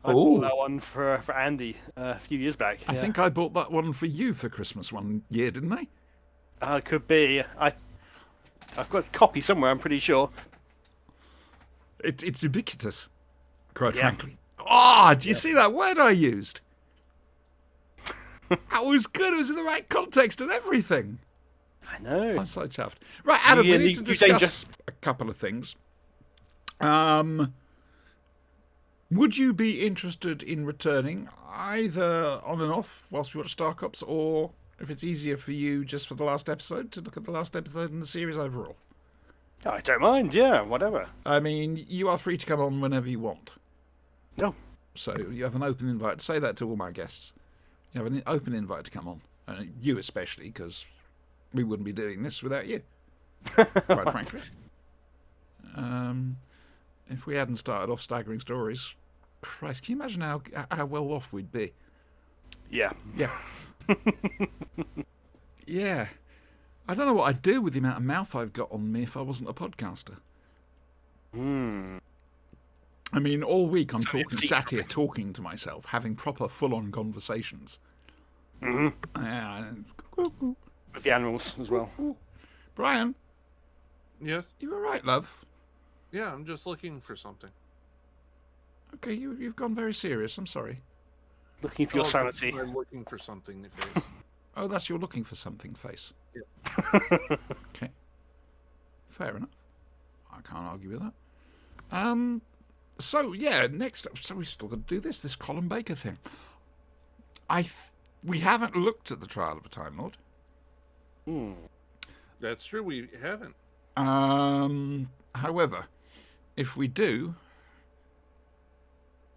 bought
Ooh.
that one for Andy a few years back.
I
yeah.
think I bought that one for you for Christmas one year, didn't I?
Could be. I've got a copy somewhere. I'm pretty sure.
It's ubiquitous, quite
Yeah.
frankly. Ah, do you see that word I used? That was good. It was in the right context and everything.
I know.
I'm so chuffed. Right, Adam, we
You-
need
you-
to
you
discuss
danger.
a couple of things. Would you be interested in returning either on and off whilst we watch Star Cops, or if it's easier for you just for the last episode, to look at the last episode in the series overall?
I don't mind. Yeah, whatever.
I mean, you are free to come on whenever you want.
No.
So you have an open invite. Say that to all my guests. You have an open invite to come on. You especially, because we wouldn't be doing this without you, quite frankly. If we hadn't started off Staggering Stories, Christ, can you imagine how well off we'd be?
Yeah.
Yeah. Yeah. I don't know what I'd do with the amount of mouth I've got on me if I wasn't a podcaster.
Hmm.
I mean, all week I'm
So
sat here talking to myself, having proper full-on conversations.
Hmm. With the animals as well.
Brian,
Yes.
you were right, love.
Yeah, I'm just looking for something.
Okay, you've gone very serious. I'm sorry.
Looking for your
Oh,
sanity.
I'm looking for something. Face.
Oh, that's your looking for something face. Okay. Fair enough. I can't argue with that. So yeah, next up, so we still got to do this Colin Baker thing. We haven't looked at the Trial of a Time Lord.
Hmm.
That's true. We haven't.
However, if we do,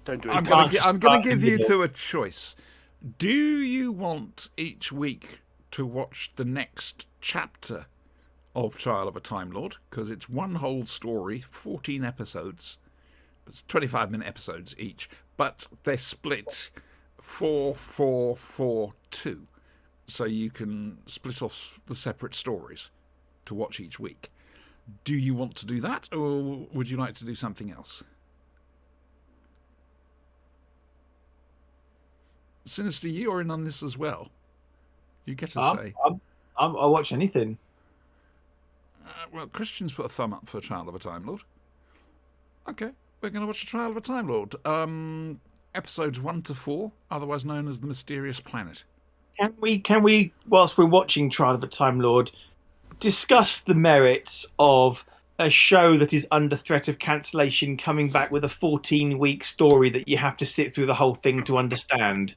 Don't do it.
I'm
can't
going
just
to give
start
you
in the
two a choice. Do you want each week to watch the next chapter of Trial of a Time Lord? Because it's one whole story, 14 episodes. It's 25-minute episodes each, but they're split 4-4-4-2. So you can split off the separate stories to watch each week. Do you want to do that, or would you like to do something else? Sinister, you're in on this as well. You get to say.
I'll watch anything.
Well, Christian's put a thumb up for Trial of a Time Lord. Okay, we're going to watch the Trial of a Time Lord. Episodes 1 to 4, otherwise known as The Mysterious Planet.
Can we, whilst we're watching Trial of a Time Lord, discuss the merits of a show that is under threat of cancellation coming back with a 14-week story that you have to sit through the whole thing to understand?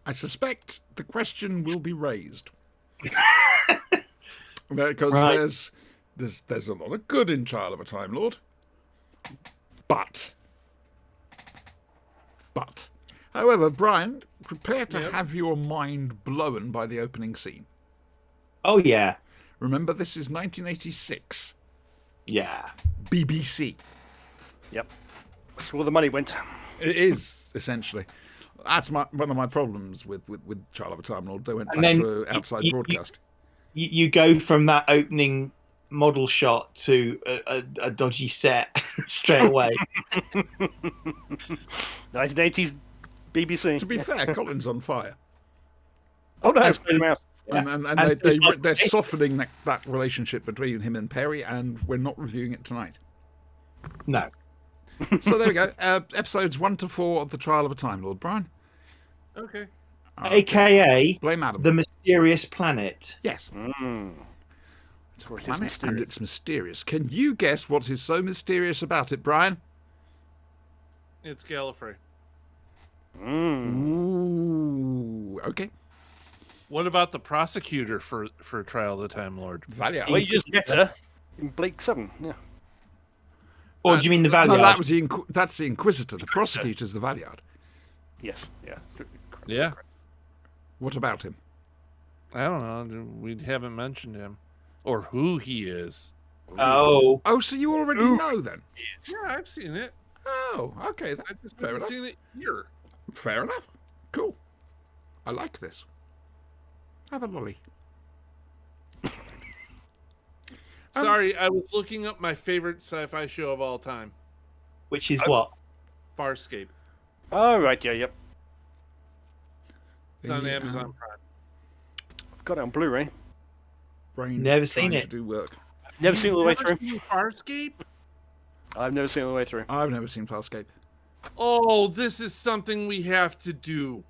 I suspect the question will be raised. Because
Right.
there's a lot of good in Trial of a Time Lord. But, however, Brian, prepare to have your mind blown by the opening scene.
Oh yeah,
Remember, this is 1986.
yeah.
BBC.
Yep. That's where all the money went.
It is, essentially. That's one of my problems with Trial of a Time Lord. They went
And
back
then
to outside broadcast.
You go from that opening model shot to a dodgy set straight away.
1980s BBC.
To be fair, Colin's on fire.
Oh no,
And so-
put him out.
And they're softening that relationship between him and Perry, and we're not reviewing it tonight.
No.
So there we go. Episodes 1 to 4 of The Trial of a Time Lord. Brian?
Okay.
AKA
Blame Adam.
The Mysterious Planet.
Yes.
It's for it is
Planet, and
mysterious.
it's mysterious. Can you guess what is so mysterious about it, Brian?
It's Gallifrey.
Ooh, okay.
What about the prosecutor for Trial of the Time Lord?
Valiant.
Well, you just met her in Blake 7. Yeah.
Or do you mean the Valiant?
No, that was that's the Inquisitor. The prosecutor's the Valiard.
Yes. Yeah.
Yeah.
What about him?
I don't know. We haven't mentioned him. Or who he is.
Oh,
Oh, so you already know then?
Yeah, I've seen it.
Oh, okay.
I just
Fair
haven't
enough.
seen it here.
Fair enough. Cool. I like this. Have a lolly.
Sorry, I was looking up my favorite sci-fi show of all time,
which is what?
Farscape.
Oh, right. Yeah. Yep.
It's on
The,
Amazon Prime.
I've got it on Blu-ray.
Brain
Never seen
trying
it.
to do work.
Never seen it all the way
Never
through.
seen Farscape?
I've never seen it all the way through.
I've never seen Farscape.
Oh, this is something we have to do.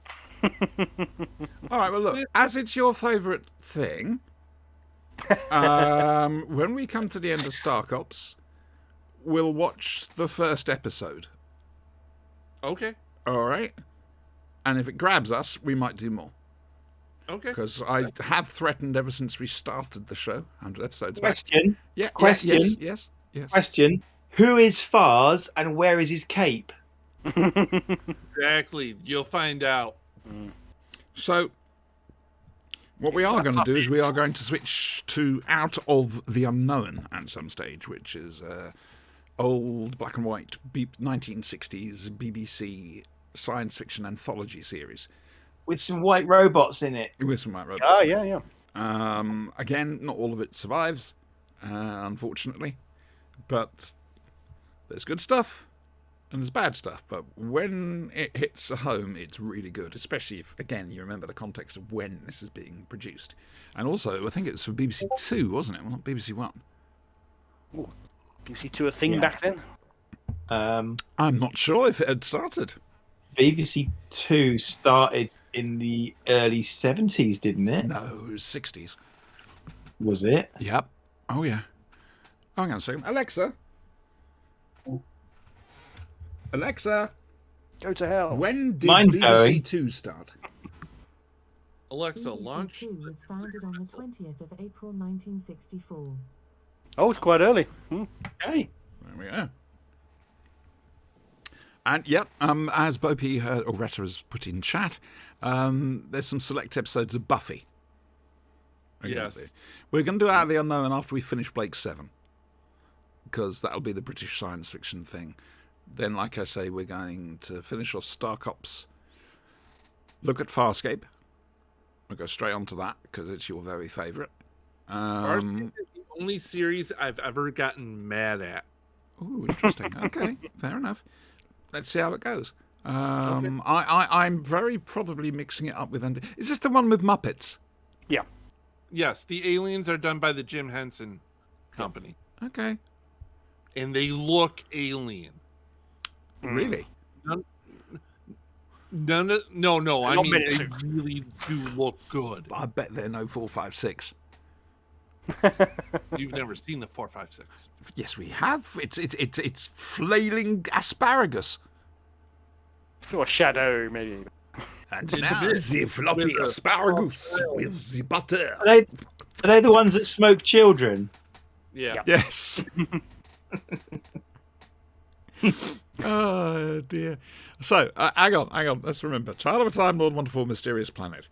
All right, well, look, as it's your favourite thing, when we come to the end of Stark Ops, we'll watch the first episode.
Okay.
All right? And if it grabs us, we might do more.
Okay.
Because I have threatened ever since we started the show, 100 episodes back.
Question.
Yeah,
Question.
yes.
Question. Who is Fars and where is his cape?
Exactly. You'll find out.
So, what we are going to do is we are going to switch to Out of the Unknown at some stage, which is old black and white 1960s BBC science fiction anthology series
With some white robots in it.
with some white robots.
Oh, yeah.
Again, not all of it survives, unfortunately, but there's good stuff and there's bad stuff. But when it hits home, it's really good, especially if, again, you remember the context of when this is being produced. And also, I think it was for BBC Two, wasn't it? Well, not BBC One.
BBC Two a thing back then?
I'm not sure if it had started.
BBC Two started in the early 70s, didn't it?
No, it was 60s.
Was it?
Yep. Oh, yeah. Oh, hang on a second. Alexa,
Go to hell.
when did
Mine's
BBC
going.
Two start?
Alexa,
BBC
launch.
Two was founded on the 20th of April 1964.
Oh, it's quite early.
Okay.
There we go. And yep, as Bopey or Retta has put in chat, there's some select episodes of Buffy.
Yes.
We're going to do Out of the Unknown after we finish Blake 7, because that'll be the British science fiction thing. Then, like I say, we're going to finish off Stark Ops, look at Farscape. We'll go straight on to that because it's your very favourite.
Farscape is the only series I've ever gotten mad at.
Ooh, interesting. Okay, fair enough. Let's see how it goes. I'm very probably mixing it up with... Is this the one with Muppets?
Yeah.
Yes, the aliens are done by the Jim Henson Company,
Okay.
and they look alien.
Really?
No. I
Not
mean,
many
they
suits.
really do look good.
I bet they're no 456.
You've never seen the 456.
Yes, we have. It's flailing asparagus.
Sort of shadow, maybe.
And
In
now
the
the floppy
with the-
asparagus with the butter.
Are they the ones that smoke children?
Yeah.
Yes. Oh dear. So, hang on. Let's remember. Child of a Time Lord, Wonderful, Mysterious Planet.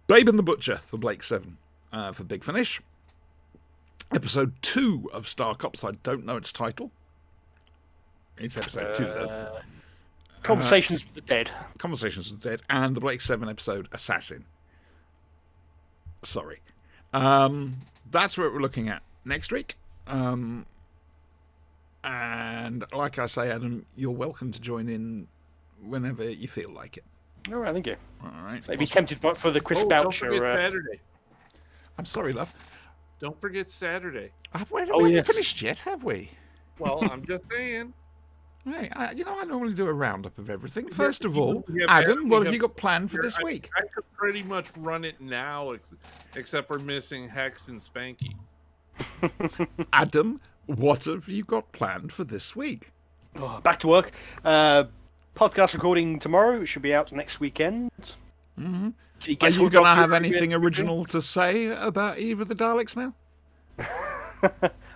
Babe and the Butcher for Blake 7 for Big Finish. Episode 2 of Star Cops. I don't know its title. It's episode 2, though.
Conversations with the Dead.
Conversations with the Dead. And the Blake 7 episode, Assassin. Sorry. That's what we're looking at next week. And like I say, Adam, you're welcome to join in whenever you feel like it.
All right, thank you.
All right.
So I'd be tempted for the Chris
Don't
Boucher.
forget Saturday.
I'm sorry, love.
Don't forget Saturday.
We
Oh,
haven't
yes.
finished yet, have we?
Well, I'm just saying.
Hey, I normally do a roundup of everything. First of all,
Yeah,
Adam, what have
yeah.
you got planned for this
I-
week?
I could pretty much run it now, except for missing Hex and Spanky.
Adam, what have you got planned for this week?
Oh, back to work. Podcast recording tomorrow. It should be out next weekend.
Mm-hmm.
Can you
Are
guess
you
what
going to
Doctor
have
Who
anything
is?
original to say about Eve of the Daleks now?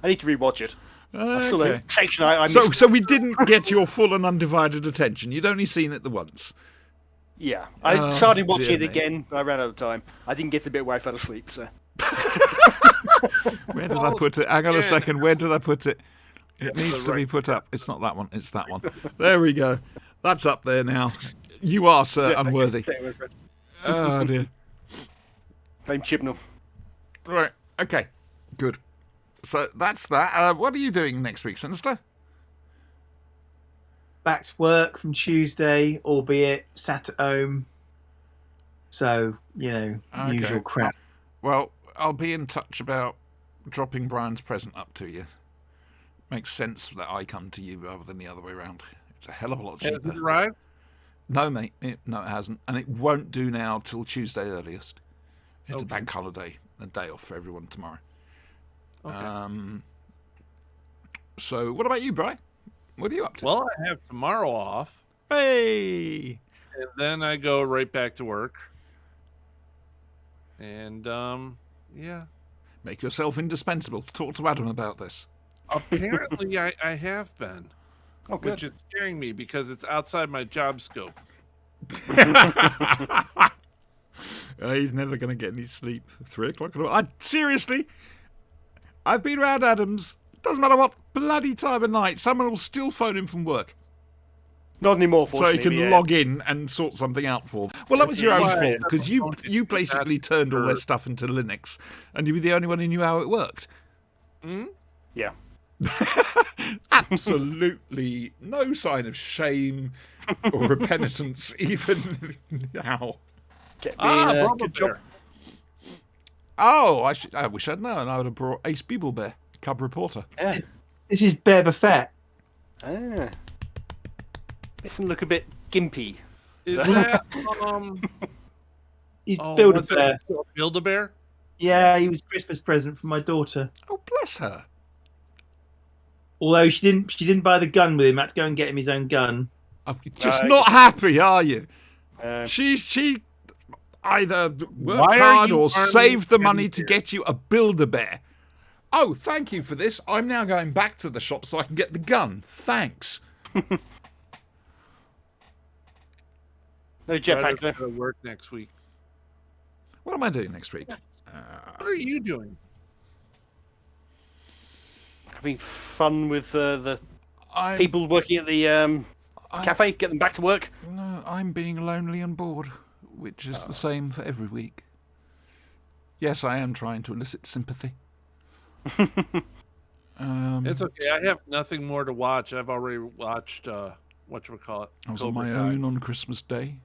I need to rewatch it. That's still
Okay.
a section I missed.
So we didn't get your full and undivided attention. You'd only seen it the once.
Yeah, I
Oh,
started watching
dear
it
me.
again. But I ran out of time. I didn't get to the bit where I fell asleep. So
Where did I put it? Hang on a
again.
second. Where did I put it? It needs to be put up. It's not that one. It's that one. There we go. That's up there now. You are, sir, unworthy. Oh, dear.
Blame Chibnall.
Right. Okay. Good. So that's that. What are you doing next week, Sinister?
Back to work from Tuesday, albeit sat at home. So,
Okay.
usual crap.
Well, I'll be in touch about dropping Brian's present up to you. Makes sense that I come to you rather than the other way around. It's a hell of a lot
Has
cheaper.
it arrived?
No, mate. No, it hasn't. And it won't do now till Tuesday earliest. It's a
Okay.
bank holiday. A day off for everyone tomorrow.
Okay.
So, what about you, Brian? What are you up to?
Well, I have tomorrow off,
Hey!
and then I go right back to work. And yeah.
Make yourself indispensable. Talk to Adam about this.
Apparently, I have been,
Oh, good.
which is scaring me because it's outside my job scope.
He's never going to get any sleep. 3 o'clock. Seriously, I've been around Adams. Doesn't matter what bloody time of night. Someone will still phone him from work,
Not anymore,
so he
fortunately.
can
yeah.
log in and sort something out for them. Well, that was your own
Why?
fault because you basically turned all their stuff into Linux, and you were the only one who knew how it worked.
Yeah.
Absolutely no sign of shame or repentance even now.
Get me in,
Brother
good job.
Bear.
Oh, I wish I'd known. I would have brought Ace Beeble cub reporter.
Yeah.
This is Boba Fett.
Ah. Makes him look a bit gimpy.
Is that
He's
oh,
Build a
was
Bear.
it Build a Bear?
Yeah, he was a Christmas present from my daughter.
Oh, bless her.
Although she didn't buy the gun with him. Had to go and get him his own gun.
You're just not happy, are you?
Uh,
She either worked
Why are
hard
you
or
arming
saved the
Teddy
money to
Bear?
get you a Build-A-Bear. Oh, thank you for this. I'm now going back to the shop so I can get the gun. Thanks.
no jetpack
Better
though.
to work next week.
What am I doing next week?
What are you doing?
Having fun with the
I'm,
people working at the cafe. Get them back to work.
No, I'm being lonely and bored, which is the same for every week. Yes, I am trying to elicit sympathy.
It's okay. I have nothing more to watch. I've already watched whatchamacallit.
I was on
Cobra
my
Kai.
own on Christmas Day.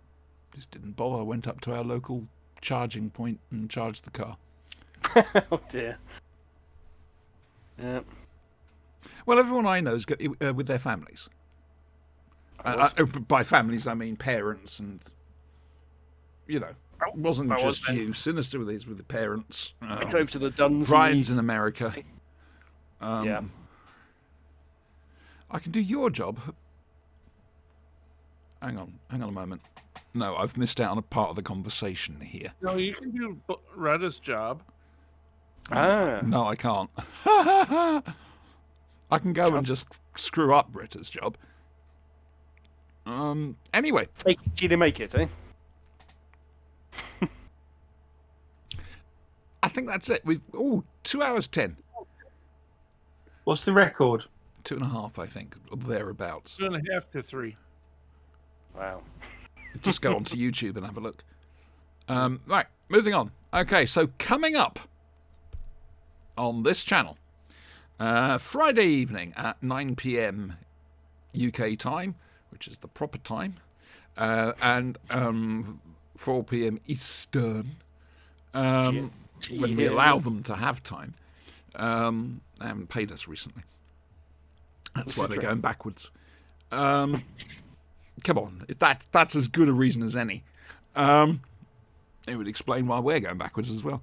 Just didn't bother. I went up to our local charging point and charged the car.
Oh dear. Yeah.
Well, everyone I know is with their families. By families, I mean parents and, It wasn't
that was
just
then.
you. Sinister with the parents.
It's over to the Duns.
Brian's in America.
Yeah.
I can do your job. Hang on a moment. No, I've missed out on a part of the conversation here.
No, you can do Retta's job.
Ah.
No, I can't. I can go and just screw up Britta's job. Anyway.
Fake it till you make it, eh?
I think that's it. 2 hours 10.
What's the record?
2.5, I think, or thereabouts.
2.5 to 3.
Wow.
Just go onto YouTube and have a look. Right, moving on. Okay, so coming up on this channel, Friday evening at 9 p.m. UK time, which is the proper time, and 4 p.m. Eastern, when we allow them to have time. They haven't paid us recently. That's why they're going backwards. Come on, that's as good a reason as any. It would explain why we're going backwards as well.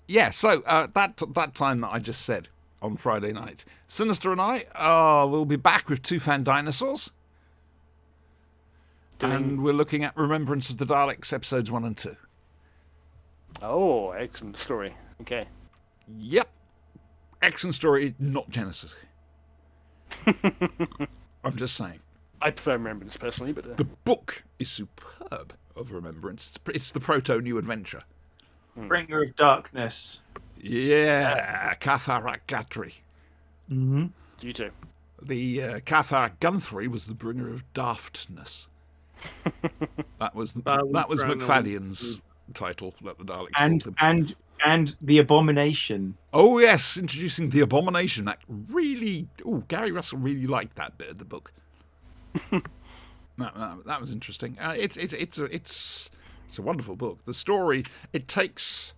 Yeah, so that time that I just said on Friday night, Sinister and I will be back with Two Fan Dinosaurs. And we're looking at Remembrance of the Daleks, episodes 1 and 2.
Oh, excellent story. Okay.
Yep. Excellent story, not Genesis. I'm just saying.
I prefer Remembrance personally, but
The book is superb of Remembrance. It's the proto-New Adventure.
Bringer of Darkness.
Yeah, Catharak Guthrie.
Mm-hmm.
you too.
The Catharak Guthrie was the bringer of daftness. That was McFadden's title that the Daleks called him.
And the Abomination.
Oh yes, introducing the Abomination. That really, Gary Russell really liked that bit of the book. that was interesting. It's a wonderful book. The story, it takes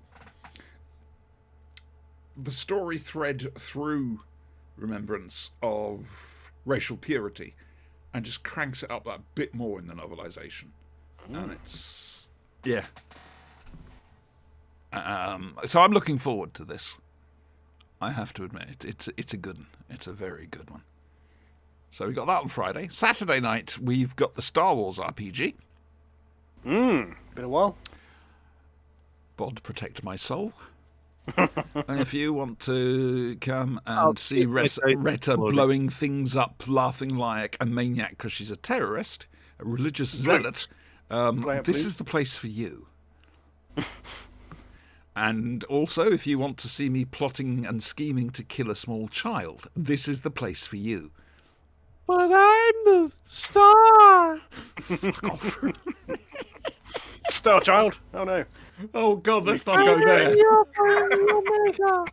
the story thread through Remembrance of racial purity and just cranks it up that bit more in the novelization. And it's, yeah. So I'm looking forward to this. I have to admit, it's a good one. It's a very good one. So we got that on Friday. Saturday night, we've got the Star Wars RPG.
Been a while.
God protect my soul. And if you want to come and see Retta blowing things up, laughing like a maniac because she's a terrorist, a religious zealot, this is the place for you. And also, if you want to see me plotting and scheming to kill a small child, this is the place for you.
But I'm the star.
Fuck off.
Star Child. Oh no.
Oh God, let's not go there.
Omega.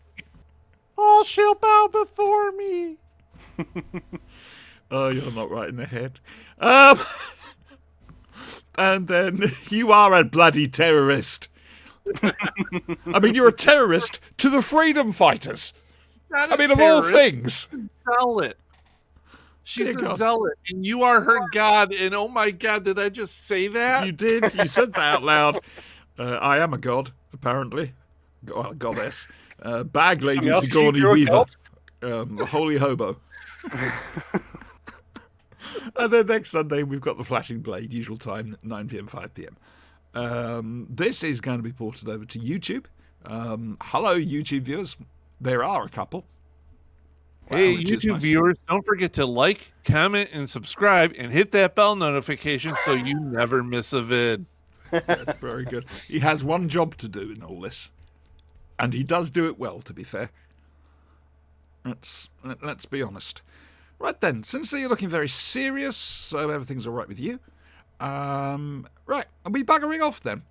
All shall bow before me.
Oh, you're not right in the head. And then you are a bloody terrorist. I mean, you're a terrorist to the freedom fighters. I mean, of all things.
Zealot. She's
Dear
a
God.
zealot, and you are her god. And oh my God, did I just say that?
You did. You said that out loud. I am a god, apparently. A goddess. Bag Lady
else
Sigourney
you're a
Weaver. A holy hobo. And then next Sunday, we've got the Flashing Blade, usual time, 9 p.m., 5 p.m. This is going to be ported over to YouTube. Hello, YouTube viewers. There are a couple.
Hey,
which is
YouTube
nice.
viewers, don't forget to like, comment, and subscribe, and hit that bell notification so you never miss a vid.
That's very good. He has one job to do in all this. And he does do it well, to be fair. Let's be honest. Right then, since you're looking very serious, so everything's all right with you. Right, are we buggering off then?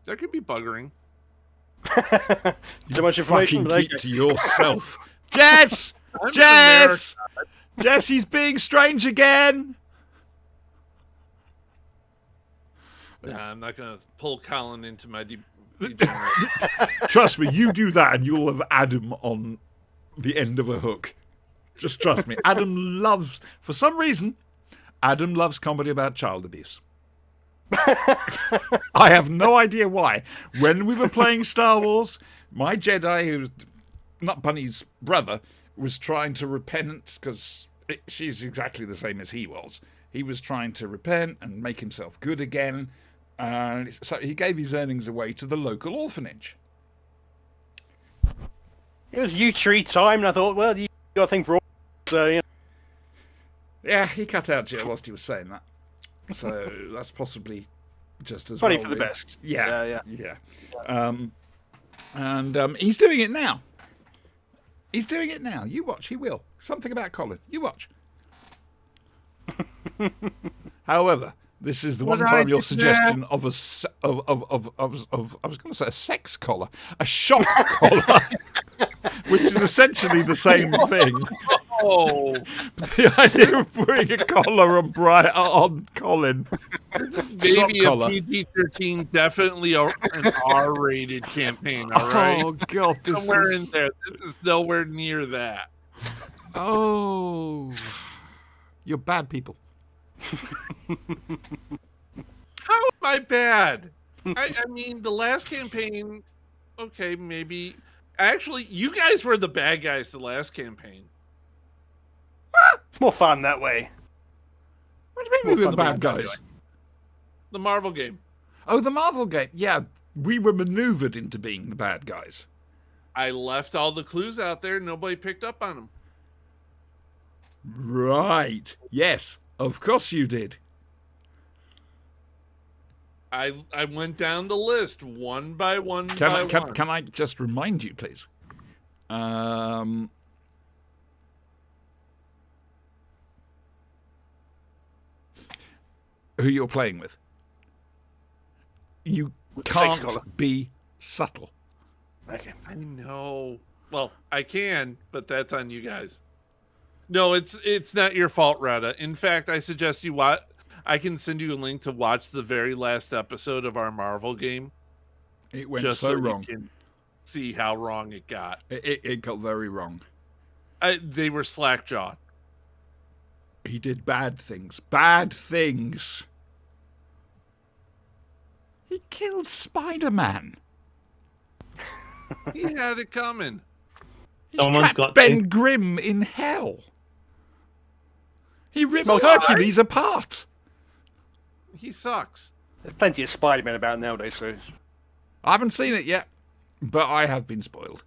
That could be buggering.
Too much information.
Fucking
But
keep
okay.
to yourself. Jess!
I'm
Jess! Jess, he's being strange again!
Nah, I'm not going to pull Colin into my
Trust me, you do that and you'll have Adam on the end of a hook. Just trust me. For some reason, Adam loves comedy about child abuse. I have no idea why. When we were playing Star Wars, my Jedi, who's Nut Bunny's brother, was trying to repent because she's exactly the same as he was. He was trying to repent and make himself good again. And so he gave his earnings away to the local orphanage.
It was U-Tree time, and I thought, well, you got a thing for all, so, you know.
Yeah, he cut out Joe whilst he was saying that. So that's possibly just as
Funny
well.
for the
really.
best.
Yeah. And he's doing it now. He's doing it now. You watch. He will. Something about Colin. You watch. However, this is the one time your suggestion of a I was going to say a sex collar, a shock collar, which is essentially the same thing.
Oh,
The idea of putting a collar on Colin.
maybe
Shock
a
collar.
PG-13, definitely an R-rated campaign. All right,
Oh God, this
somewhere
is...
in there. This is nowhere near that.
Oh, you're bad people.
How am I bad? I mean, the last campaign, okay, maybe. Actually, you guys were the bad guys the last campaign.
It's more fun that way.
What do you mean we were the bad
Well,
guys?
The Marvel game.
Oh, the Marvel game. Yeah, we were maneuvered into being the bad guys.
I left all the clues out there. Nobody picked up on them.
Right. Yes, of course you did.
I went down the list one by one
Can I just remind you, please? Who you're playing with. You
With the sex collar.
can't be subtle.
Okay.
I know. Well, I can, but that's on you guys. No, it's not your fault, Rada. In fact, I suggest you watch. I can send you a link to watch the very last episode of our Marvel game.
It went
just
so
so
wrong.
you can see how wrong it got.
It got very wrong.
They were slack-jawed.
He did bad things. Bad things. He killed Spider-Man.
He had it coming.
He's
Someone's
trapped
got
Ben
to.
Grimm in hell. He ripped
Well,
Hercules apart.
He sucks.
There's plenty of Spider-Man about nowadays, so...
I haven't seen it yet, but I have been spoiled.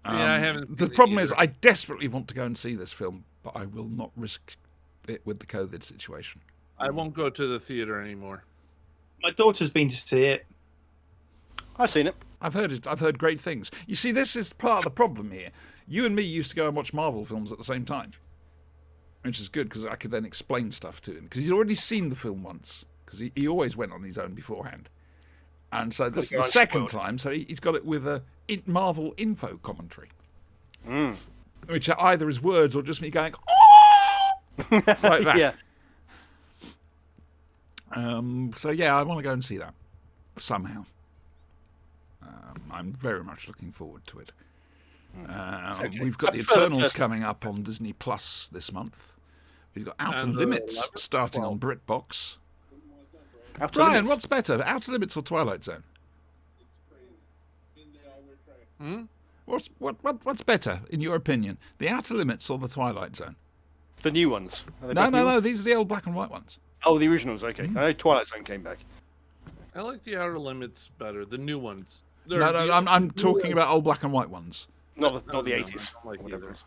Yeah, I haven't
The
seen it
problem is,
either.
I desperately want to go and see this film, but I will not risk it with the COVID situation.
I won't go to the theater anymore.
My daughter's been to see it.
I've seen it.
I've heard it. I've heard great things. You see, this is part of the problem here. You and me used to go and watch Marvel films at the same time, which is good because I could then explain stuff to him because he's already seen the film once because he always went on his own beforehand. And so this is the
Gotta go
second
unspoiled.
time, so he's got it with a Marvel info commentary,
Mm.
which are either his words or just me going, oh! like that.
Yeah.
So yeah, I want to go and see that somehow. I'm very much looking forward to it.
okay.
We've got
I
the
prefer the
Eternals
first-
coming up on Disney Plus this month. We've got Outer
And the
Limits
11th,
starting on BritBox.
Outer
Brian,
Limits.
what's better, Outer Limits or Twilight Zone?
Hmm?
What's better in your opinion, the Outer Limits or the Twilight Zone?
The new ones. Are they
No,
both new
no,
ones?
these are the old black and white ones.
Oh, the originals, okay. I know Twilight Zone came back.
I like the Outer Limits better. The new ones.
No, I'm talking about old black and white ones.
Not the
No,
80s.
I don't like
whatever
either.
it is.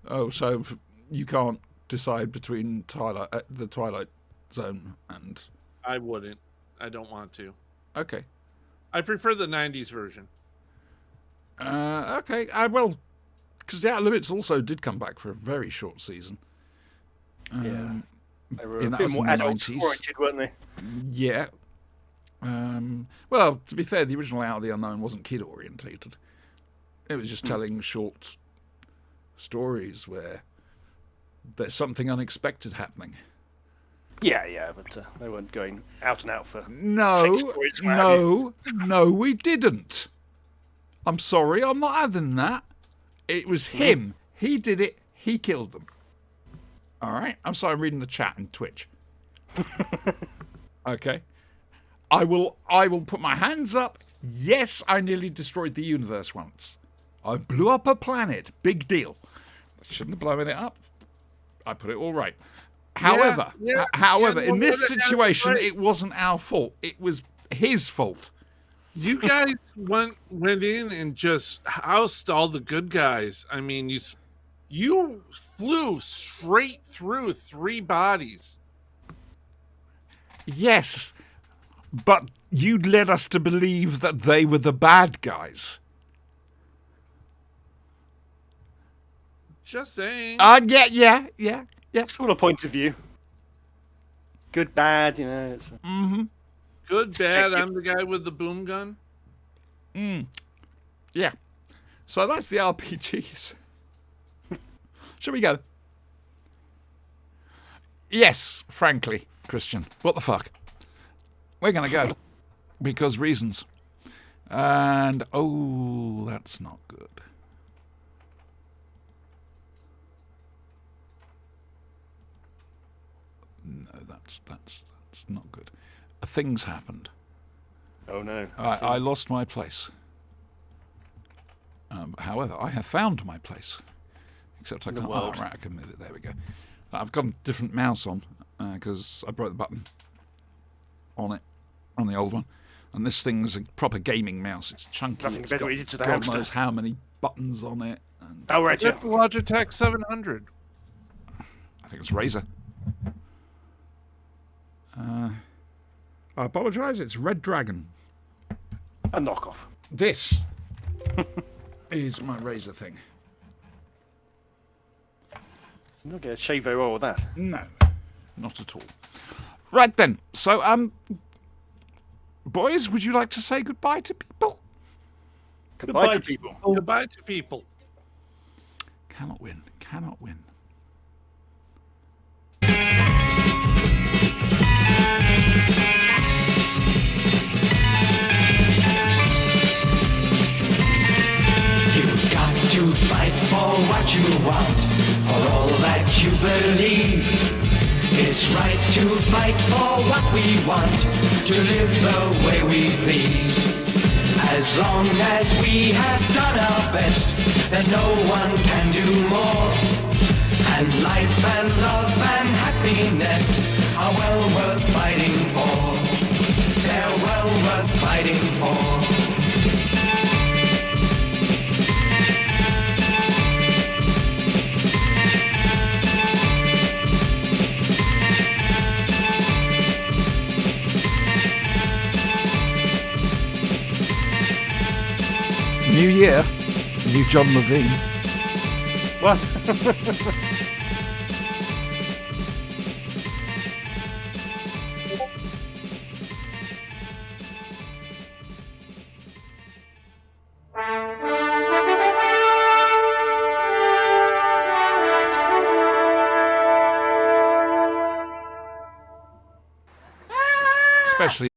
Oh, so you can't decide between the Twilight Zone and...
I wouldn't. I don't want to.
Okay.
I prefer the 90s version.
Okay. Well, because the Outer Limits also did come back for a very short season.
Yeah. They were
Yeah,
a
that
bit
was in
more
the
adult
90s.
oriented, weren't they?
Yeah. Well, to be fair, the original Out of the Unknown wasn't kid orientated. It was just telling short stories where there's something unexpected happening.
Yeah, but they weren't going out and out for...
No,
Sex stories, what have
no, we didn't. I'm sorry, I'm not having that. It was him. He did it. He killed them. All right. I'm sorry, I'm reading the chat and Twitch. Okay. I will put my hands up. Yes, I nearly destroyed the universe once. I blew up a planet. Big deal. I shouldn't have blown it up. I put it all right. However, in this situation, it wasn't our fault. It was his fault.
You guys went in and just housed all the good guys. I mean, you flew straight through 3 bodies.
Yes, but you led us to believe that they were the bad guys.
Just saying.
Yeah.
Sort of point of view. Good, bad, It's,
Good, bad. I'm the guy with the boom gun.
Yeah. So that's the RPGs. Shall we go? Yes, frankly, Christian. What the fuck? We're going to go. Because reasons. And, that's not good. No, that's not good. Things happened.
oh no.
I lost my place. However, I have found my place. Except I can't. Oh, right, I can move it. There we go. I've got a different mouse on because I broke the button on it, on the old one. And this thing's a proper gaming mouse. It's chunky.
Nothing
It's
better
got
what you did to the
God
hamster.
knows how many buttons on it. And
Oh, right, yeah.
Logitech 700.
I think it's Razer. I apologise, it's Red Dragon.
A knockoff.
This is my Razer thing.
You're not going to shave very well with that.
No, not at all. Right then, so, boys, would you like to say goodbye to people?
Goodbye to people.
Goodbye to people.
Cannot win, cannot win.
You've got to fight for what you want, for all that you believe. It's right to fight for what we want, to live the way we please. As long as we have done our best, then no one can do more. And life and love and happiness are well worth fighting for. They're well worth fighting for.
New year, new John Levine.
What?
Especially